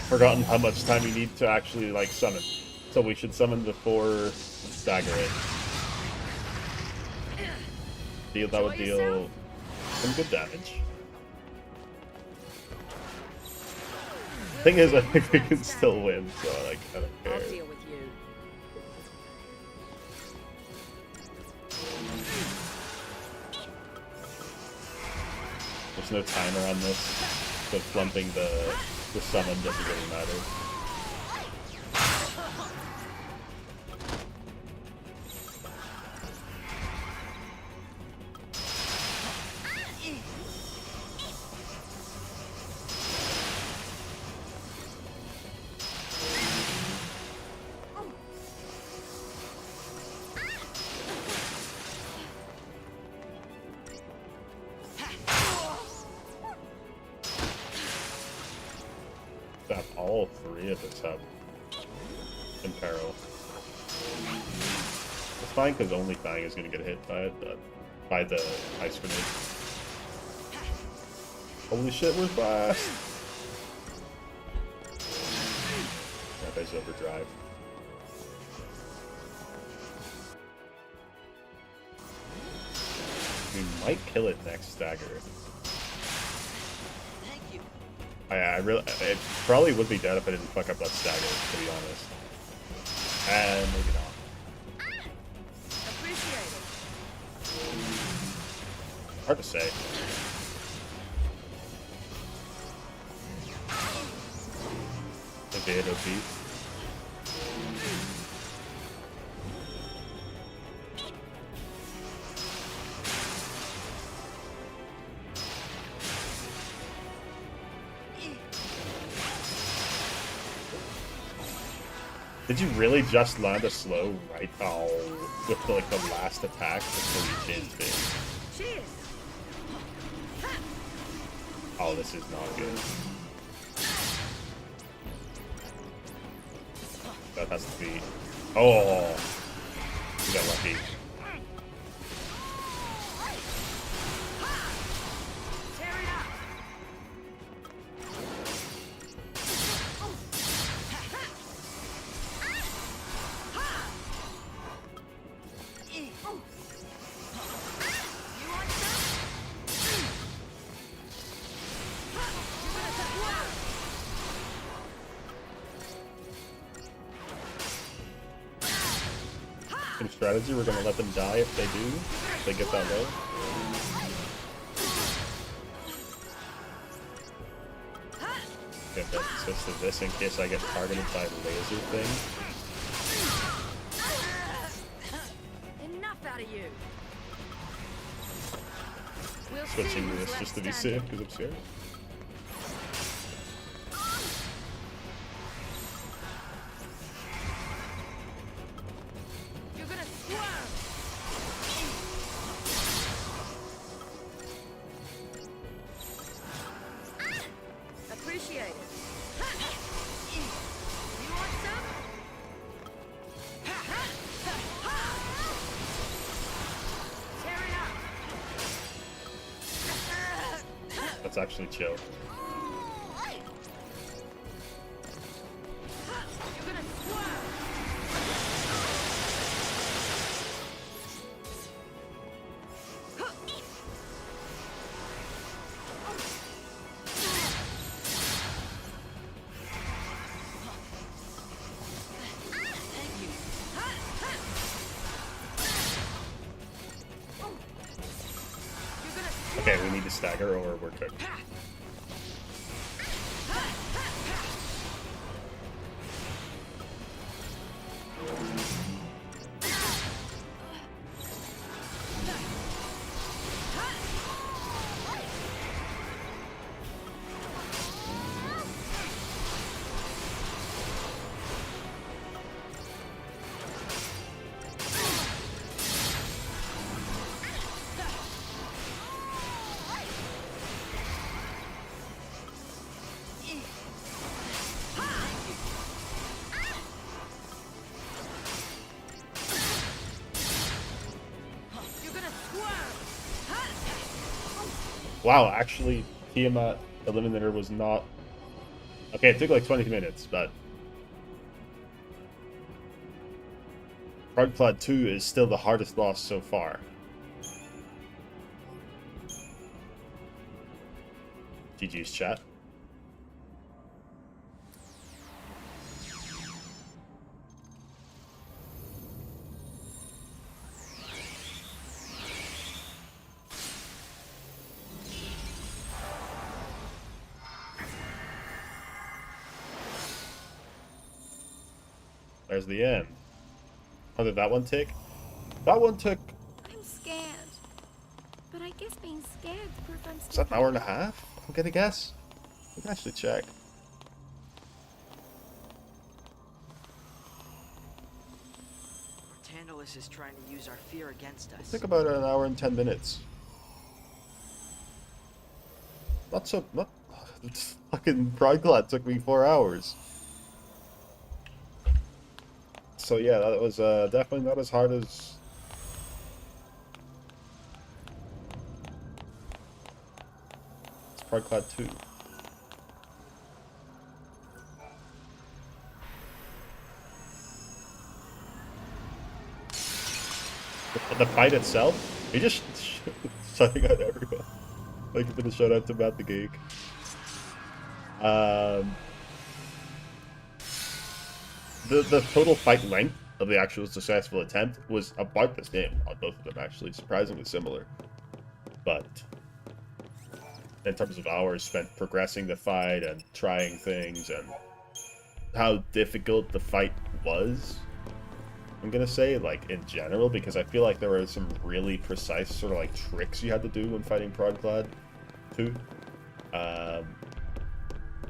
forgotten how much time you need to actually like summon. So we should summon before stagger it. That would deal some good damage. Thing is, I think we can still win, so like I don't care. I'll deal with you. There's no timer on this, so flumping the summon doesn't really matter. All three of us have in peril. It's fine because only Fang is going to get hit by it, but by the ice grenade. Holy shit, we're fast! Rampage overdrive. We might kill it next stagger. It probably would be dead if I didn't fuck up that stagger, to be honest. And maybe not. Appreciate it. Hard to say. Evade OP. Did you really just land a slow right with like the last attack before you changed it? Cheers. Oh, this is not good. That has to be. Oh, we got lucky. In strategy, we're gonna let them die if they do. If they get that low. Get that switch to this in case I get targeted by the laser thing. Enough out of you. We'll Switching to this just to be safe because I'm scared. Appreciate it. You want some? Tear it up. That's actually chill. You're gonna swerve. Okay, we need to stagger or we're cooked. Wow, actually, Tiamat Eliminator was not Okay, it took like 20 minutes, but Progclad 2 is still the hardest boss so far. GG's chat. There's the end. How did that one take? That one took... I'm scared. But I guess being scared proves I'm Is still... that an hour and a half? I'm gonna guess. We can actually check. Tantalus is trying to use our fear against It us. took about an hour and 10 minutes. Not so... Not... Fucking Progclad took me 4 hours. So yeah, that was definitely not as hard as... It's Progclad 2. The fight itself, he just shouting out everyone. Thank you for the shout out to Matt the Geek. The total fight length of the actual successful attempt was about the same on both of them, actually, surprisingly similar. But in terms of hours spent progressing the fight and trying things and how difficult the fight was, I'm gonna say, like, in general, because I feel like there were some really precise sort of like tricks you had to do when fighting Progclad 2.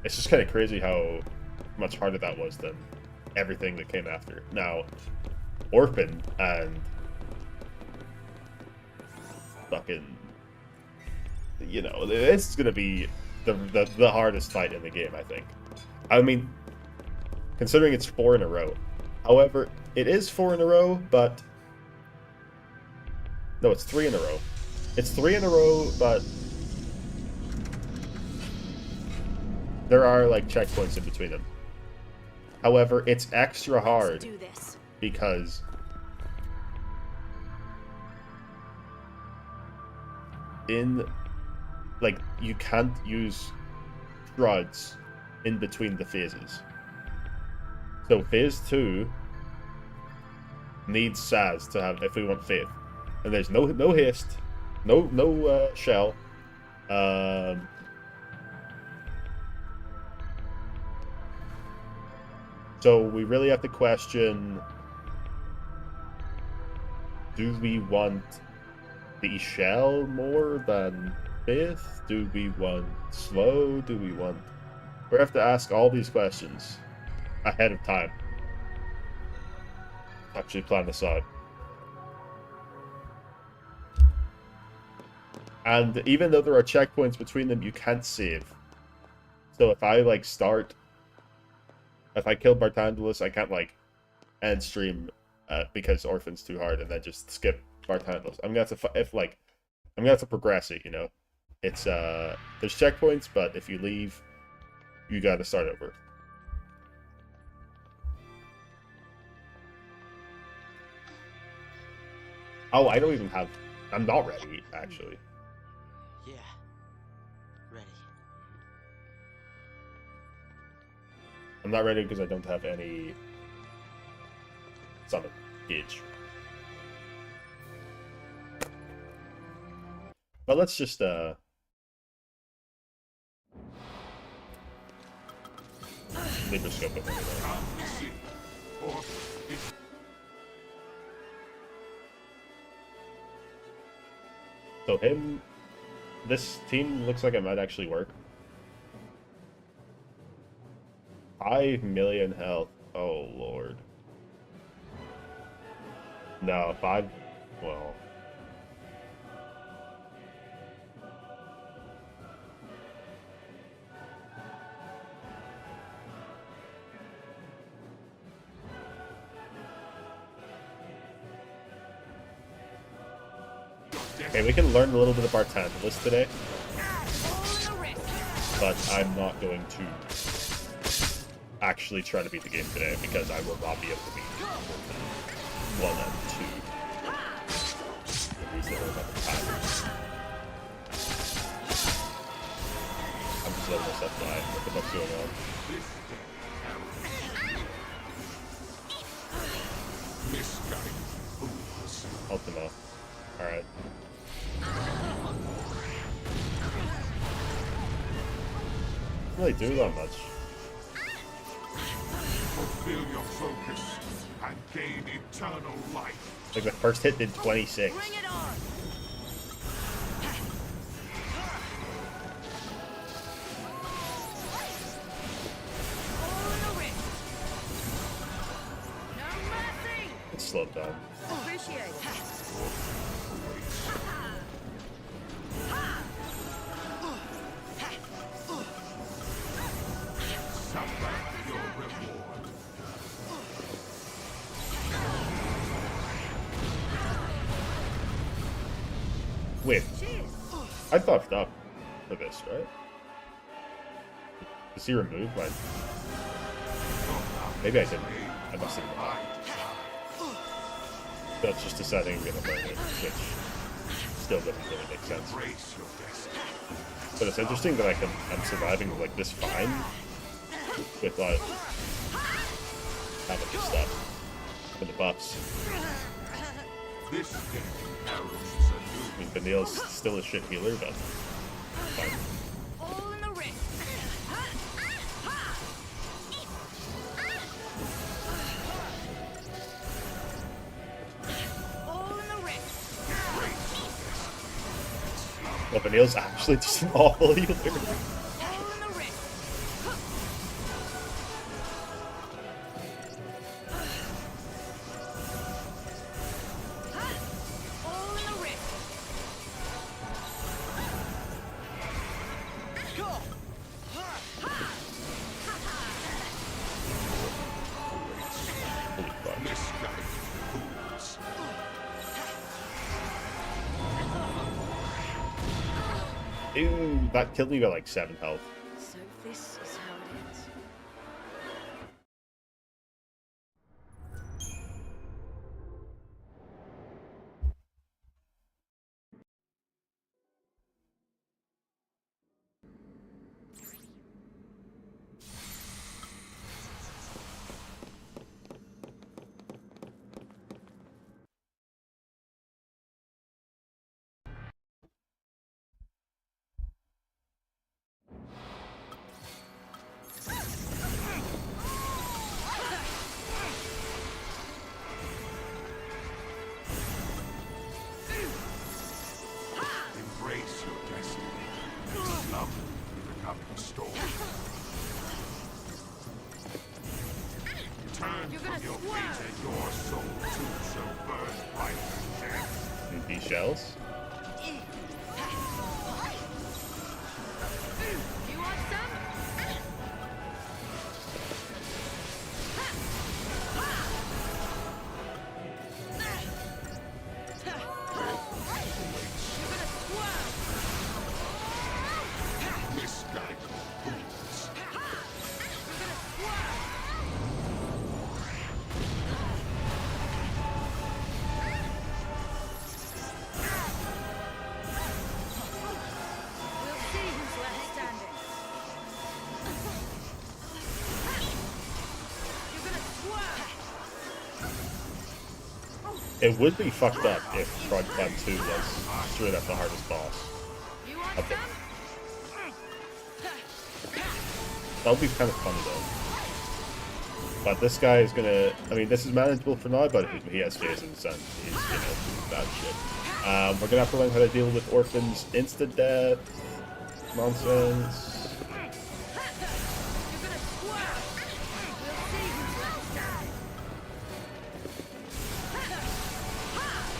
It's just kind of crazy how much harder that was than everything that came after. Now, Orphan and fucking, you know, this is gonna be the hardest fight in the game, I think. I mean, considering it's 4 in a row. However, it is 4 in a row, but no, it's 3 in a row. It's 3 in a row, but there are like checkpoints in between them. However, it's extra hard Do this. because like, you can't use shreds in between the phases. So phase 2 needs Saz to have, if we want faith. And there's no haste, no shell. So we really have to question, do we want the shell more than faith? Do we want slow? Do we want... We have to ask all these questions ahead of time. Actually plan this out. And even though there are checkpoints between them, you can't save. So if I like start... If I kill Bartandalus, I can't like end stream because Orphan's too hard and then just skip Bartandalus. I'm gonna have to I'm gonna have to progress it, you know. It's there's checkpoints, but if you leave, you gotta start over. Oh, I don't even have... I'm not ready, actually. Yeah. Ready. I'm not ready because I don't have any summon gauge. But let's just Libra scope it anyway. So this team looks like it might actually work. 5 million health. Oh lord. No, 5. Well. Okay, we can learn a little bit of Bartandalus today, but I'm not going to. actually try to beat the game today because I will not be able to beat Orphan 1 and 2. At least they were about the patterns. I'm just letting myself die. What the fuck's going on? Help them out. Alright. Doesn't really do that much. Fulfill your focus and gain eternal life. Like the first hit did 26. Bring it on. All in the wrist. No mercy. It's slowed down. Appreciate it. Suffer your reward. Wait, Cheers. I buffed up for this, right? Does he remove my... Maybe I didn't. I must have not. That's just a setting I'm gonna learn it, which still doesn't really make sense. Embrace your destiny. But it's interesting that I'm surviving like this fine without having to stuff for the buffs. This day heralds a I mean, Vanille's still a shit healer, but fine. All in the wrist. All in the wrist. Well, Vanille's actually just an awful healer. All in the wrist. All in the wrist. Holy fuck. misguided fools. Ew, that killed me by like 7 health. So this is how it ends. Embrace your destiny. Love becoming storm. Turn You're from gonna your swerve. fate and your soul too shall burn bright and death. Need these shells? You want some? You're gonna swerve. Misguided fools. You're gonna swerve. We'll see who's left standing. You're gonna swerve. It would be fucked up if Frog Climb 2 was straight up the hardest boss. You want Okay. some? That would be kind of funny though. But this guy is gonna... I mean, this is manageable for now, but he has Jason's and he's, bad shit. We're gonna have to learn how to deal with Orphan's insta-death nonsense. You're gonna swerve. We'll see who's left standing. You're gonna swerve.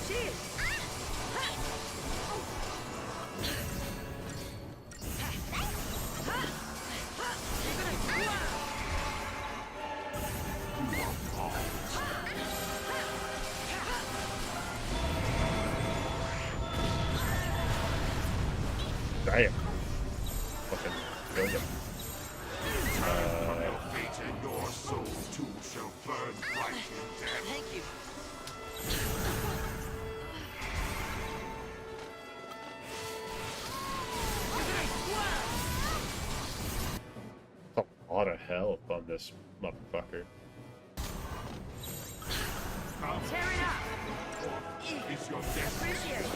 Cheers. You're gonna swerve. Damn. Fucking killed him. Your fate and your soul too shall burn bright in death. Thank you. A lot of help on this motherfucker. Tear it up. Is your destiny. Appreciate it.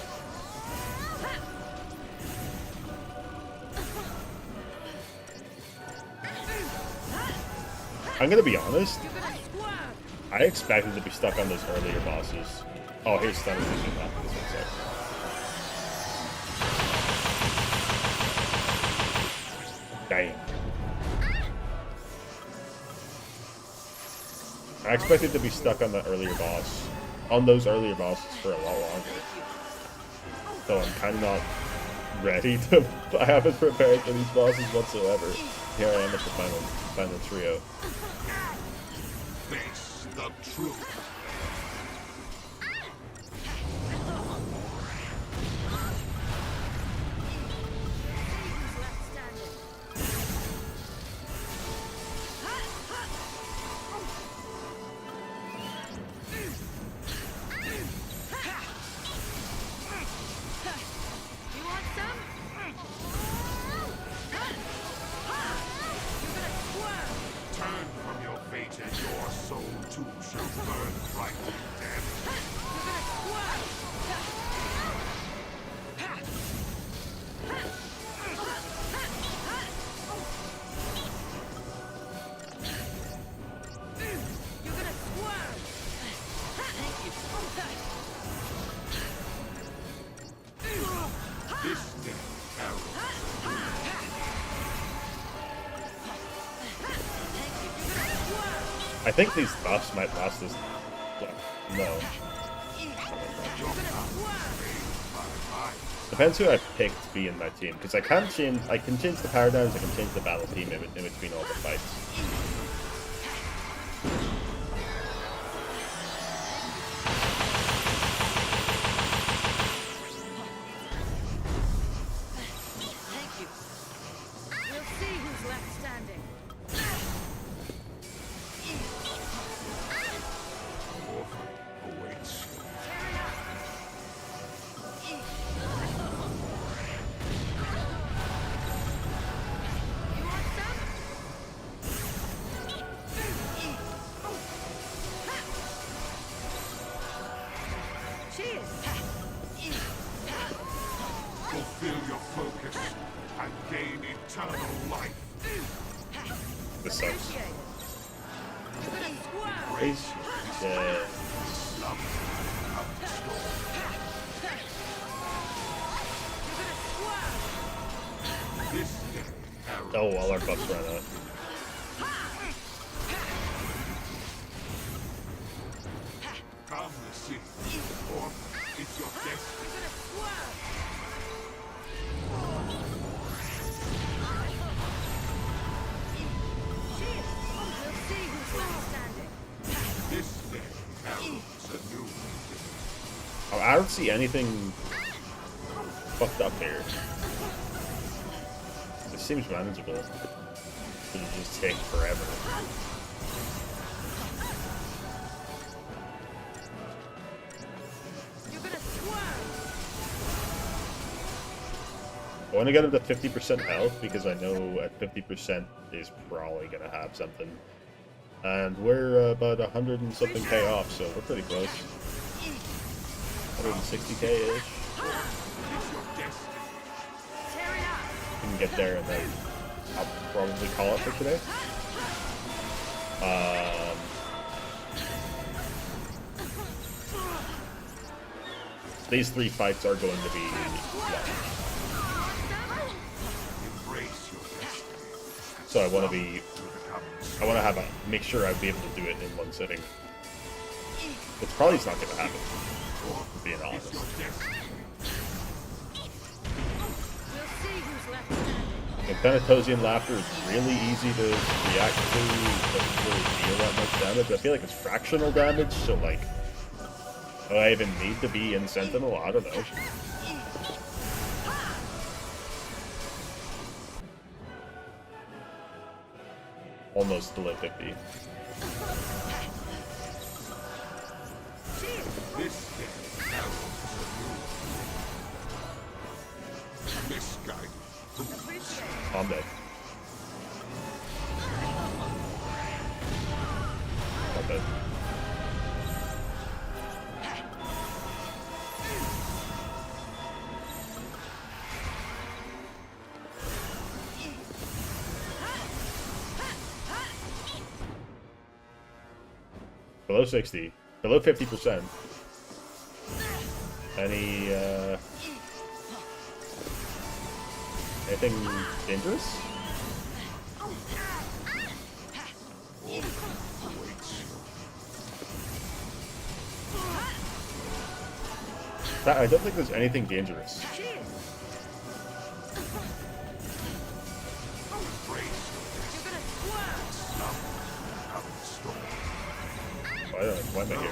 I'm gonna be honest. You're gonna squirm. I expected to be stuck on those earlier bosses. Oh, here's Stun Vision now. This one's up. Damn. I expected to be stuck on that earlier boss. On those earlier bosses for a lot longer. So I'm kind of not ready to... I haven't prepared for these bosses whatsoever. Here I am at the final trio. Face the truth. Who's left standing? You want some? You're gonna squirm. Turn from your fate and your soul too shall burn bright in death. You're gonna squirm. You're gonna squirm. Thank you. This day, arrows. I think these buffs might last us... No. Depends who I pick to be in my team, because I can change the paradigms, I can change the battle team in between all the fights. Thank you. We'll see who's left standing. Orphan awaits. Tear it up. You want some? Cheers. Fulfill your focus and gain eternal life. This sucks. Appreciate it. You're gonna squirm. Raise the... You're gonna squirm. This day, arrows. Oh, all our buffs ran out. Come the sea. Orphan, it's your destiny. You're gonna squirm. Cheers. We'll see who's left standing. This day, arrows anew. Oh, I don't see anything fucked up here. This seems manageable. It'll just take forever. You're gonna squirm. I want to get him to 50% health because I know at 50% is probably going to have something. And we're about 100 and something K off, so we're pretty close. 160K-ish. Tear it up. We can get there and then I'll probably call it for today. These 3 fights are going to be long. Embrace your destiny. So I want to have make sure I'd be able to do it in one sitting. Which probably is not going to happen, being honest. We'll see who's left standing. The Thanatosian Laughter is really easy to react to, doesn't really deal that much damage. I feel like it's fractional damage, so like, do I even need to be in Sentinel? I don't know. almost below 50. This game narrows the view. Misguided. I'm dead. I'm dead. Below 60. Below 50%. Any, anything dangerous? I don't think there's anything dangerous. Why am I here?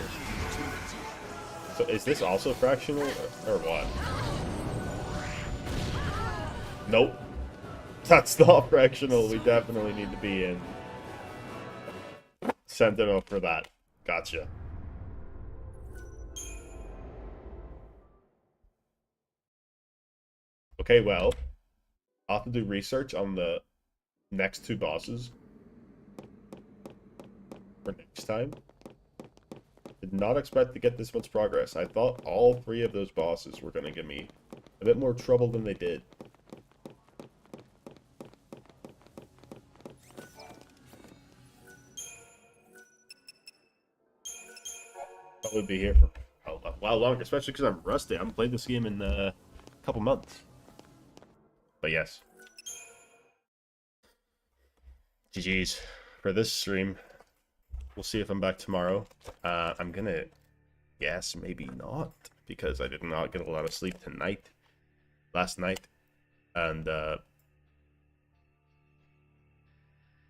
So is this also fractional or what? Nope. That's not fractional. We definitely need to be in Sentinel for that. Gotcha. Okay, well, I'll have to do research on the next two bosses for next time. Did not expect to get this much progress. I thought all three of those bosses were going to give me a bit more trouble than they did. Probably be here for a while longer, especially because I'm rusty. I haven't played this game in a couple months. But yes. GG's for this stream. We'll see if I'm back tomorrow. I'm gonna guess maybe not, because I did not get a lot of sleep last night. And the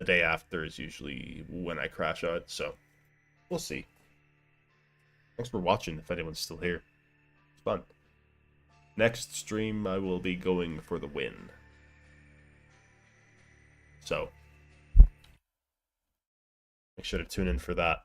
day after is usually when I crash out, so we'll see. Thanks for watching if anyone's still here. It's fun. Next stream I will be going for the win. So make sure to tune in for that.